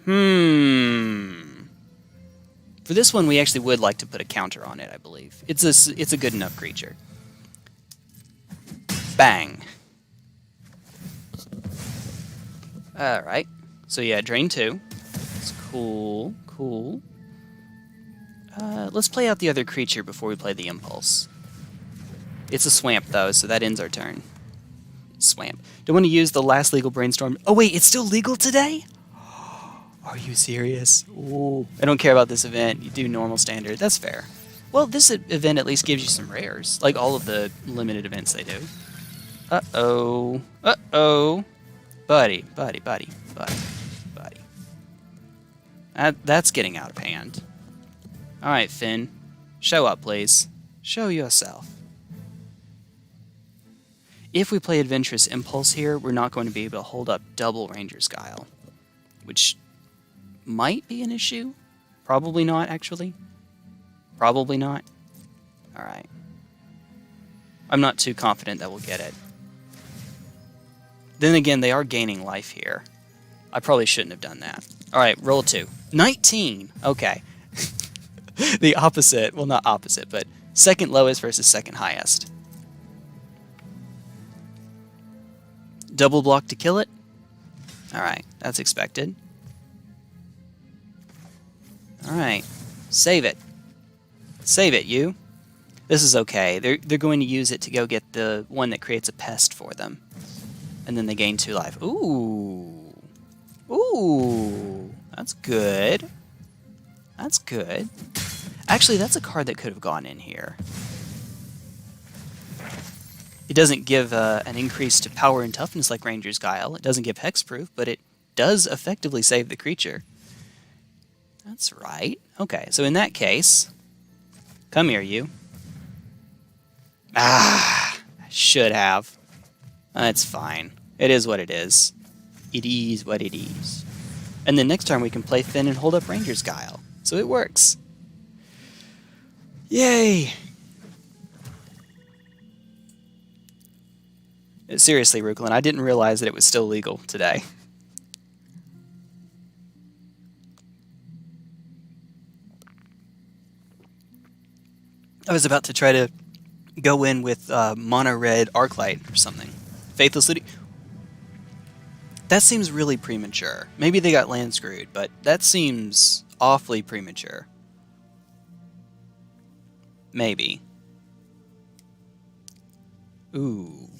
For this one, we actually would like to put a counter on it, I believe. It's a good enough creature. Bang. Alright. So yeah, drain 2. It's cool, cool. Let's play out the other creature before we play the Impulse. It's a Swamp, though, so that ends our turn. Swamp. Don't want to use the last legal Brainstorm. Oh wait, it's still legal today? Are you serious? Ooh. I don't care about this event. You do normal standard. That's fair. Well, this event at least gives you some rares, like all of the limited events they do. Uh-oh. Uh-oh. Buddy. That's getting out of hand. Alright, Finn. Show up, please. Show yourself. If we play Adventurous Impulse here, we're not going to be able to hold up double Ranger's Guile, which might be an issue. Probably not, actually. Probably not. Alright. I'm not too confident that we'll get it. Then again, they are gaining life here. I probably shouldn't have done that. Alright, roll 2. 19! Okay. The opposite. Well, not opposite, but second lowest versus second highest. Double block to kill it? Alright, that's expected. Alright, save it. Save it, you. This is okay. They're going to use it to go get the one that creates a pest for them. And then they gain 2 life. Ooh. Ooh. That's good. That's good. Actually, that's a card that could have gone in here. It doesn't give an increase to power and toughness like Ranger's Guile. It doesn't give hexproof, but it does effectively save the creature. That's right. Okay, so in that case, come here, you. Ah, I should have. That's fine. It is what it is. It is what it is. And then next time we can play Finn and hold up Ranger's Guile. So it works. Yay! Seriously, Ruklin, I didn't realize that it was still legal today. I was about to try to go in with mono red Arclight or something. Faithless Looting. That seems really premature. Maybe they got land screwed, but that seems awfully premature. Maybe. Ooh.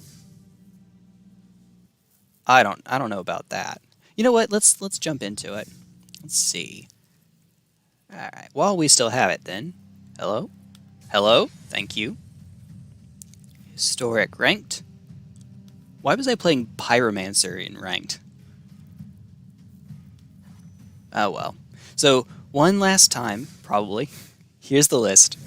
I don't know about that. You know what? Let's jump into it. Let's see. All right. While we still have it, then. Hello. Hello. Thank you. Historic ranked. Why was I playing Pyromancer in ranked? Oh well. So one last time, probably. Here's the list.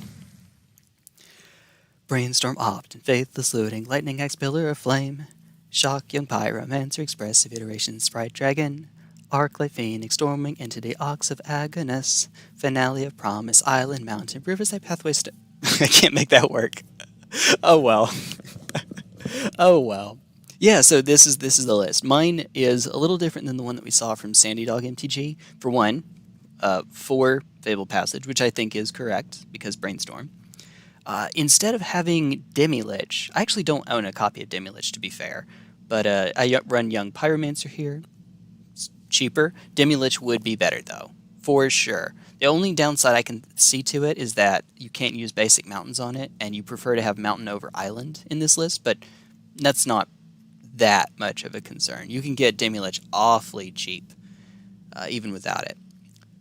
Brainstorm, Opt, Faithless Looting, Lightning Axe, Pillar of Flame, Shock, Young Pyromancer, Expressive Iteration, Sprite Dragon, Arclight, Phoenix, Storming Entity, Ox of Agonus, Finale of Promise, Island, Mountain, Riverside Pathway. I can't make that work. Oh well. Oh well. Yeah, so this is the list. Mine is a little different than the one that we saw from Sandy Dog MTG. For one, 4 Fable Passage, which I think is correct because Brainstorm. Instead of having Demi-Lich, I actually don't own a copy of Demi-Lich to be fair, but I run Young Pyromancer here. It's cheaper. Demi-Lich would be better though, for sure. The only downside I can see to it is that you can't use basic mountains on it, and you prefer to have mountain over island in this list, but that's not that much of a concern. You can get Demi-Lich awfully cheap, even without it.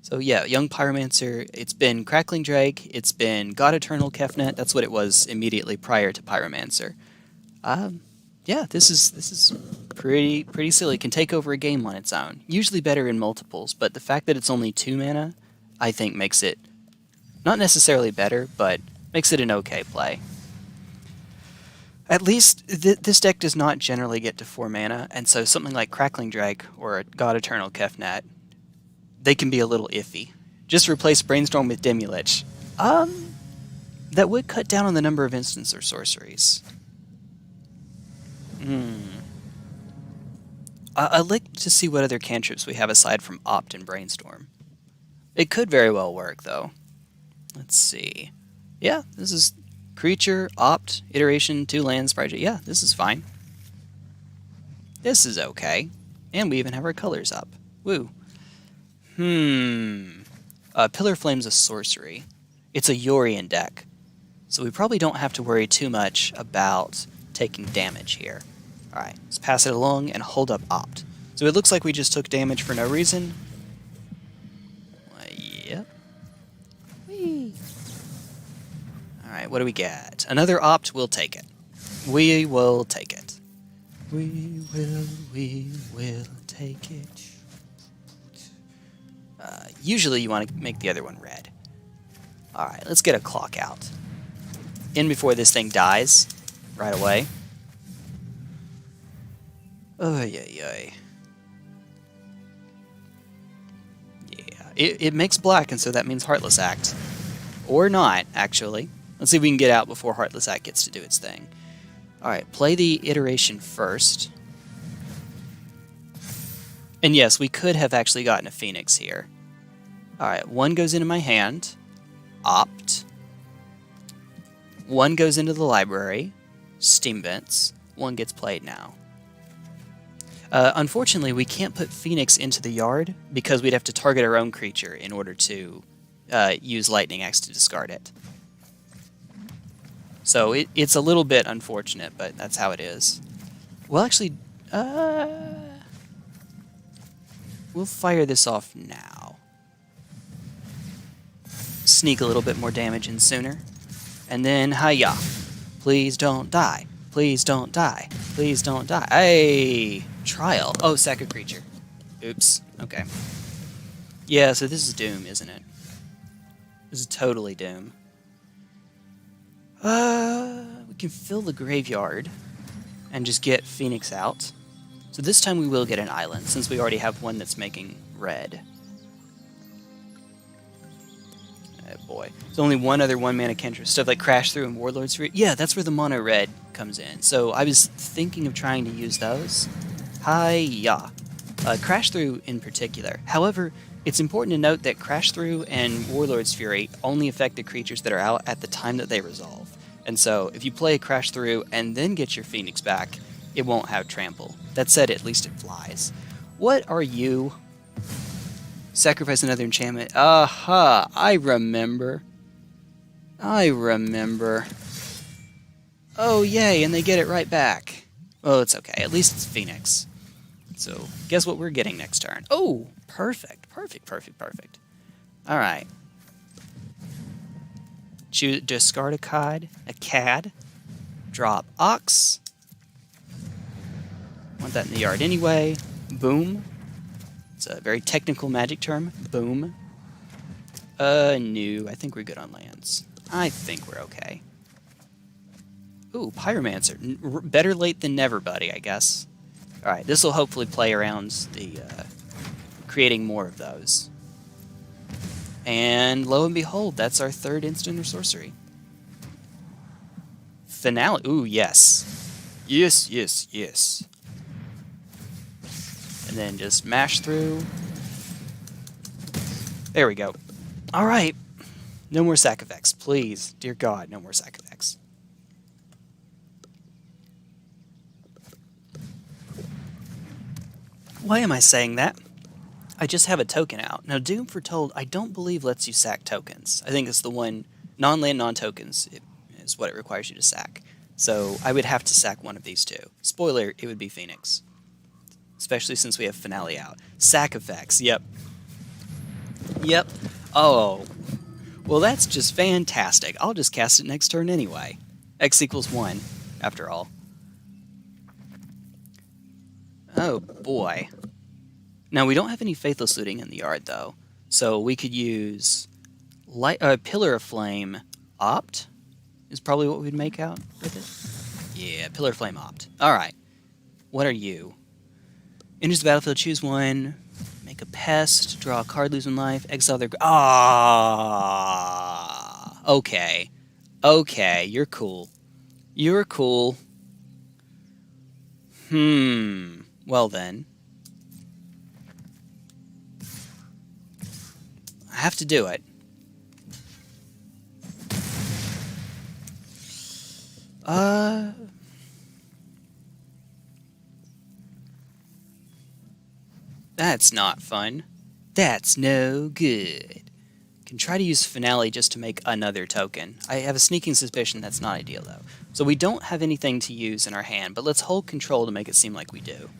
So yeah, Young Pyromancer, it's been Crackling Drake, it's been God Eternal Kefnet, that's what it was immediately prior to Pyromancer. Yeah, this is pretty silly. It can take over a game on its own. Usually better in multiples, but the fact that it's only 2 mana, I think makes it not necessarily better, but makes it an okay play. At least this deck does not generally get to 4 mana, and so something like Crackling Drake or God Eternal Kefnet, they can be a little iffy. Just replace Brainstorm with Demi-Lich. That would cut down on the number of instants or sorceries. I'd like to see what other cantrips we have aside from Opt and Brainstorm. It could very well work, though. Let's see. Yeah, this is creature, Opt, iteration, 2 lands, project. Yeah, this is fine. This is okay. And we even have our colors up. Woo. Pillar Flame's a sorcery. It's a Yorian deck. So we probably don't have to worry too much about taking damage here. Alright, let's pass it along and hold up Opt. So it looks like we just took damage for no reason. Yep. Whee. Alright, what do we get? Another Opt, we'll take it. We will take it. We will take it. Usually you want to make the other one red. Alright, let's get a clock out. In before this thing dies. Right away. Yeah, it makes black, and so that means Heartless Act. Or not, actually. Let's see if we can get out before Heartless Act gets to do its thing. Alright, play the iteration first. And yes, we could have actually gotten a Phoenix here. Alright, 1 goes into my hand. Opt. 1 goes into the library. Steam Vents. 1 gets played now. Unfortunately, we can't put Phoenix into the yard because we'd have to target our own creature in order to use Lightning Axe to discard it. So it's a little bit unfortunate, but that's how it is. Well, actually, we'll fire this off now. Sneak a little bit more damage in sooner. And then, hiya. Please don't die. Please don't die. Please don't die. Hey! Trial. Oh, sack a creature. Oops. Okay. Yeah, so this is Doom, isn't it? This is totally Doom. We can fill the graveyard and just get Phoenix out. So this time we will get an island, since we already have one that's making red. Oh boy. There's only one other 1-mana cantrip. Stuff like Crash Through and Warlord's Fury. Yeah, that's where the mono red comes in. So I was thinking of trying to use those. Hi-ya. Crash Through in particular. However, it's important to note that Crash Through and Warlord's Fury only affect the creatures that are out at the time that they resolve. And so, if you play a Crash Through and then get your Phoenix back, it won't have Trample. That said, at least it flies. What are you? Sacrifice another enchantment. Aha! I remember. Oh, yay, and they get it right back. Oh, it's okay. At least it's Phoenix. So, guess what we're getting next turn? Oh, perfect. All right. Discard a cad. Drop Ox. Want that in the yard anyway. Boom. It's a very technical magic term. Boom. No. I think we're good on lands. I think we're okay. Ooh, Pyromancer. Better late than never, buddy, I guess. Alright, this will hopefully play around the creating more of those. And lo and behold, that's our 3rd instant or sorcery. Finale. Ooh, yes. Yes. And then just mash through. There we go. Alright. No more sack effects, please. Dear God, no more sack effects. Why am I saying that? I just have a token out. Now, Doom Foretold, I don't believe lets you sack tokens. I think it's the one, non-land, non-tokens is what it requires you to sack. So I would have to sack one of these two. Spoiler, it would be Phoenix. Especially since we have Finale out. Sack effects, yep. Oh, well that's just fantastic. I'll just cast it next turn anyway. X equals 1, after all. Oh boy. Now we don't have any Faithless Looting in the yard though, so we could use Pillar of Flame Opt is probably what we'd make out with it. Yeah, Pillar of Flame Opt. Alright. What are you? Enters the battlefield, choose one, make a pest, draw a card, lose one life, exile their... Ah, okay. Okay, you're cool. You're cool. Well then. I have to do it. That's not fun. That's no good. Can try to use Finale just to make another token. I have a sneaking suspicion that's not ideal, though. So we don't have anything to use in our hand, but let's hold control to make it seem like we do.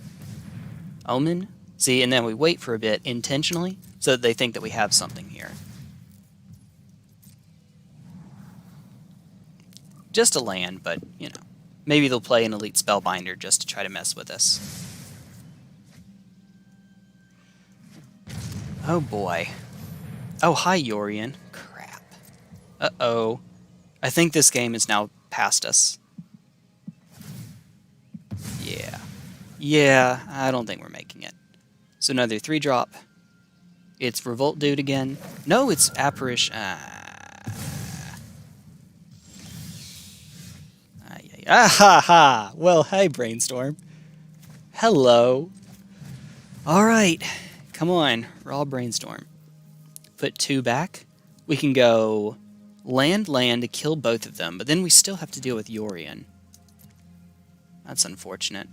Omen? See, and then we wait for a bit intentionally so that they think that we have something here. Just a land, but, you know. Maybe they'll play an Elite Spellbinder just to try to mess with us. Oh boy. Oh, hi, Yorion. Crap. Uh-oh. I think this game is now past us. Yeah. Yeah, I don't think we're making it. So another 3-drop. It's Revolt Dude again. No, it's Apparition. Ah ha ha! Well, hey, Brainstorm. Hello. Alright. Come on, raw Brainstorm. Put 2 back. We can go land to kill both of them, but then we still have to deal with Yorion. That's unfortunate.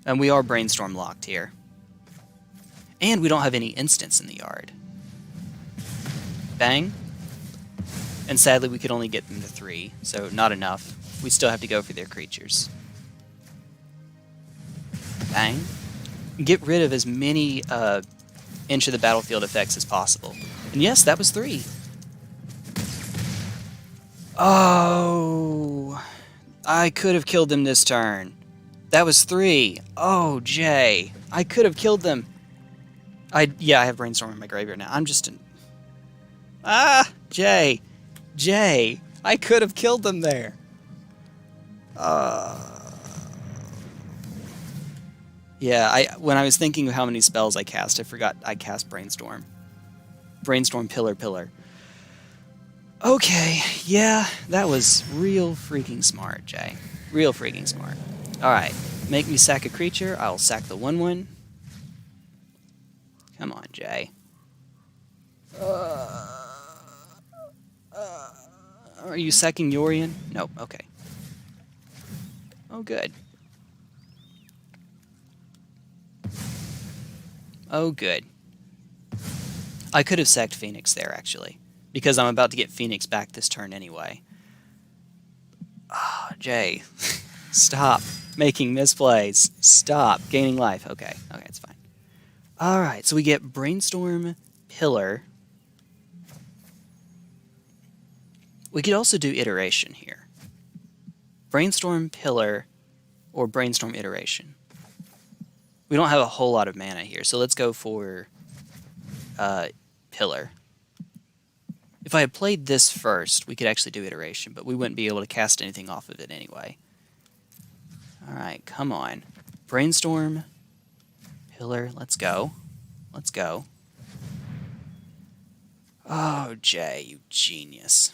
And we are Brainstorm locked here. And we don't have any instants in the yard. Bang. And sadly, we could only get them to 3, so not enough. We still have to go for their creatures. Bang. Get rid of as many inch of the battlefield effects as possible. And yes, that was 3. Oh, I could have killed them this turn. That was 3. Oh, Jay. I could have killed them. Yeah, I have Brainstorm in my graveyard now. I'm just Jay. Jay, I could have killed them there. Yeah, when I was thinking of how many spells I cast, I forgot I cast Brainstorm. Brainstorm Pillar. Okay, yeah, that was real freaking smart, Jay. Real freaking smart. Alright, make me sack a creature. I'll sack the 1/1. Come on, Jay. Are you sacking Yorion? Nope, okay. Oh, good. Oh, good. I could have sacked Phoenix there, actually, because I'm about to get Phoenix back this turn anyway. Oh, Jay. Stop making misplays. Stop gaining life. Okay, it's fine. Alright, so we get Brainstorm Pillar. We could also do Iteration here. Brainstorm Pillar or Brainstorm Iteration. We don't have a whole lot of mana here, so let's go for Pillar. If I had played this first, we could actually do Iteration, but we wouldn't be able to cast anything off of it anyway. Alright, come on. Brainstorm, Pillar, let's go. Let's go. Oh, Jay, you genius.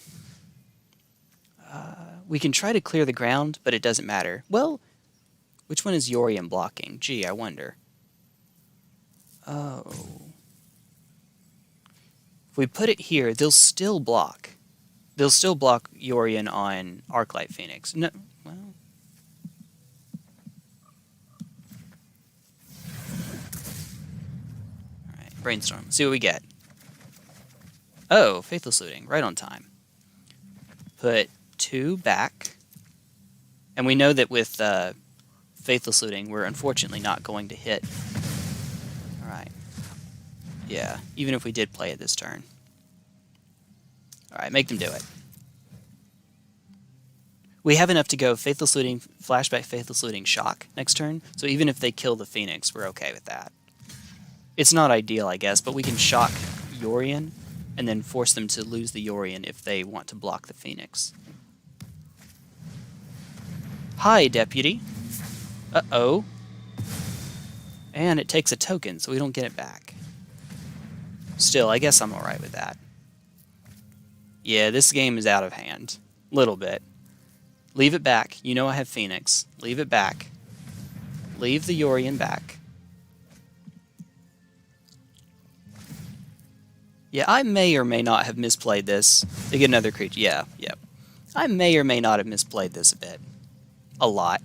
We can try to clear the ground, but it doesn't matter. Well, which one is Yorion blocking? Gee, I wonder. Oh. If we put it here, they'll still block. They'll still block Yorion on Arclight Phoenix. No, well. Alright, Brainstorm. See what we get. Oh, Faithless Looting. Right on time. Put 2 back. And we know that with Faithless Looting, we're unfortunately not going to hit. Alright. Yeah, even if we did play it this turn. Alright, make them do it. We have enough to go Faithless Looting, Flashback, Faithless Looting, Shock next turn. So even if they kill the Phoenix, we're okay with that. It's not ideal, I guess, but we can Shock Yorion and then force them to lose the Yorion if they want to block the Phoenix. Hi, Deputy. Uh-oh. And it takes a token, so we don't get it back. Still, I guess I'm alright with that. Yeah, this game is out of hand. Little bit. Leave it back. You know I have Phoenix. Leave it back. Leave the Yorion back. Yeah, I may or may not have misplayed this. To get another creature. Yeah, yep. I may or may not have misplayed this a bit. A lot.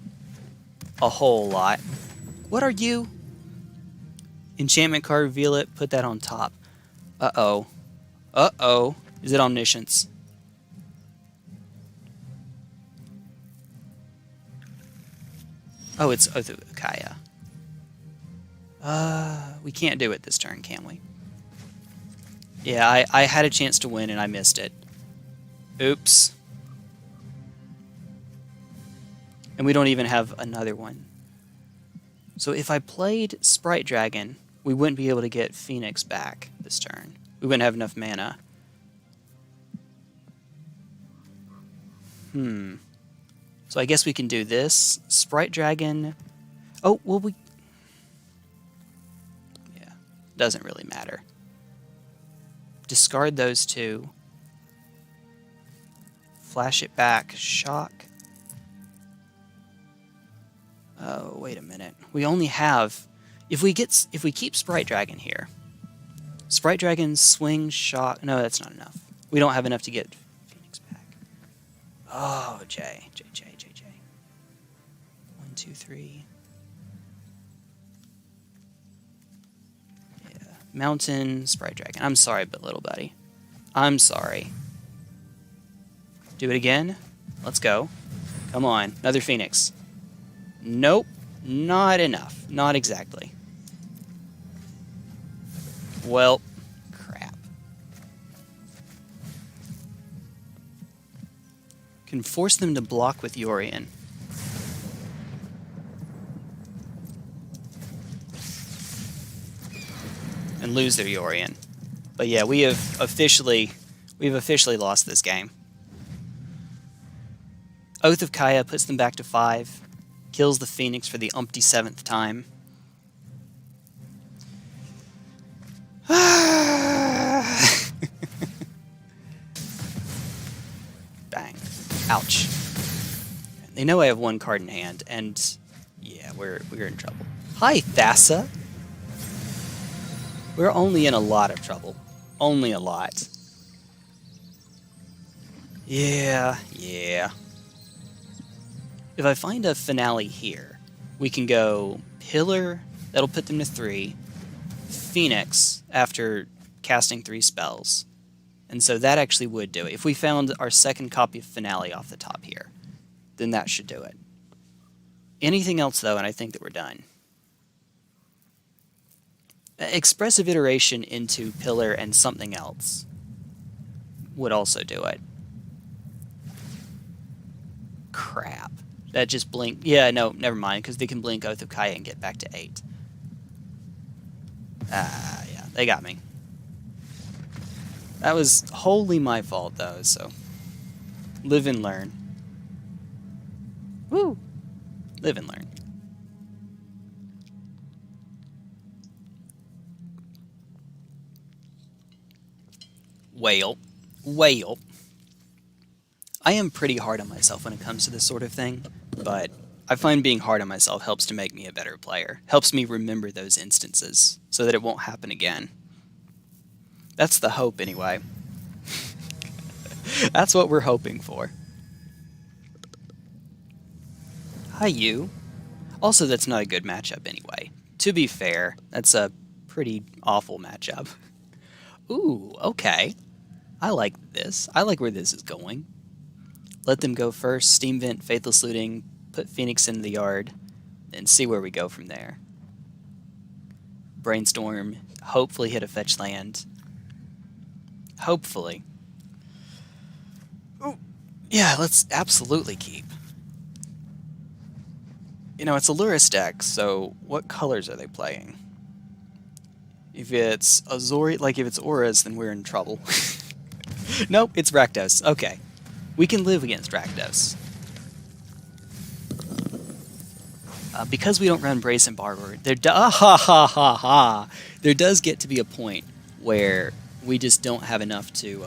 A whole lot. What are you? Enchantment card, reveal it, put that on top. Uh-oh. Uh-oh. Is it Omniscience? Oh, it's Oath of Kaya. We can't do it this turn, can we? Yeah, I had a chance to win and I missed it. Oops. And we don't even have another one. So if I played Sprite Dragon, we wouldn't be able to get Phoenix back this turn. We wouldn't have enough mana. So I guess we can do this. Sprite Dragon. Oh, well, we... Yeah, doesn't really matter. Discard those two. Flash it back. Shock. Oh, wait a minute. We only have... If we keep Sprite Dragon here. Sprite Dragon, swing, shock... No, that's not enough. We don't have enough to get Phoenix back. Oh, J. 1, 2, 3. Yeah. Mountain, Sprite Dragon. I'm sorry, but little buddy. I'm sorry. Do it again. Let's go. Come on. Another Phoenix. Nope. Not enough. Not exactly. Well, crap. Can force them to block with Yorion. And lose their Yorion. But yeah, we've officially lost this game. Oath of Kaya puts them back to 5. Kills the Phoenix for the umpty 7th time. Bang. Ouch. They know I have one card in hand, and yeah, we're in trouble. Hi, Thassa. We're only in a lot of trouble. Only a lot. Yeah. If I find a finale here, we can go Pillar, that'll put them to 3, Phoenix after casting 3 spells. And so that actually would do it. If we found our second copy of Finale off the top here, then that should do it. Anything else, though, and I think that we're done. Expressive Iteration into Pillar and something else would also do it. Crap. That just blinked. Yeah, no, never mind, because they can blink Oath of Kaya and get back to 8. Yeah, they got me. That was wholly my fault, though, so live and learn. Woo! Live and learn. Whale. I am pretty hard on myself when it comes to this sort of thing, but I find being hard on myself helps to make me a better player. Helps me remember those instances so that it won't happen again. That's the hope, anyway. That's what we're hoping for. Hi, you. Also, that's not a good matchup anyway. To be fair, that's a pretty awful matchup. Ooh, okay. I like this. I like where this is going. Let them go first. Steam Vent, Faithless Looting, put Phoenix in the yard, and see where we go from there. Brainstorm, hopefully hit a fetch land. Hopefully. Ooh, yeah, let's absolutely keep. You know, it's a Lurrus deck, so what colors are they playing? If it's Azori, like if it's Auras, then we're in trouble. Nope, it's Rakdos. Okay. We can live against Rakdos. Because we don't run Brace and Barber, there does get to be a point where we just don't have enough to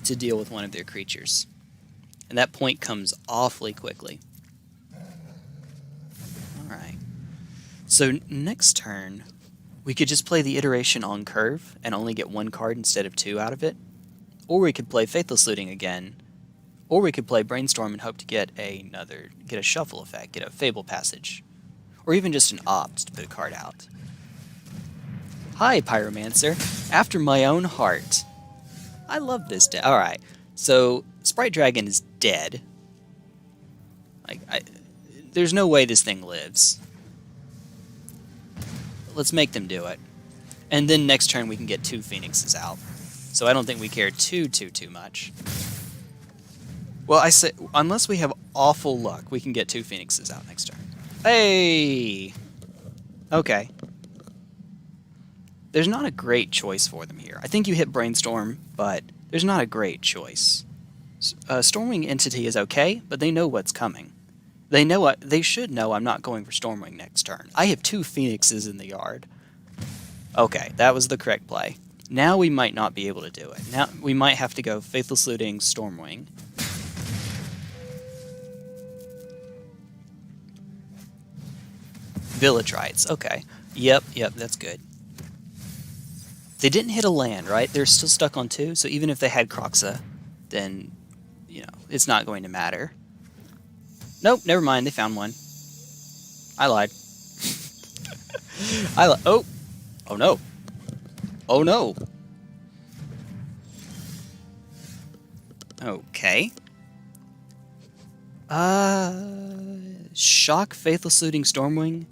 to deal with one of their creatures. And that point comes awfully quickly. Alright. So next turn, we could just play the iteration on curve and only get one card instead of two out of it. Or we could play Faithless Looting again. Or we could play Brainstorm and hope to get a shuffle effect, get a Fable Passage. Or even just an opt to put a card out. Hi, Pyromancer. After my own heart. I love this deck. Alright, so Sprite Dragon is dead. There's no way this thing lives. Let's make them do it. And then next turn we can get two Phoenixes out. So I don't think we care too much. Well, I say, unless we have awful luck, we can get two Phoenixes out next turn. Hey! Okay. There's not a great choice for them here. I think you hit Brainstorm, but there's not a great choice. Stormwing Entity is okay, but they know what's coming. They should know I'm not going for Stormwing next turn. I have two Phoenixes in the yard. Okay, that was the correct play. Now we might not be able to do it. Now we might have to go Faithless Looting, Stormwing. Village Rites, okay. Yep, that's good. They didn't hit a land, right? They're still stuck on 2, so even if they had Kroxa, then, it's not going to matter. Nope, never mind, they found one. I lied. Oh! Oh no. Oh no! Okay. Shock, Faithless Looting, Stormwing?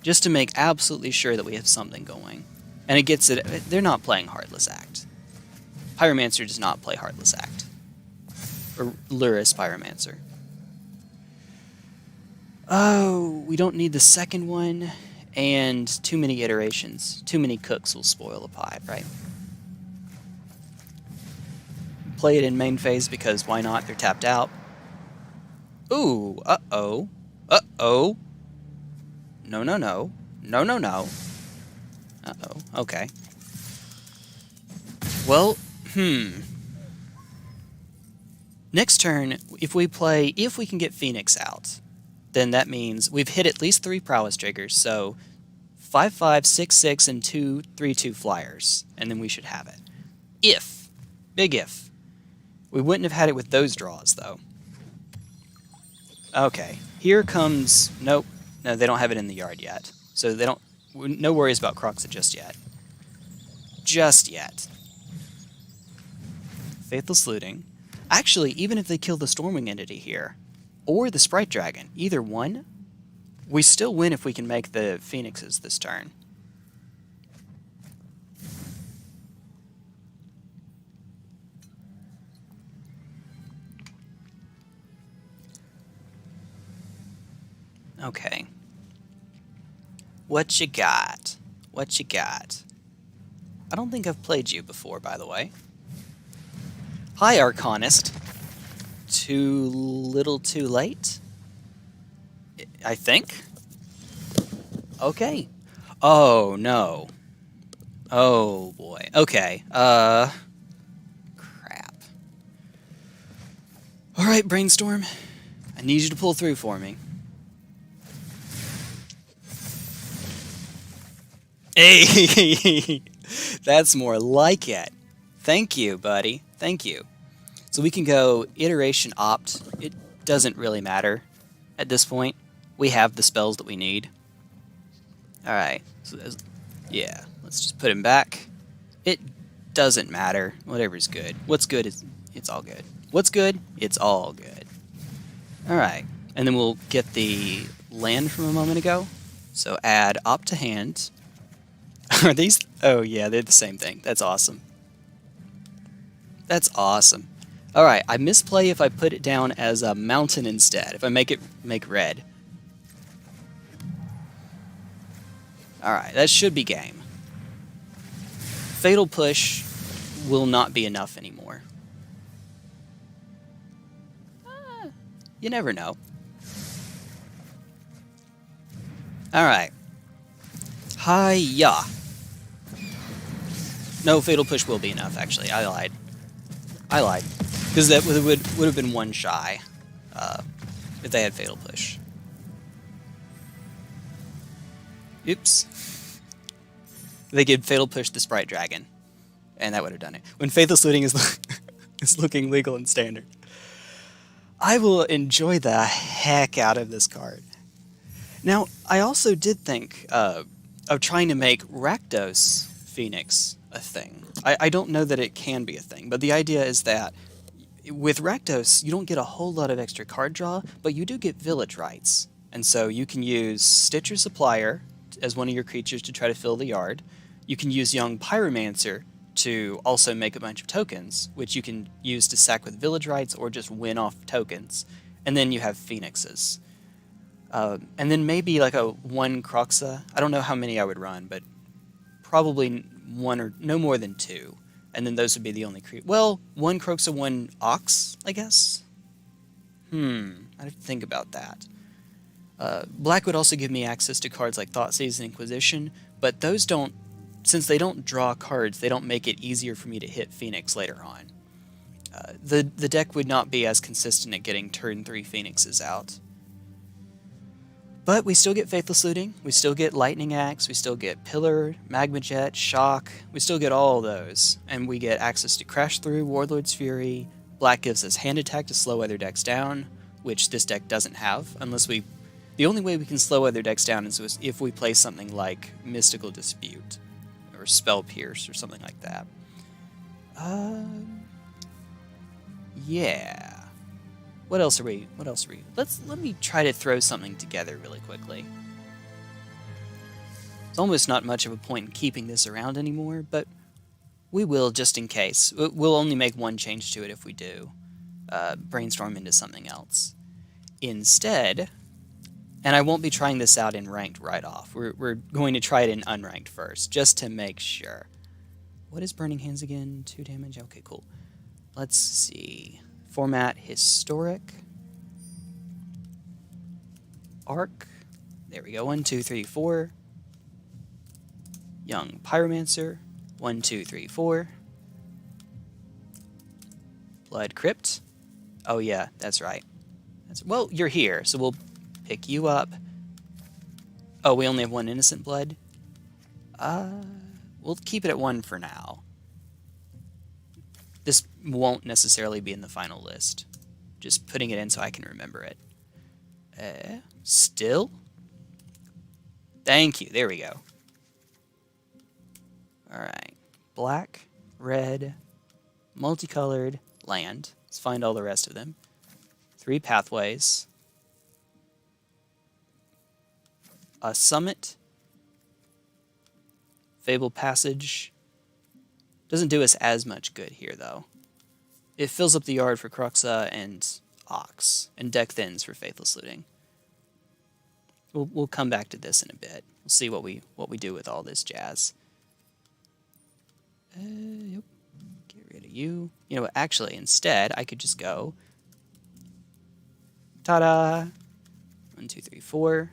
Just to make absolutely sure that we have something going. And it gets it. They're not playing Heartless Act. Pyromancer does not play Heartless Act. Or Luris Pyromancer. Oh, we don't need the second one. And too many iterations. Too many cooks will spoil the pie, right? Play it in main phase because why not? They're tapped out. Ooh, uh-oh. Uh-oh. No. No. Uh-oh, okay. Well, Next turn, if we can get Phoenix out, then that means we've hit at least 3 prowess triggers, so 5/5, 6/6, and 2 3/2 flyers, and then we should have it. Big if. We wouldn't have had it with those draws, though. Okay, here comes... Nope. No, they don't have it in the yard yet. So they don't... No worries about Kroxa just yet. Just yet. Faithless Looting. Actually, even if they kill the Stormwing Entity here, or the Sprite Dragon, either one, we still win if we can make the Phoenixes this turn. Okay. What you got? What you got? I don't think I've played you before, by the way. Hi, Arcanist. Too little too late? I think? Okay. Oh, no. Oh, boy. Okay. Crap. Alright, Brainstorm. I need you to pull through for me. Hey! That's more like it. Thank you, buddy. Thank you. So we can go Iteration Opt. It doesn't really matter at this point. We have the spells that we need. Alright. So yeah, let's just put him back. It doesn't matter. Whatever's good. What's good is... It's all good. What's good? It's all good. Alright. And then we'll get the land from a moment ago. So add Opt to hand. Are these... Oh yeah, they're the same thing. That's awesome. That's awesome. Alright, I misplay if I put it down as a mountain instead. If I make red. Alright, that should be game. Fatal Push will not be enough anymore. You never know. Alright. Hi-ya. No, Fatal Push will be enough, actually. I lied. Because that would have been one shy if they had Fatal Push. Oops. They could Fatal Push the Sprite Dragon, and that would have done it. When Faithless Looting is, is looking legal and standard. I will enjoy the heck out of this card. Now, I also did think of trying to make Rakdos Phoenix a thing. I don't know that it can be a thing, but the idea is that with Rakdos, you don't get a whole lot of extra card draw, but you do get village rights. And so you can use Stitcher Supplier as one of your creatures to try to fill the yard. You can use Young Pyromancer to also make a bunch of tokens, which you can use to sack with village rights or just win off tokens. And then you have Phoenixes. And then maybe like a 1 Croxa. I don't know how many I would run, but probably 1 or no more than 2. And then those would be the only creatures. Well, 1 Croxa, 1 Ox, I guess? I have to think about that. Black would also give me access to cards like Thoughtseize and Inquisition, but those don't, since they don't draw cards, they don't make it easier for me to hit Phoenix later on. The deck would not be as consistent at getting turn 3 Phoenixes out. But we still get Faithless Looting, we still get Lightning Axe, we still get Pillar, Magma Jet, Shock, we still get all those. And we get access to Crash Through, Warlord's Fury. Black gives us Hand Attack to slow other decks down, which this deck doesn't have, unless we... The only way we can slow other decks down is if we play something like Mystical Dispute, or Spell Pierce, or something like that. Yeah. What else are we? Let me try to throw something together really quickly. There's almost not much of a point in keeping this around anymore, but we will just in case. We'll only make one change to it if we do. Brainstorm into something else. Instead, and I won't be trying this out in ranked right off. We're going to try it in unranked first, just to make sure. What is Burning Hands again? 2 damage? Okay, cool. Let's see. Format Historic. Arc. There we go. 1, 2, 3, 4. Young Pyromancer. 1, 2, 3, 4. Blood Crypt. Oh yeah, that's right. Well, you're here, so we'll pick you up. Oh, we only have 1 Innocent Blood? We'll keep it at 1 for now. This won't necessarily be in the final list. Just putting it in so I can remember it. Still? Thank you. There we go. Alright. Black, red, multicolored, land. Let's find all the rest of them. 3 pathways. A summit. Fable Passage. Doesn't do us as much good here, though. It fills up the yard for Croxa and Ox, and deck thins for Faithless Looting. We'll come back to this in a bit. We'll see what we do with all this jazz. Yep. Get rid of you. You know what? Actually, instead, I could just go. Ta-da! 1, 2, 3, 4.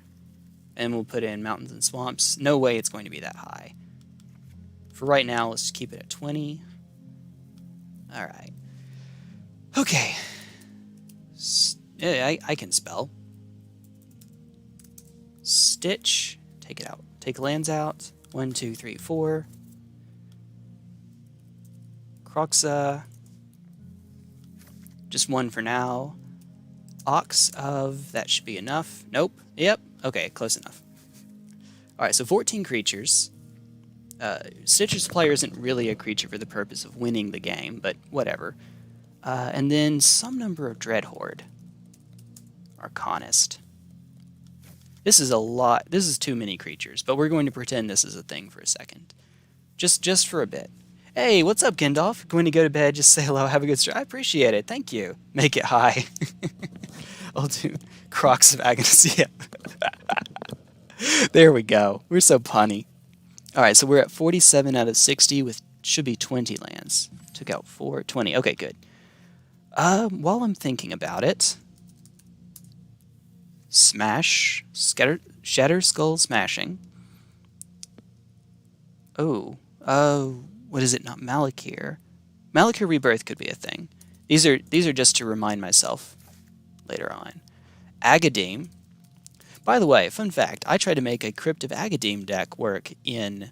And we'll put in Mountains and Swamps. No way it's going to be that high. For right now, let's just keep it at 20. Alright. Okay. Yeah, I can spell. Stitch. Take it out. Take lands out. 1, 2, 3, 4. Croxa. Just 1 for now. Ox of... That should be enough. Nope. Yep. Okay, close enough. Alright, so 14 creatures. Stitcher Supplier isn't really a creature for the purpose of winning the game, but whatever. And then some number of Dreadhorde. Arcanist. This is a lot. This is too many creatures, but we're going to pretend this is a thing for a second. Just for a bit. Hey, what's up, Gandalf? Going to go to bed, just say hello, have a good start. I appreciate it, thank you. Make it high. I'll do Crocs of Agnes, yeah. There we go. We're so punny. Alright, so we're at 47 out of 60 with should be 20 lands. Took out 4, 20. Okay, good. While I'm thinking about it, Smash, Shatter Skull Smashing. Oh, what is it? Not Malakir. Malakir Rebirth could be a thing. These are just to remind myself later on. Agadeem. By the way, fun fact, I tried to make a Crypt of Agadeem deck work in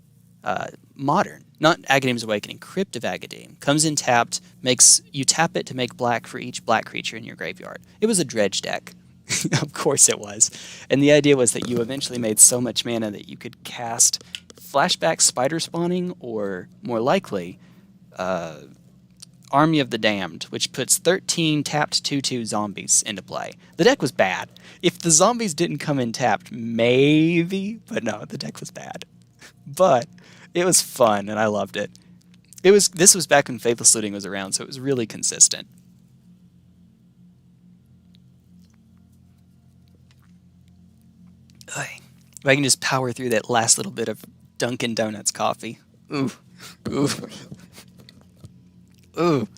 Modern. Not Agadeem's Awakening, Crypt of Agadeem. Comes in tapped, you tap it to make black for each black creature in your graveyard. It was a dredge deck. Of course it was. And the idea was that you eventually made so much mana that you could cast Flashback Spider Spawning, or more likely, Army of the Damned, which puts 13 tapped 2/2 zombies into play. The deck was bad. If the zombies didn't come in tapped, maybe, but no, the deck was bad. But it was fun, and I loved it. This was back when Faithless Looting was around, so it was really consistent. If I can just power through that last little bit of Dunkin' Donuts coffee. Ooh. Ooh. Ooh.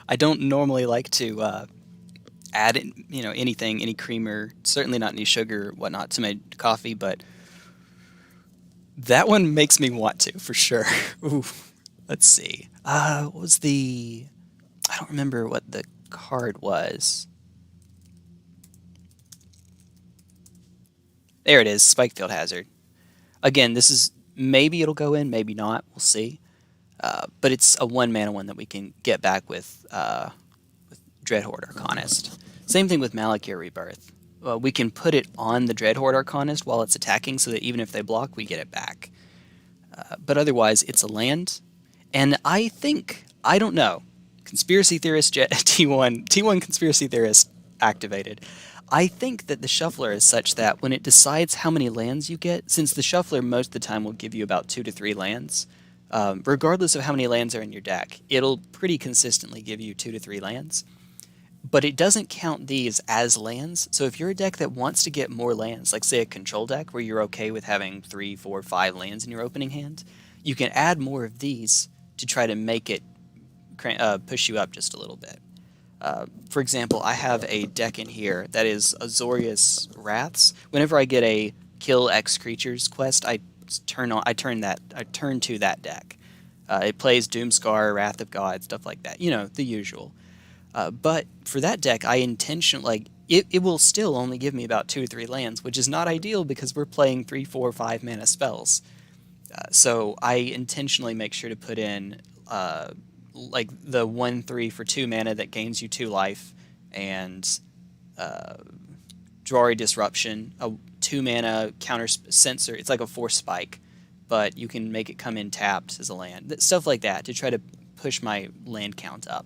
I don't normally like to add anything, any creamer, certainly not any sugar or whatnot to my coffee, but that one makes me want to, for sure. Ooh. Let's see. What was I don't remember what the card was. There it is, Spikefield Hazard. Again, this is, maybe it'll go in, maybe not, we'll see. But it's a 1-mana one that we can get back with Dreadhorde Arcanist. Same thing with Malakir Rebirth. We can put it on the Dreadhorde Arcanist while it's attacking, so that even if they block, we get it back. But otherwise, it's a land. And I don't know, Conspiracy Theorist T1 Conspiracy Theorist activated. I think that the Shuffler is such that when it decides how many lands you get, since the Shuffler most of the time will give you about 2 to 3 lands, regardless of how many lands are in your deck, it'll pretty consistently give you 2 to 3 lands. But it doesn't count these as lands, so if you're a deck that wants to get more lands, like say a control deck where you're okay with having 3, 4, 5 lands in your opening hand, you can add more of these to try to make it push you up just a little bit. For example, I have a deck in here that is Azorius Wraths. Whenever I get a kill X creatures quest, I turn to that deck. It plays Doomscar, Wrath of God, stuff like that. The usual. But for that deck, I intentionally, it will still only give me about 2 or 3 lands, which is not ideal because we're playing 3, 4, 5 mana spells. So I intentionally make sure to put in like the 1/3 for 2 mana that gains you 2 life, and Drawry Disruption, a 2 mana counter sensor. It's like a Force Spike, but you can make it come in tapped as a land. Stuff like that to try to push my land count up.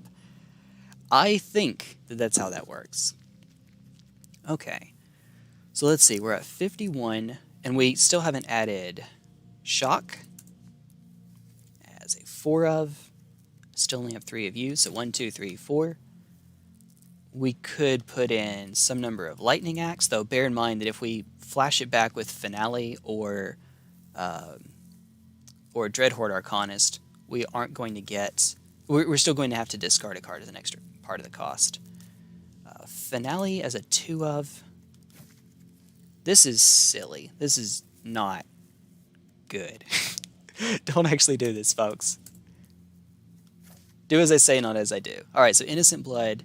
I think that that's how that works. Okay, so let's see. We're at 51, and we still haven't added Shock as a 4 of. Still only have 3 of you, so 1, 2, 3, 4. We could put in some number of Lightning Axe, though bear in mind that if we flash it back with Finale or Dreadhorde Arcanist, we aren't going to get... We're still going to have to discard a card as an extra part of the cost. Finale as a 2 of. This is silly. This is not good. Don't actually do this, folks. Do as I say, not as I do. Alright, so Innocent Blood,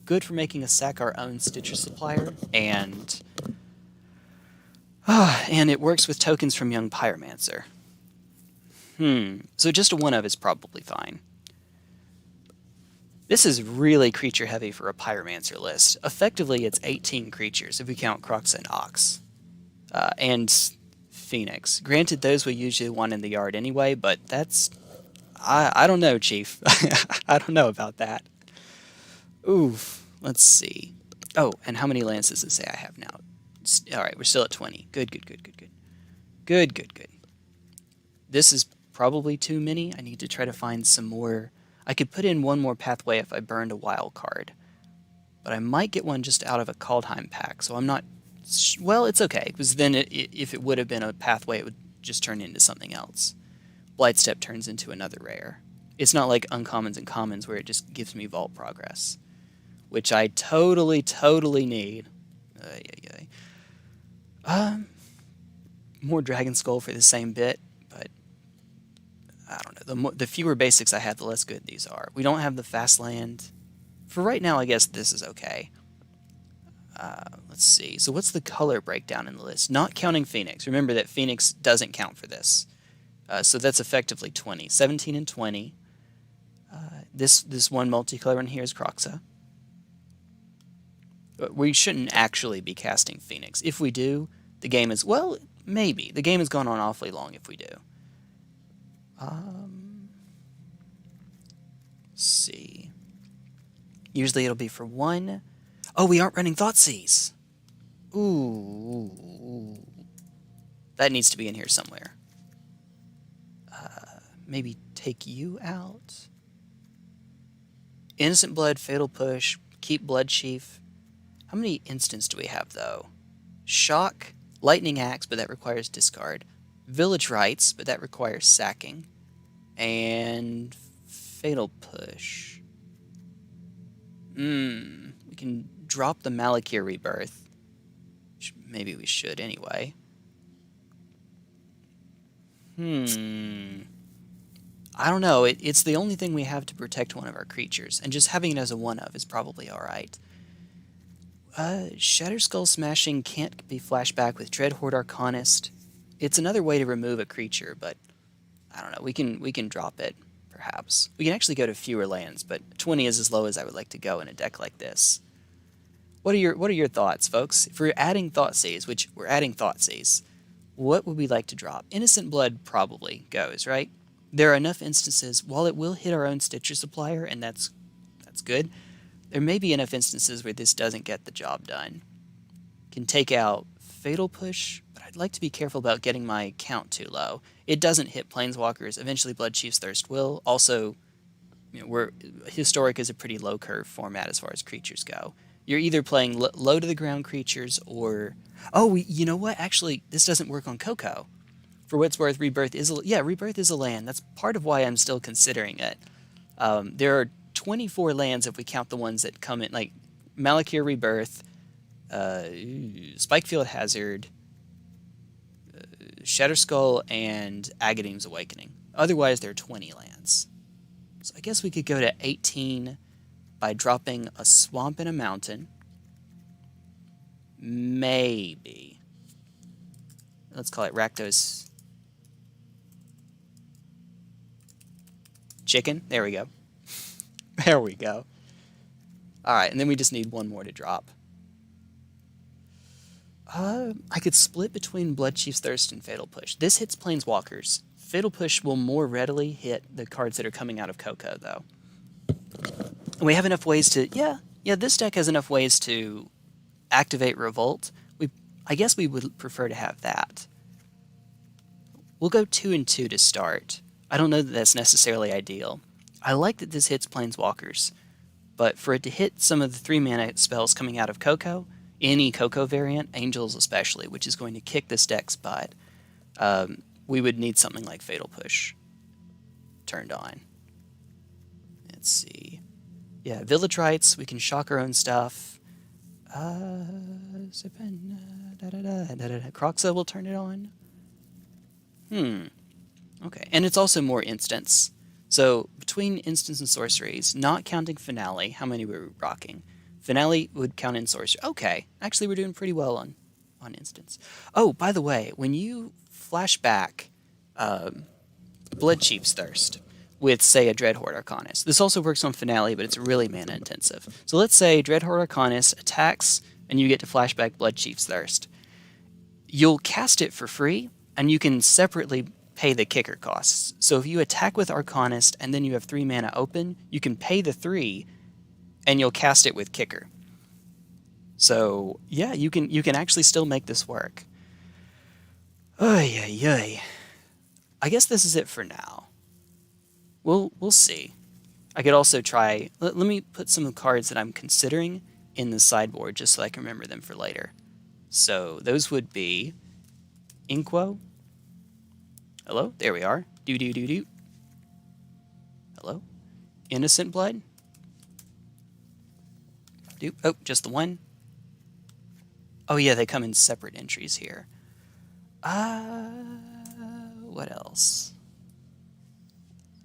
good for making us sack our own Stitcher Supplier, and it works with tokens from Young Pyromancer. So just a 1 of is probably fine. This is really creature heavy for a Pyromancer list. Effectively, it's 18 creatures if we count Crocs and Ox. And Phoenix. Granted, those we usually want in the yard anyway, but that's... I don't know, Chief. I don't know about that. Oof. Let's see. Oh, and how many lands does it say I have now? Alright, we're still at 20. Good. Good. This is probably too many. I need to try to find some more. I could put in 1 more pathway if I burned a wild card. But I might get one just out of a Kaldheim pack, so I'm not... Well, it's okay, because then if it would have been a pathway, it would just turn into something else. Blightstep turns into another rare. It's not like uncommons and commons where it just gives me vault progress, which I totally need. More Dragon Skull for the same bit, but I don't know. The fewer basics I have, the less good these are. We don't have the fast land. For right now, I guess this is okay. Let's see. So what's the color breakdown in the list? Not counting Phoenix. Remember that Phoenix doesn't count for this. So that's effectively 20. 17 and 20. This one multicolor in here is Croxa. But we shouldn't actually be casting Phoenix. If we do, the game is... Well, maybe. The game has gone on awfully long if we do. Let's see. Usually it'll be for 1. Oh, we aren't running Thoughtseize. Ooh. That needs to be in here somewhere. Maybe take you out. Innocent Blood, Fatal Push, keep Blood Chief. How many instants do we have, though? Shock, Lightning Axe, but that requires discard. Village Rites, but that requires sacking. And Fatal Push. We can drop the Malakir Rebirth. Maybe we should anyway. I don't know. It's the only thing we have to protect one of our creatures, and just having it as a 1-of is probably alright. Shatterskull Smashing can't be flashback with Dreadhorde Arcanist. It's another way to remove a creature, but I don't know. We can drop it, perhaps. We can actually go to fewer lands, but 20 is as low as I would like to go in a deck like this. What are your thoughts, folks? If we're adding Thoughtseize, which we're adding Thoughtseize, what would we like to drop? Innocent Blood probably goes, right? There are enough instances, while it will hit our own Stitcher Supplier, and that's good, there may be enough instances where this doesn't get the job done. Can take out Fatal Push, but I'd like to be careful about getting my count too low. It doesn't hit Planeswalkers. Eventually Bloodchief's Thirst will. Also, Historic is a pretty low curve format as far as creatures go. You're either playing low to the ground creatures or... Oh, you know what? Actually, this doesn't work on Coco. For what it's worth, Rebirth is a land. That's part of why I'm still considering it. There are 24 lands if we count the ones that come in, like Malakir Rebirth, Spikefield Hazard, Shatterskull, and Agadeem's Awakening. Otherwise, there are 20 lands. So I guess we could go to 18 by dropping a Swamp and a Mountain. Maybe. Let's call it Rakdos Chicken. There we go. There we go. Alright, and then we just need one more to drop. I could split between Bloodchief's Thirst and Fatal Push. This hits Planeswalkers. Fatal Push will more readily hit the cards that are coming out of Coco, though. And we have enough ways to... Yeah, this deck has enough ways to activate Revolt. I guess we would prefer to have that. We'll go 2 and 2 to start. I don't know that that's necessarily ideal. I like that this hits Planeswalkers, but for it to hit some of the 3-mana spells coming out of Coco, any Coco variant, Angels especially, which is going to kick this deck's butt, we would need something like Fatal Push turned on. Let's see. Yeah, Village Rites, we can shock our own stuff. Croxa will turn it on. Okay, and it's also more instants. So between instants and sorceries, not counting Finale, how many were we rocking? Finale would count in sorcery. Okay, actually we're doing pretty well on instants. Oh, by the way, when you flash back Bloodchief's Thirst with, say, a Dreadhorde Arcanist, this also works on Finale, but it's really mana intensive. So let's say Dreadhorde Arcanist attacks, and you get to flashback Bloodchief's Thirst. You'll cast it for free, and you can separately pay the kicker costs. So if you attack with Arcanist and then you have 3 mana open, you can pay the 3 and you'll cast it with kicker. So yeah, you can actually still make this work. I guess this is it for now. We'll see. I could also try... Let me put some of the cards that I'm considering in the sideboard just so I can remember them for later. So those would be Inquo. Hello? There we are. Do. Hello? Innocent Blood. Oh, just the one. Oh yeah, they come in separate entries here. What else?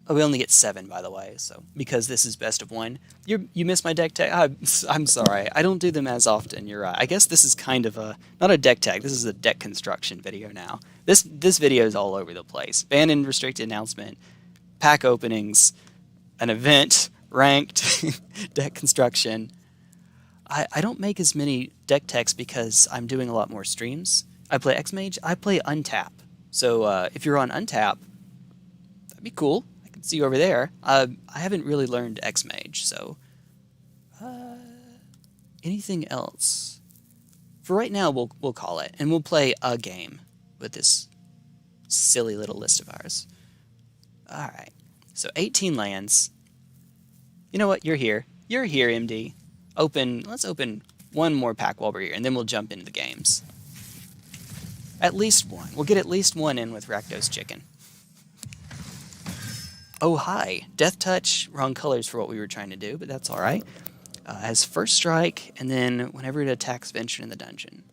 Oh, we only get 7, by the way, so because this is best of 1. You missed my deck tag? I'm sorry. I don't do them as often, you're right. I guess this is kind of a, not a deck tag, this is a deck construction video now. This video is all over the place. Banned and restricted announcement, pack openings, an event, ranked, deck construction. I don't make as many deck techs because I'm doing a lot more streams. I play X-Mage, I play Untap. So if you're on Untap, that'd be cool. See you over there. I haven't really learned X-Mage, so anything else? For right now, we'll call it, and we'll play a game with this silly little list of ours. All right, so 18 lands. You know what? You're here. You're here, MD. Let's open one more pack while we're here, and then we'll jump into the games. At least one. We'll get at least one in with Rakdos Chicken. Oh, hi. Death Touch, wrong colors for what we were trying to do, but that's all right. Has first strike, and then whenever it attacks, venture in the dungeon.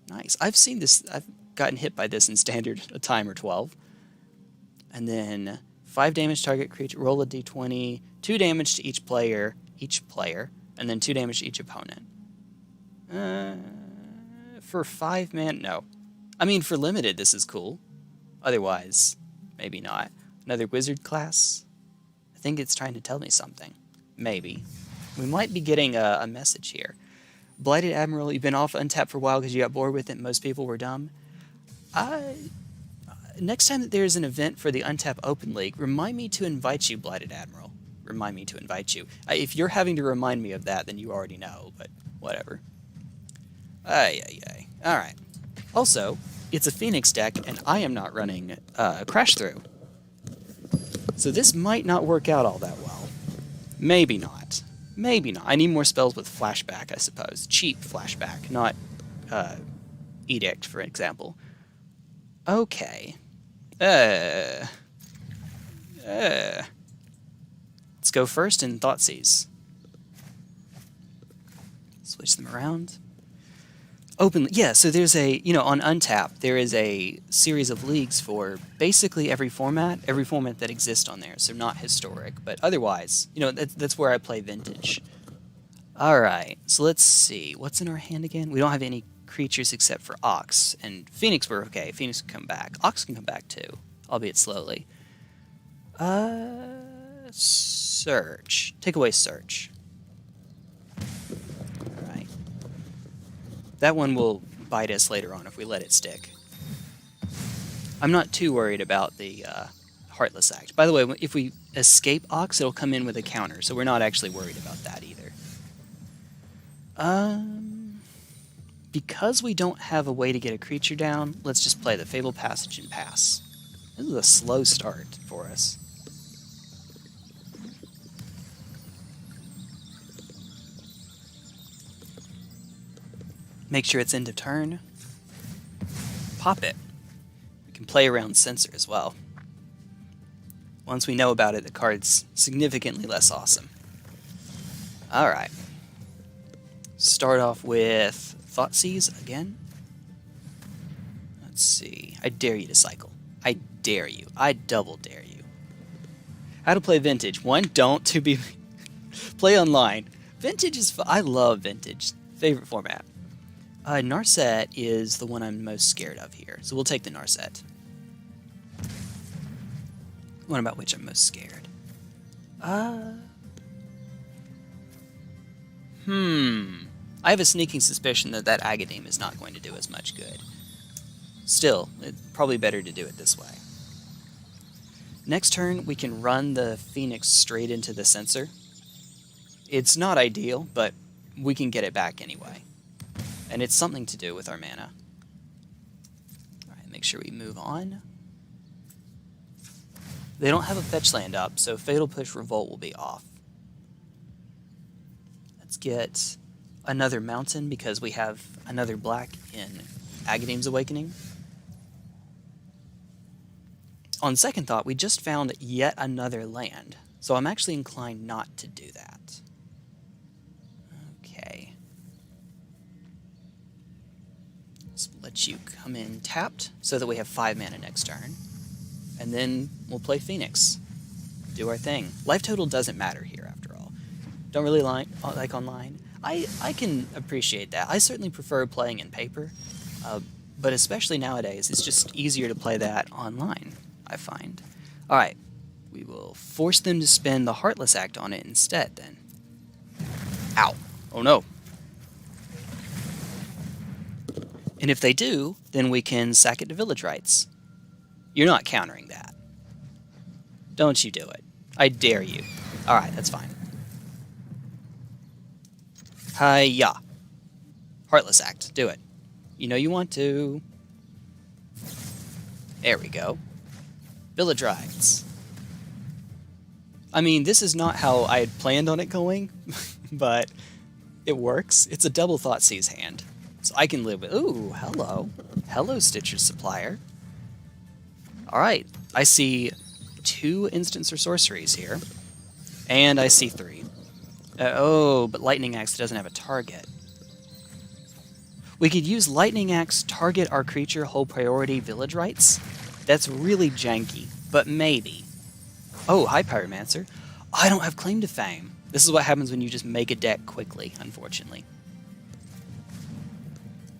Nice. I've seen this. I've gotten hit by this in standard a time or 12. And then 5 damage target creature, roll a d20, 2 damage to each player, and then 2 damage to each opponent. For 5 man, no. I mean, for limited, this is cool. Otherwise, maybe not. Another wizard class? I think it's trying to tell me something. Maybe. We might be getting a message here. Blighted Admiral, you've been off Untapped for a while because you got bored with it and most people were dumb. Next time that there's an event for the Untapped Open League, remind me to invite you, Blighted Admiral. Remind me to invite you. If you're having to remind me of that, then you already know, but whatever. Alright. Also, it's a Phoenix deck, and I am not running Crash Through. So this might not work out all that well. Maybe not. Maybe not. I need more spells with flashback, I suppose. Cheap flashback, not edict, for example. Okay. Let's go first in Thoughtseize. Switch them around. Yeah, so there's on Untap, there is a series of leagues for basically every format that exists on there. So not historic, but otherwise, that's where I play Vintage. All right, so let's see. What's in our hand again? We don't have any creatures except for Ox. And Phoenix, we're okay. Phoenix can come back. Ox can come back too, albeit slowly. Search. Take away Search. That one will bite us later on if we let it stick. I'm not too worried about the Heartless Act. By the way, if we escape Ox, it'll come in with a counter, so we're not actually worried about that either. Because we don't have a way to get a creature down, let's just play the Fabled Passage and pass. This is a slow start for us. Make sure it's end of turn. Pop it. We can play around Censor as well. Once we know about it, the card's significantly less awesome. Alright. Start off with Thoughtseize again. Let's see. I dare you to cycle. I dare you. I double dare you. How to play Vintage. 1, don't. 2, be play online. Vintage is fun. I love Vintage. Favorite format. Narset is the one I'm most scared of here, so we'll take the Narset. One about which I'm most scared. I have a sneaking suspicion that Agademe is not going to do as much good. Still, it's probably better to do it this way. Next turn, we can run the Phoenix straight into the Censor. It's not ideal, but we can get it back anyway. And it's something to do with our mana. Alright, make sure we move on. They don't have a fetch land up, so Fatal Push Revolt will be off. Let's get another mountain because we have another black in Agademe's Awakening. On second thought, we just found yet another land, so I'm actually inclined not to do that. Okay. Let's let you come in tapped so that we have 5 mana next turn. And then we'll play Phoenix. do our thing. Life total doesn't matter here, after all. Don't really like online. I can appreciate that. I certainly prefer playing in paper, but especially nowadays, it's just easier to play that online, I find. Alright, we will force them to spend the Heartless Act on it instead, then. Ow. Oh no. And if they do, then we can sack it to village rights. You're not countering that. Don't you do it. I dare you. Alright, that's fine. Hi-ya. Heartless Act. Do it. You know you want to. There we go. Village rights. I mean, this is not how I had planned on it going, but it works. It's a double Thoughtseize hand. So I can live with... Ooh, hello. Hello, Stitcher's Supplier. Alright, I see 2 instants or sorceries here. And I see 3. Oh, but Lightning Axe doesn't have a target. We could use Lightning Axe, target our creature, hold priority, village rights. That's really janky, but maybe. Oh, hi, Pyromancer. I don't have claim to fame. This is what happens when you just make a deck quickly, unfortunately.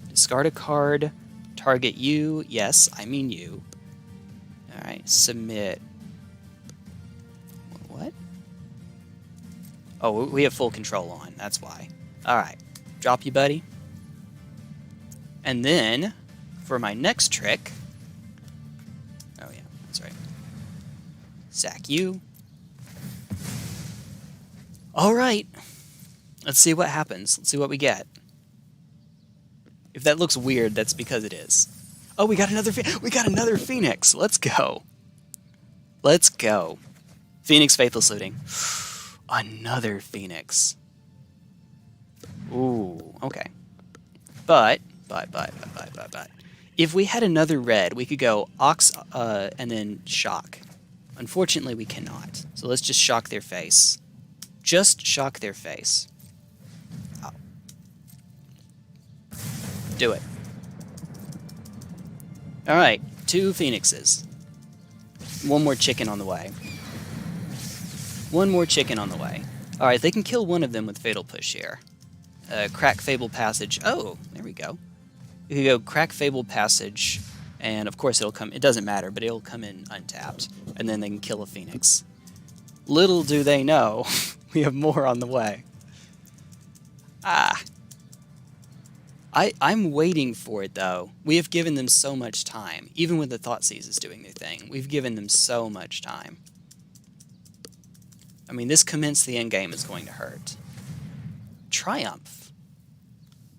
Discard a card, target you. Yes, I mean you. Alright, submit. What? Oh, we have full control on, that's why. Alright, drop you, buddy. And then, for my next trick... Oh yeah, that's right. Sack you. Alright, let's see what happens. Let's see what we get. If that looks weird, that's because it is. Oh, we got another Phoenix. Let's go. Let's go. Phoenix Faithless Looting. Another Phoenix. Ooh, okay. But. If we had another red, we could go Ox and then Shock. Unfortunately, we cannot. So let's just shock their face. Just shock their face. Oh. Do it. Alright, 2 Phoenixes. One more chicken on the way. One more chicken on the way. Alright, they can kill one of them with Fatal Push here. Crack Fabled Passage. Oh, there we go. You can go Crack Fabled Passage, and of course it'll come... It doesn't matter, but it'll come in untapped. And then they can kill a Phoenix. Little do they know, we have more on the way. Ah. I'm waiting for it, though. We have given them so much time. Even when the Thoughtseizes doing their thing, we've given them so much time. I mean, this commence the endgame is going to hurt. Triumph.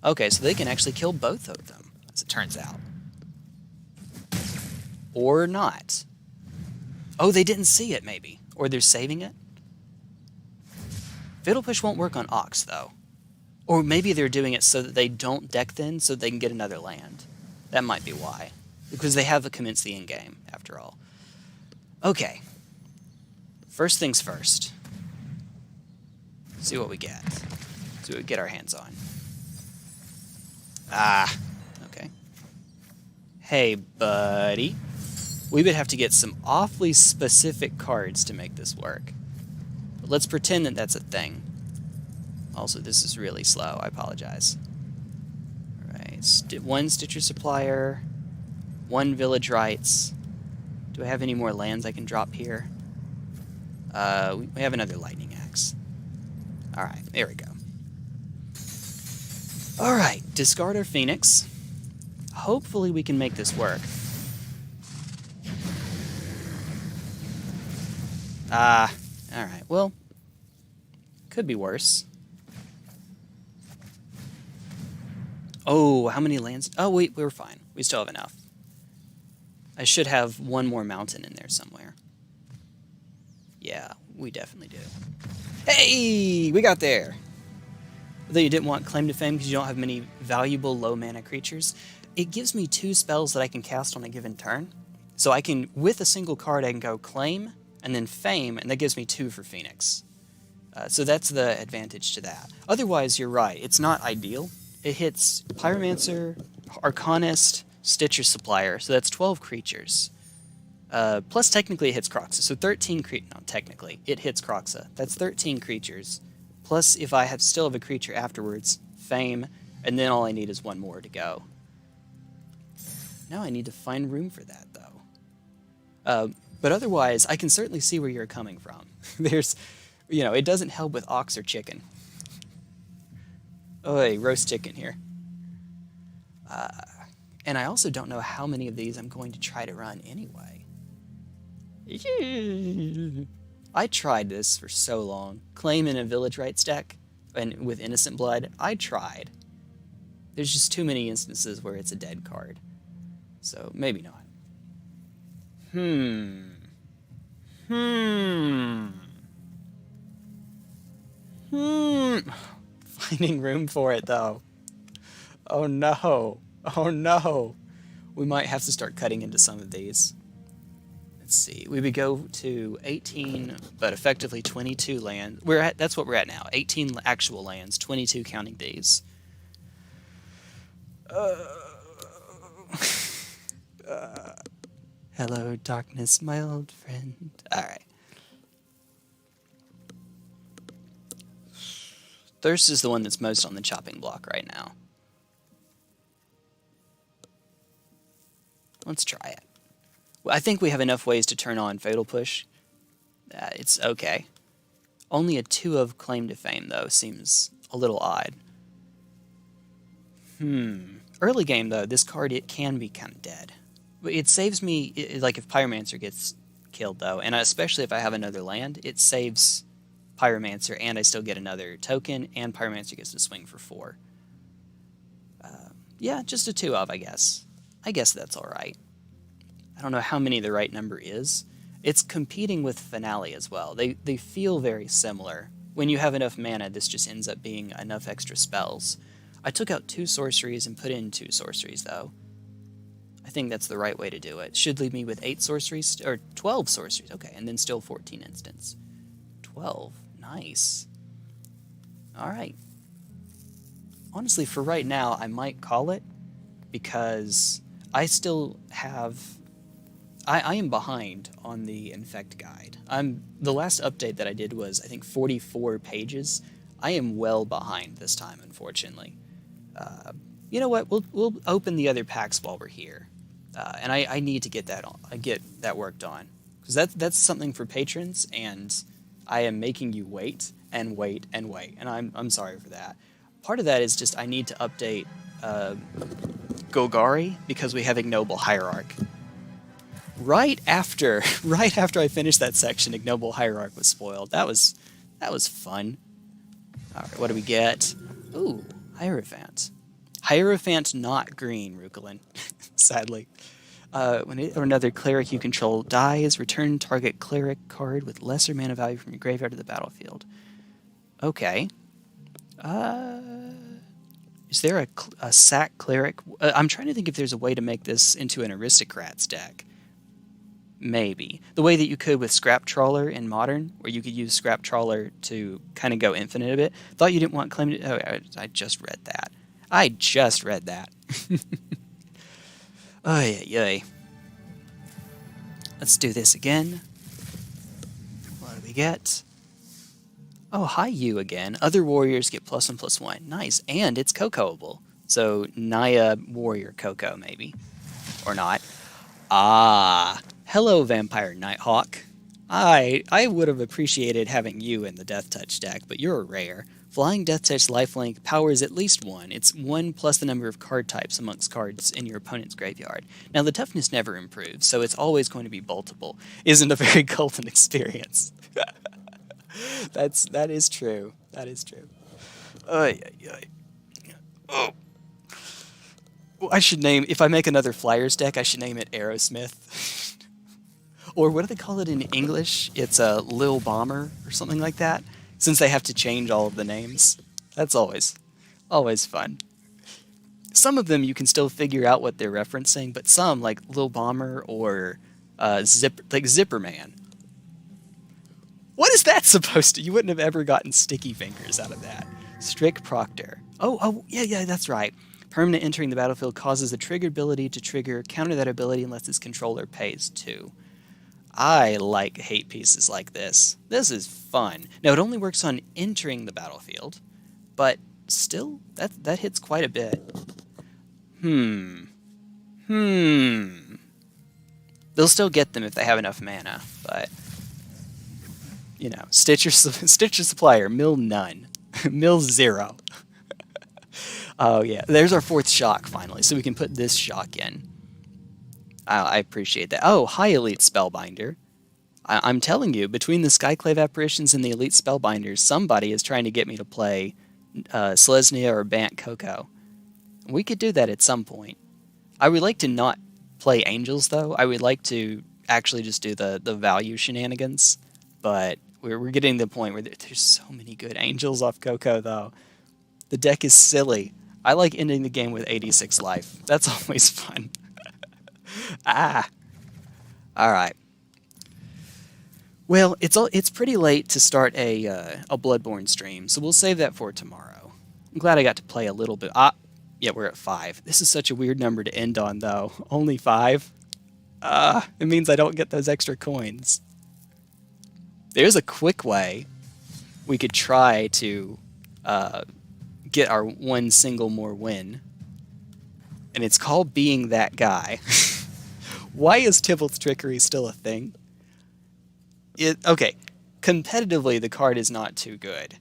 Okay, so they can actually kill both of them, as it turns out. Or not. Oh, they didn't see it, maybe. Or they're saving it? Fatal Push won't work on Ox, though. Or maybe they're doing it so that they don't deck thin, so they can get another land. That might be why. Because they have to commence the endgame, after all. Okay. First things first. See what we get. See what we get our hands on. Ah. Okay. Hey, buddy. We would have to get some awfully specific cards to make this work. But let's pretend that that's a thing. Also, this is really slow. I apologize. Alright, 1 Stitcher Supplier, 1 Village Rights. Do I have any more lands I can drop here? We have another Lightning Axe. Alright, there we go. Alright, discard our Phoenix. Hopefully we can make this work. Alright, well, could be worse. Oh, how many lands? Oh, wait, we're fine. We still have enough. I should have 1 more mountain in there somewhere. Yeah, we definitely do. Hey! We got there! Although you didn't want Claim to Fame because you don't have many valuable low mana creatures, it gives me 2 spells that I can cast on a given turn. So I can, with a single card, I can go Claim and then Fame, and that gives me 2 for Phoenix. So that's the advantage to that. Otherwise, you're right. It's not ideal. It hits Pyromancer, Arcanist, Stitcher Supplier, so that's 12 creatures. Plus, technically, it hits Croxa. So 13 no, technically, it hits Croxa. That's 13 creatures. Plus, if I still have a creature afterwards, Fame, and then all I need is one more to go. Now I need to find room for that, though. But otherwise, I can certainly see where you're coming from. There's, it doesn't help with ox or chicken. Oh, hey, roast chicken here. And I also don't know how many of these I'm going to try to run anyway. I tried this for so long. Claim in a Village Rites deck, and with Innocent Blood, I tried. There's just too many instances where it's a dead card. So, maybe not. Finding room for it, though. Oh no. Oh no. We might have to start cutting into some of these. Let's see. We would go to 18, but effectively 22 land. That's what we're at now. 18 actual lands, 22 counting these. Hello, darkness, my old friend. Alright. Thirst is the one that's most on the chopping block right now. Let's try it. Well, I think we have enough ways to turn on Fatal Push. It's okay. Only a 2 of Claim to Fame, though, seems a little odd. Early game, though, this card, it can be kind of dead. It saves me, like if Pyromancer gets killed, though, and especially if I have another land, it saves Pyromancer, and I still get another token, and Pyromancer gets to swing for 4. Yeah, just a 2 of, I guess. I guess that's alright. I don't know how many the right number is. It's competing with Finale as well. They feel very similar. When you have enough mana, this just ends up being enough extra spells. I took out 2 sorceries and put in 2 sorceries, though. I think that's the right way to do it. Should leave me with 8 sorceries, or 12 sorceries. Okay, and then still 14 instants. 12. Nice. Alright. Honestly, for right now, I might call it, because I still have... I am behind on the Infect Guide. The last update that I did was, I think, 44 pages. I am well behind this time, unfortunately. You know what? We'll open the other packs while we're here, and I need to get that worked on, because that's something for patrons, and I am making you wait and wait and wait, and I'm sorry for that. Part of that is just I need to update Golgari, because we have Ignoble Hierarch. Right after I finished that section, Ignoble Hierarch was spoiled. That was fun. All right, what do we get? Ooh, Hierophant. Hierophant not green, Rukulin. Sadly. When another cleric you control dies, return target cleric card with lesser mana value from your graveyard to the battlefield. Okay. Is there a sack cleric? I'm trying to think if there's a way to make this into an aristocrats deck. Maybe. The way that you could with Scrap Trawler in Modern, where you could use Scrap Trawler to kind of go infinite a bit. Thought you didn't want Claim to... Oh, I just read that. I just read that. Oy, oy. Let's do this again. What do we get? Oh, hi, you again. Other warriors get +1/+1. Nice. And it's Cocoable. So, Naya Warrior Coco, maybe. Or not. Ah. Hello, Vampire Nighthawk. I would have appreciated having you in the Death Touch deck, but you're a rare. Flying Death Touch lifelink powers at least 1. It's 1 plus the number of card types amongst cards in your opponent's graveyard. Now, the toughness never improves, so it's always going to be boltable. Isn't a very golden experience. That is true. That is true. Oh. Well, I should name, if I make another Flyers deck, I should name it Aerosmith. Or what do they call it in English? It's a Lil Bomber or something like that, since they have to change all of the names. That's always fun. Some of them you can still figure out what they're referencing, but some, like Lil Bomber or Zipperman. What is that supposed to? You wouldn't have ever gotten Sticky Fingers out of that. Strick Proctor. Oh, yeah, that's right. Permanent entering the battlefield causes the triggered ability to trigger, counter that ability unless its controller pays 2. I like hate pieces like this. This is fun. Now, it only works on entering the battlefield, but still, that hits quite a bit. They'll still get them if they have enough mana, but you know, Stitcher Supplier, mill none, mill 0. Oh yeah, there's our 4th shock finally, so we can put this shock in. I appreciate that. Oh, hi Elite Spellbinder. I'm telling you, between the Skyclave Apparitions and the Elite Spellbinders, somebody is trying to get me to play Selesnya or Bant Coco. We could do that at some point. I would like to not play Angels, though. I would like to actually just do the value shenanigans, but we're getting to the point where there's so many good Angels off Coco, though. The deck is silly. I like ending the game with 86 life. That's always fun. Ah. Alright. Well, it's pretty late to start a Bloodborne stream, so we'll save that for tomorrow. I'm glad I got to play a little bit. Yeah, we're at 5. This is such a weird number to end on, though. Only 5? It means I don't get those extra coins. There's a quick way we could try to get our one single more win. And it's called being that guy. Why is Tybalt's Trickery still a thing? Okay, competitively the card is not too good.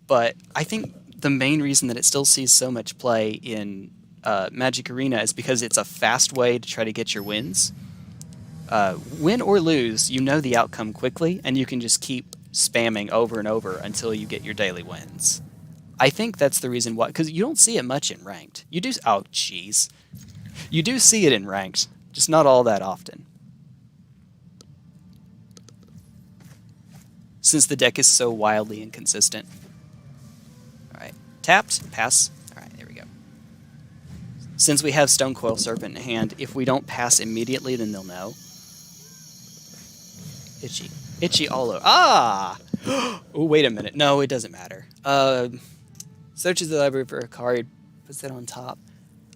But I think the main reason that it still sees so much play in Magic Arena is because it's a fast way to try to get your wins. Win or lose, you know the outcome quickly, and you can just keep spamming over and over until you get your daily wins. I think that's the reason why, because you don't see it much in Ranked. You do, oh jeez. You do see it in Ranked, just not all that often. Since the deck is so wildly inconsistent. Alright, tapped, pass. Alright, there we go. Since we have Stone Coil Serpent in hand, if we don't pass immediately, then they'll know. Itchy. Itchy all over. Ah! Oh, wait a minute. No, it doesn't matter. Searches the library for a card, puts that on top.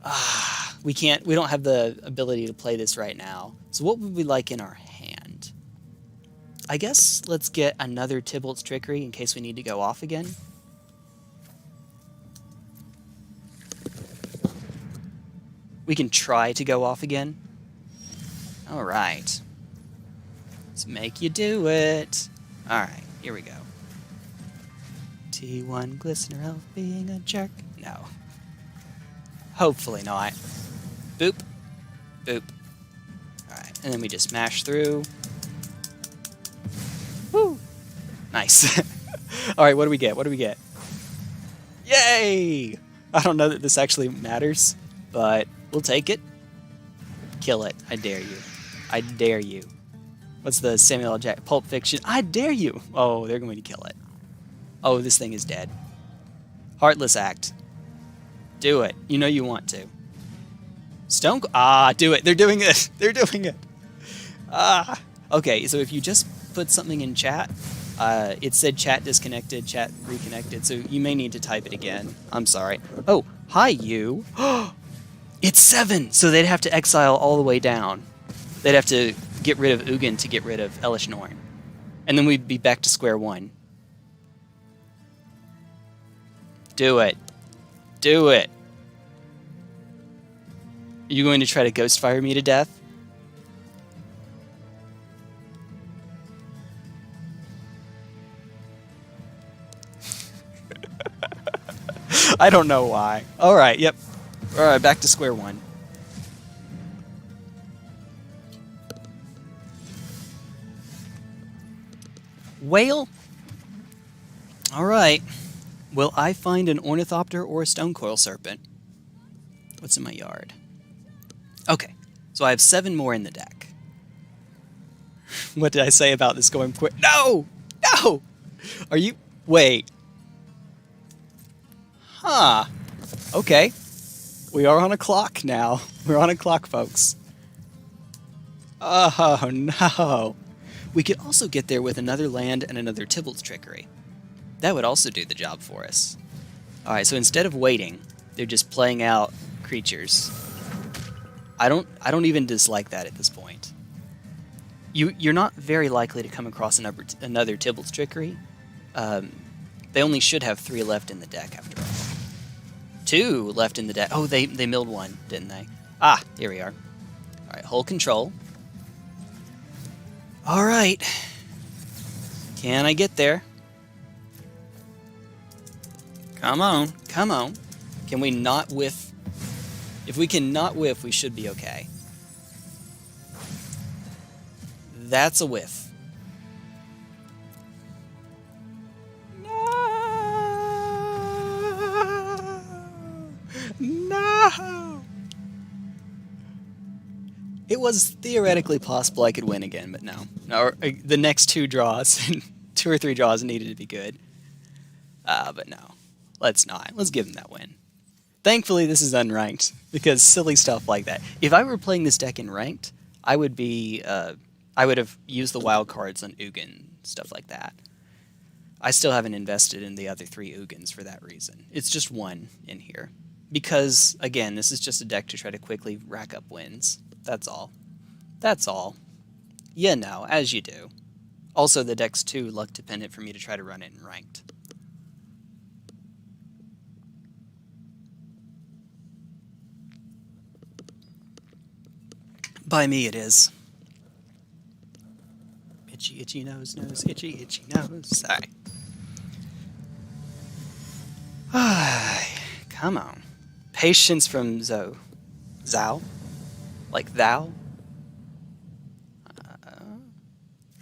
Ah, we don't have the ability to play this right now. So what would we like in our hand? I guess let's get another Tybalt's Trickery in case we need to go off again. We can try to go off again. Alright. Let's make you do it. Alright, here we go. T1 Glistener Elf being a jerk. No. Hopefully not. Boop. Boop. Alright, and then we just smash through. Woo! Nice. Alright, what do we get? What do we get? Yay! I don't know that this actually matters, but we'll take it. Kill it. I dare you. I dare you. What's the Samuel L. Jackson? Pulp Fiction. I dare you! Oh, they're going to kill it. Oh, this thing is dead. Heartless act. Do it. You know you want to. Stone... Ah, do it. They're doing it. They're doing it. Ah. Okay, so if you just put something in chat, it said chat disconnected, chat reconnected, so you may need to type it again. I'm sorry. Oh, hi, you. It's 7, so they'd have to exile all the way down. They'd have to get rid of Ugin to get rid of Elish Norn. And then we'd be back to square one. Do it. Do it. Are you going to try to Ghostfire me to death? I don't know why. Alright, yep. Alright, back to square one. Whale? Alright. Will I find an Ornithopter or a Stone Coil Serpent? What's in my yard? Okay, so I have 7 more in the deck. What did I say about this going quick? No! No! Are you... Wait. Huh. Okay. We are on a clock now. We're on a clock, folks. Oh, no. We could also get there with another land and another Tybalt's Trickery. That would also do the job for us. Alright, so instead of waiting, they're just playing out creatures. I don't even dislike that at this point. you're not very likely to come across another Tybalt's Trickery. They only should have 3 left in the deck after all. 2 left in the deck. Oh, they milled 1, didn't they? Ah, here we are. All right, hold control. All right. Can I get there? Come on, come on. Can we not whiff? If we can not whiff, we should be okay. That's a whiff. No! It was theoretically possible I could win again, but no. The next 2 draws, 2 or 3 draws needed to be good. But no. Let's not. Let's give him that win. Thankfully, this is unranked, because silly stuff like that. If I were playing this deck in ranked, I would have used the wild cards on Ugin, stuff like that. I still haven't invested in the other 3 Ugins for that reason. It's just 1 in here. Because, again, this is just a deck to try to quickly rack up wins. That's all. That's all. You know, as you do. Also, the deck's too luck dependent for me to try to run it in ranked. By me it is. Itchy, itchy nose, nose, itchy, itchy nose. Sorry. Come on. Patience from Zhao. Zhao? Like thou?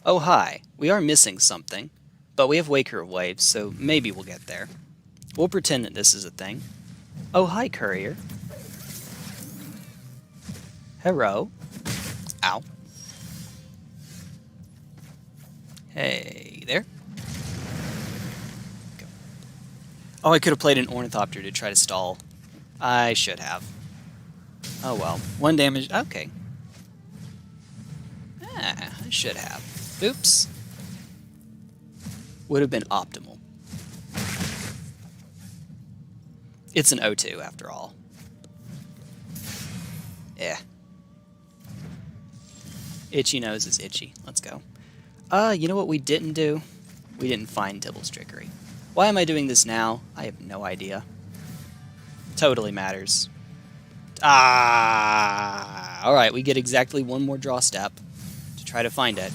Oh, hi. We are missing something, but we have Waker of Waves, so maybe we'll get there. We'll pretend that this is a thing. Oh, hi, Courier. Hello. Ow. Hey there. Go. Oh, I could have played an Ornithopter to try to stall. I should have. Oh well. 1 damage. Okay. I should have. Oops. Would have been optimal. It's an O2 after all. Yeah. Itchy nose is itchy. Let's go. You know what we didn't do? We didn't find Tybalt's Trickery. Why am I doing this now? I have no idea. Totally matters. Alright, we get exactly 1 more draw step to try to find it.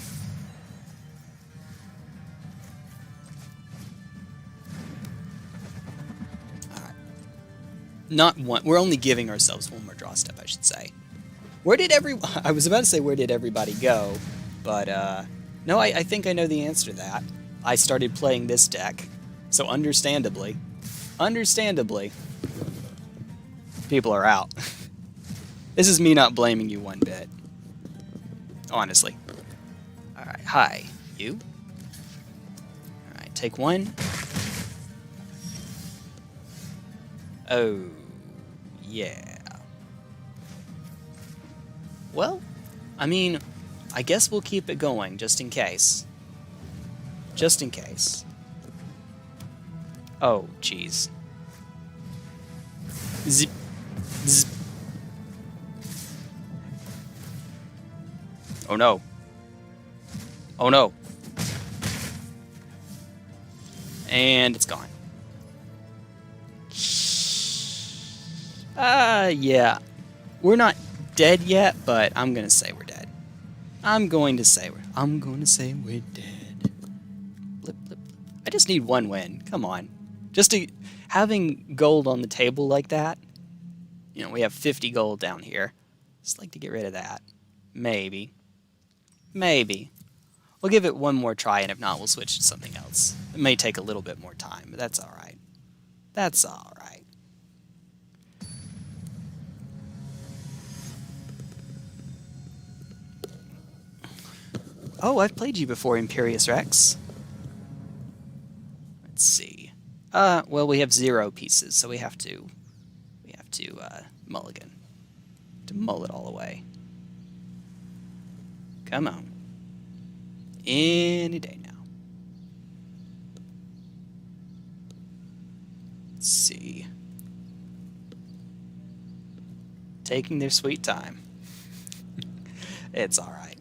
Alright. Not 1. We're only giving ourselves 1 more draw step, I should say. I was about to say, where did everybody go? But, no, I think I know the answer to that. I started playing this deck. So, understandably, people are out. This is me not blaming you one bit. Honestly. Alright, hi. You? Alright, take 1. Oh, yeah. Well, I mean, I guess we'll keep it going, just in case. Just in case. Oh, jeez. Zip. Zip. Oh no. Oh no. And it's gone. Yeah. We're not dead yet, but I'm gonna say we're dead. I'm going to say we're dead. Blip, blip. I just need 1 win. Come on. Just having gold on the table like that. You know, we have 50 gold down here. Just like to get rid of that. Maybe. Maybe. We'll give it 1 more try, and if not, we'll switch to something else. It may take a little bit more time, but that's alright. That's alright. Oh, I've played you before, Imperious Rex. Let's see. Well, we have 0 pieces, so we have to mulligan. To mull it all away. Come on. Any day now. Let's see. Taking their sweet time. It's alright.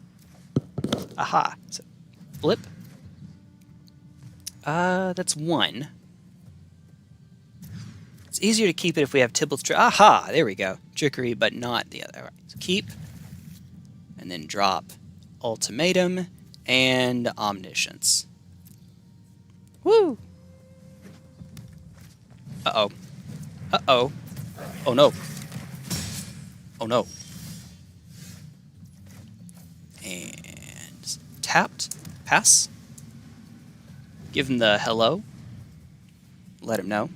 Aha. So, flip. That's 1. It's easier to keep it if we have Tybalt's trick. Aha! There we go. Trickery, but not the other. All right. So keep. And then drop Ultimatum and Omniscience. Woo! Uh-oh. Uh-oh. Oh, no. Oh, no. And tapped. Pass. Give him the hello. Let him know.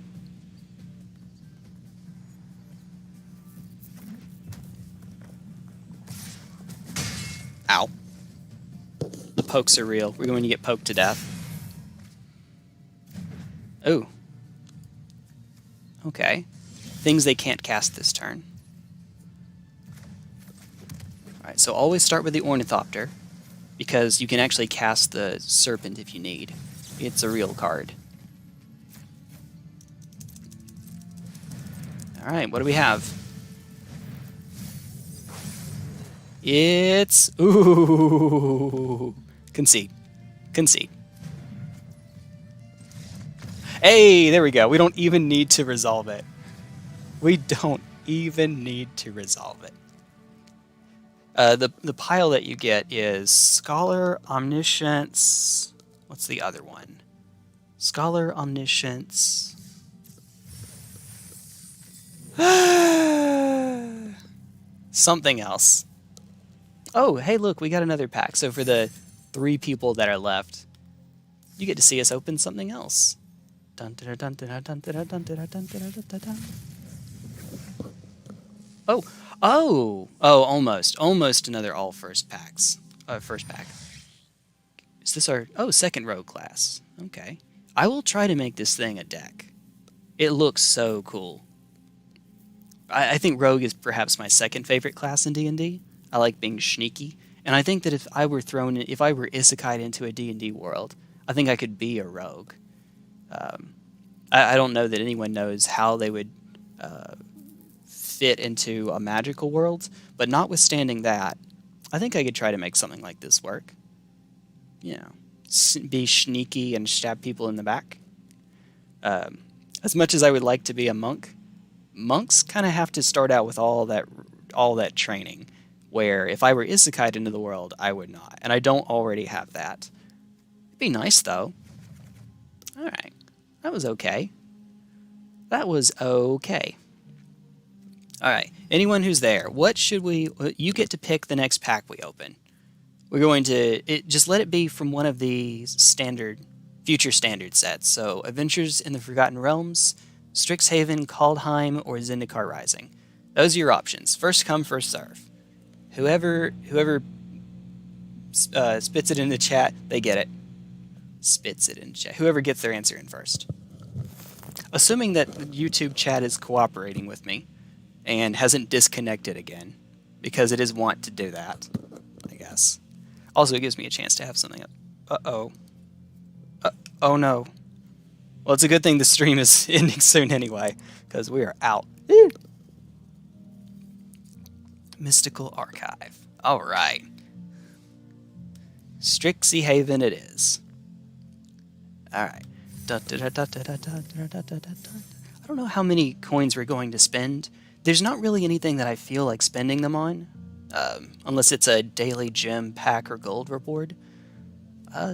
Ow. The pokes are real. We're going to get poked to death. Oh. Okay. Things they can't cast this turn. Alright, so always start with the Ornithopter, because you can actually cast the Serpent if you need. It's a real card. Alright, what do we have? It's... Ooh! Concede. Concede. Hey, there we go. We don't even need to resolve it. We don't even need to resolve it. The pile that you get is Scholar, Omniscience... What's the other one? Scholar, Omniscience... Something else. Oh, hey, look, we got another pack. So for the 3 people that are left, you get to see us open something else. Oh, almost another all first packs. First pack. Is this our second rogue class? Okay, I will try to make this thing a deck. It looks so cool. I think rogue is perhaps my second favorite class in D&D. I like being sneaky, and I think that if I were isekai'd into a D&D world, I think I could be a rogue. I don't know that anyone knows how they would fit into a magical world, but notwithstanding that, I think I could try to make something like this work. You know, be sneaky and stab people in the back. As much as I would like to be a monk, monks kind of have to start out with all that training, where if I were isekai'd into the world, I would not, and I don't already have that. It'd be nice, though. All right. That was okay. That was okay. All right. Anyone who's there, what should we... You get to pick the next pack we open. We're going to... just let it be from one of the future standard sets. So, Adventures in the Forgotten Realms, Strixhaven, Kaldheim, or Zendikar Rising. Those are your options. First come, first serve. Whoever spits it in the chat, they get it. Spits it in chat. Whoever gets their answer in first. Assuming that the YouTube chat is cooperating with me and hasn't disconnected again, because it is wont to do that, I guess. Also, it gives me a chance to have something up. Uh-oh. Oh no. Well, it's a good thing the stream is ending soon anyway, because we are out. Mystical Archive. All right. Strixhaven it is. All right. I don't know how many coins we're going to spend. There's not really anything that I feel like spending them on, unless it's a daily gem pack or gold reward.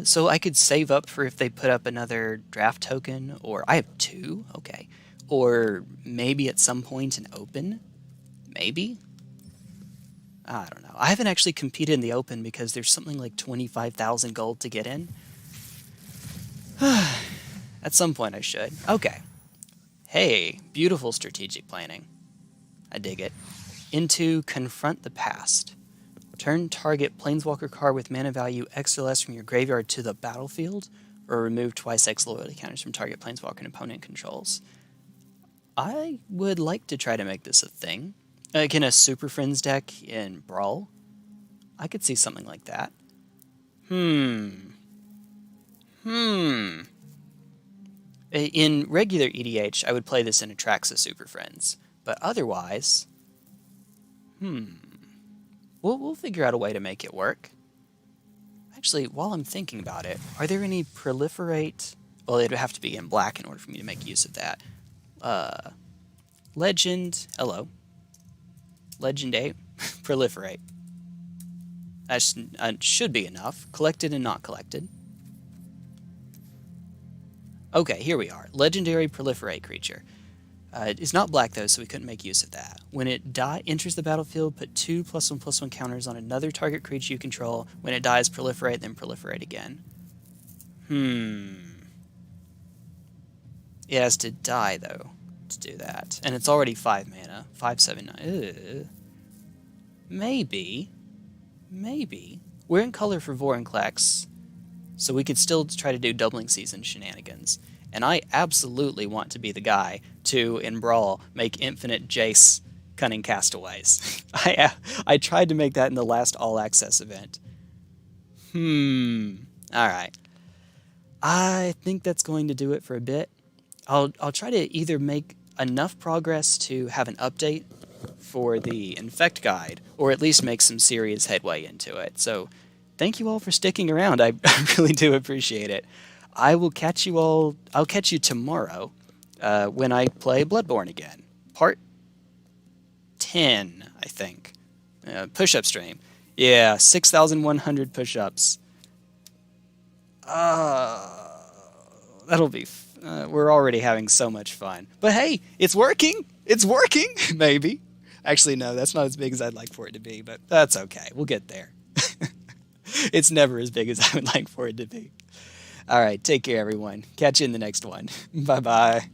So I could save up for if they put up another draft token, or I have 2, okay. Or maybe at some point an open, maybe? I don't know. I haven't actually competed in the open because there's something like 25,000 gold to get in. At some point I should. Okay. Hey, beautiful strategic planning. I dig it. Into Confront the Past. Turn target Planeswalker card with mana value X or less from your graveyard to the battlefield, or remove twice X loyalty counters from target Planeswalker and opponent controls. I would like to try to make this a thing. Like in a Super Friends deck in Brawl. I could see something like that. In regular EDH, I would play this in Atraxa Super Friends. But otherwise... We'll figure out a way to make it work. Actually, while I'm thinking about it, are there any proliferate? Well, it would have to be in black in order for me to make use of that. Legend. Hello. Legend 8. Proliferate. That should be enough. Collected and not collected. Okay, here we are. Legendary proliferate creature. It's not black though, so we couldn't make use of that. When it enters the battlefield, put 2 +1/+1 counters on another target creature you control. When it dies, proliferate, then proliferate again. It has to die though to do that, and it's already 5 mana. 5/7/9. Maybe. We're in color for Vorinclex, so we could still try to do doubling season shenanigans. And I absolutely want to be the guy to, in Brawl, make infinite Jace Cunning Castaways. I tried to make that in the last All Access event. Alright. I think that's going to do it for a bit. I'll try to either make enough progress to have an update for the Infect Guide, or at least make some serious headway into it. So, thank you all for sticking around. I really do appreciate it. I'll catch you tomorrow when I play Bloodborne again. Part 10, I think. Push-up stream. Yeah, 6,100 push-ups. That'll be... we're already having so much fun. But hey, it's working! It's working! Maybe. Actually, no, that's not as big as I'd like for it to be, but that's okay. We'll get there. It's never as big as I would like for it to be. All right, take care, everyone. Catch you in the next one. Bye-bye.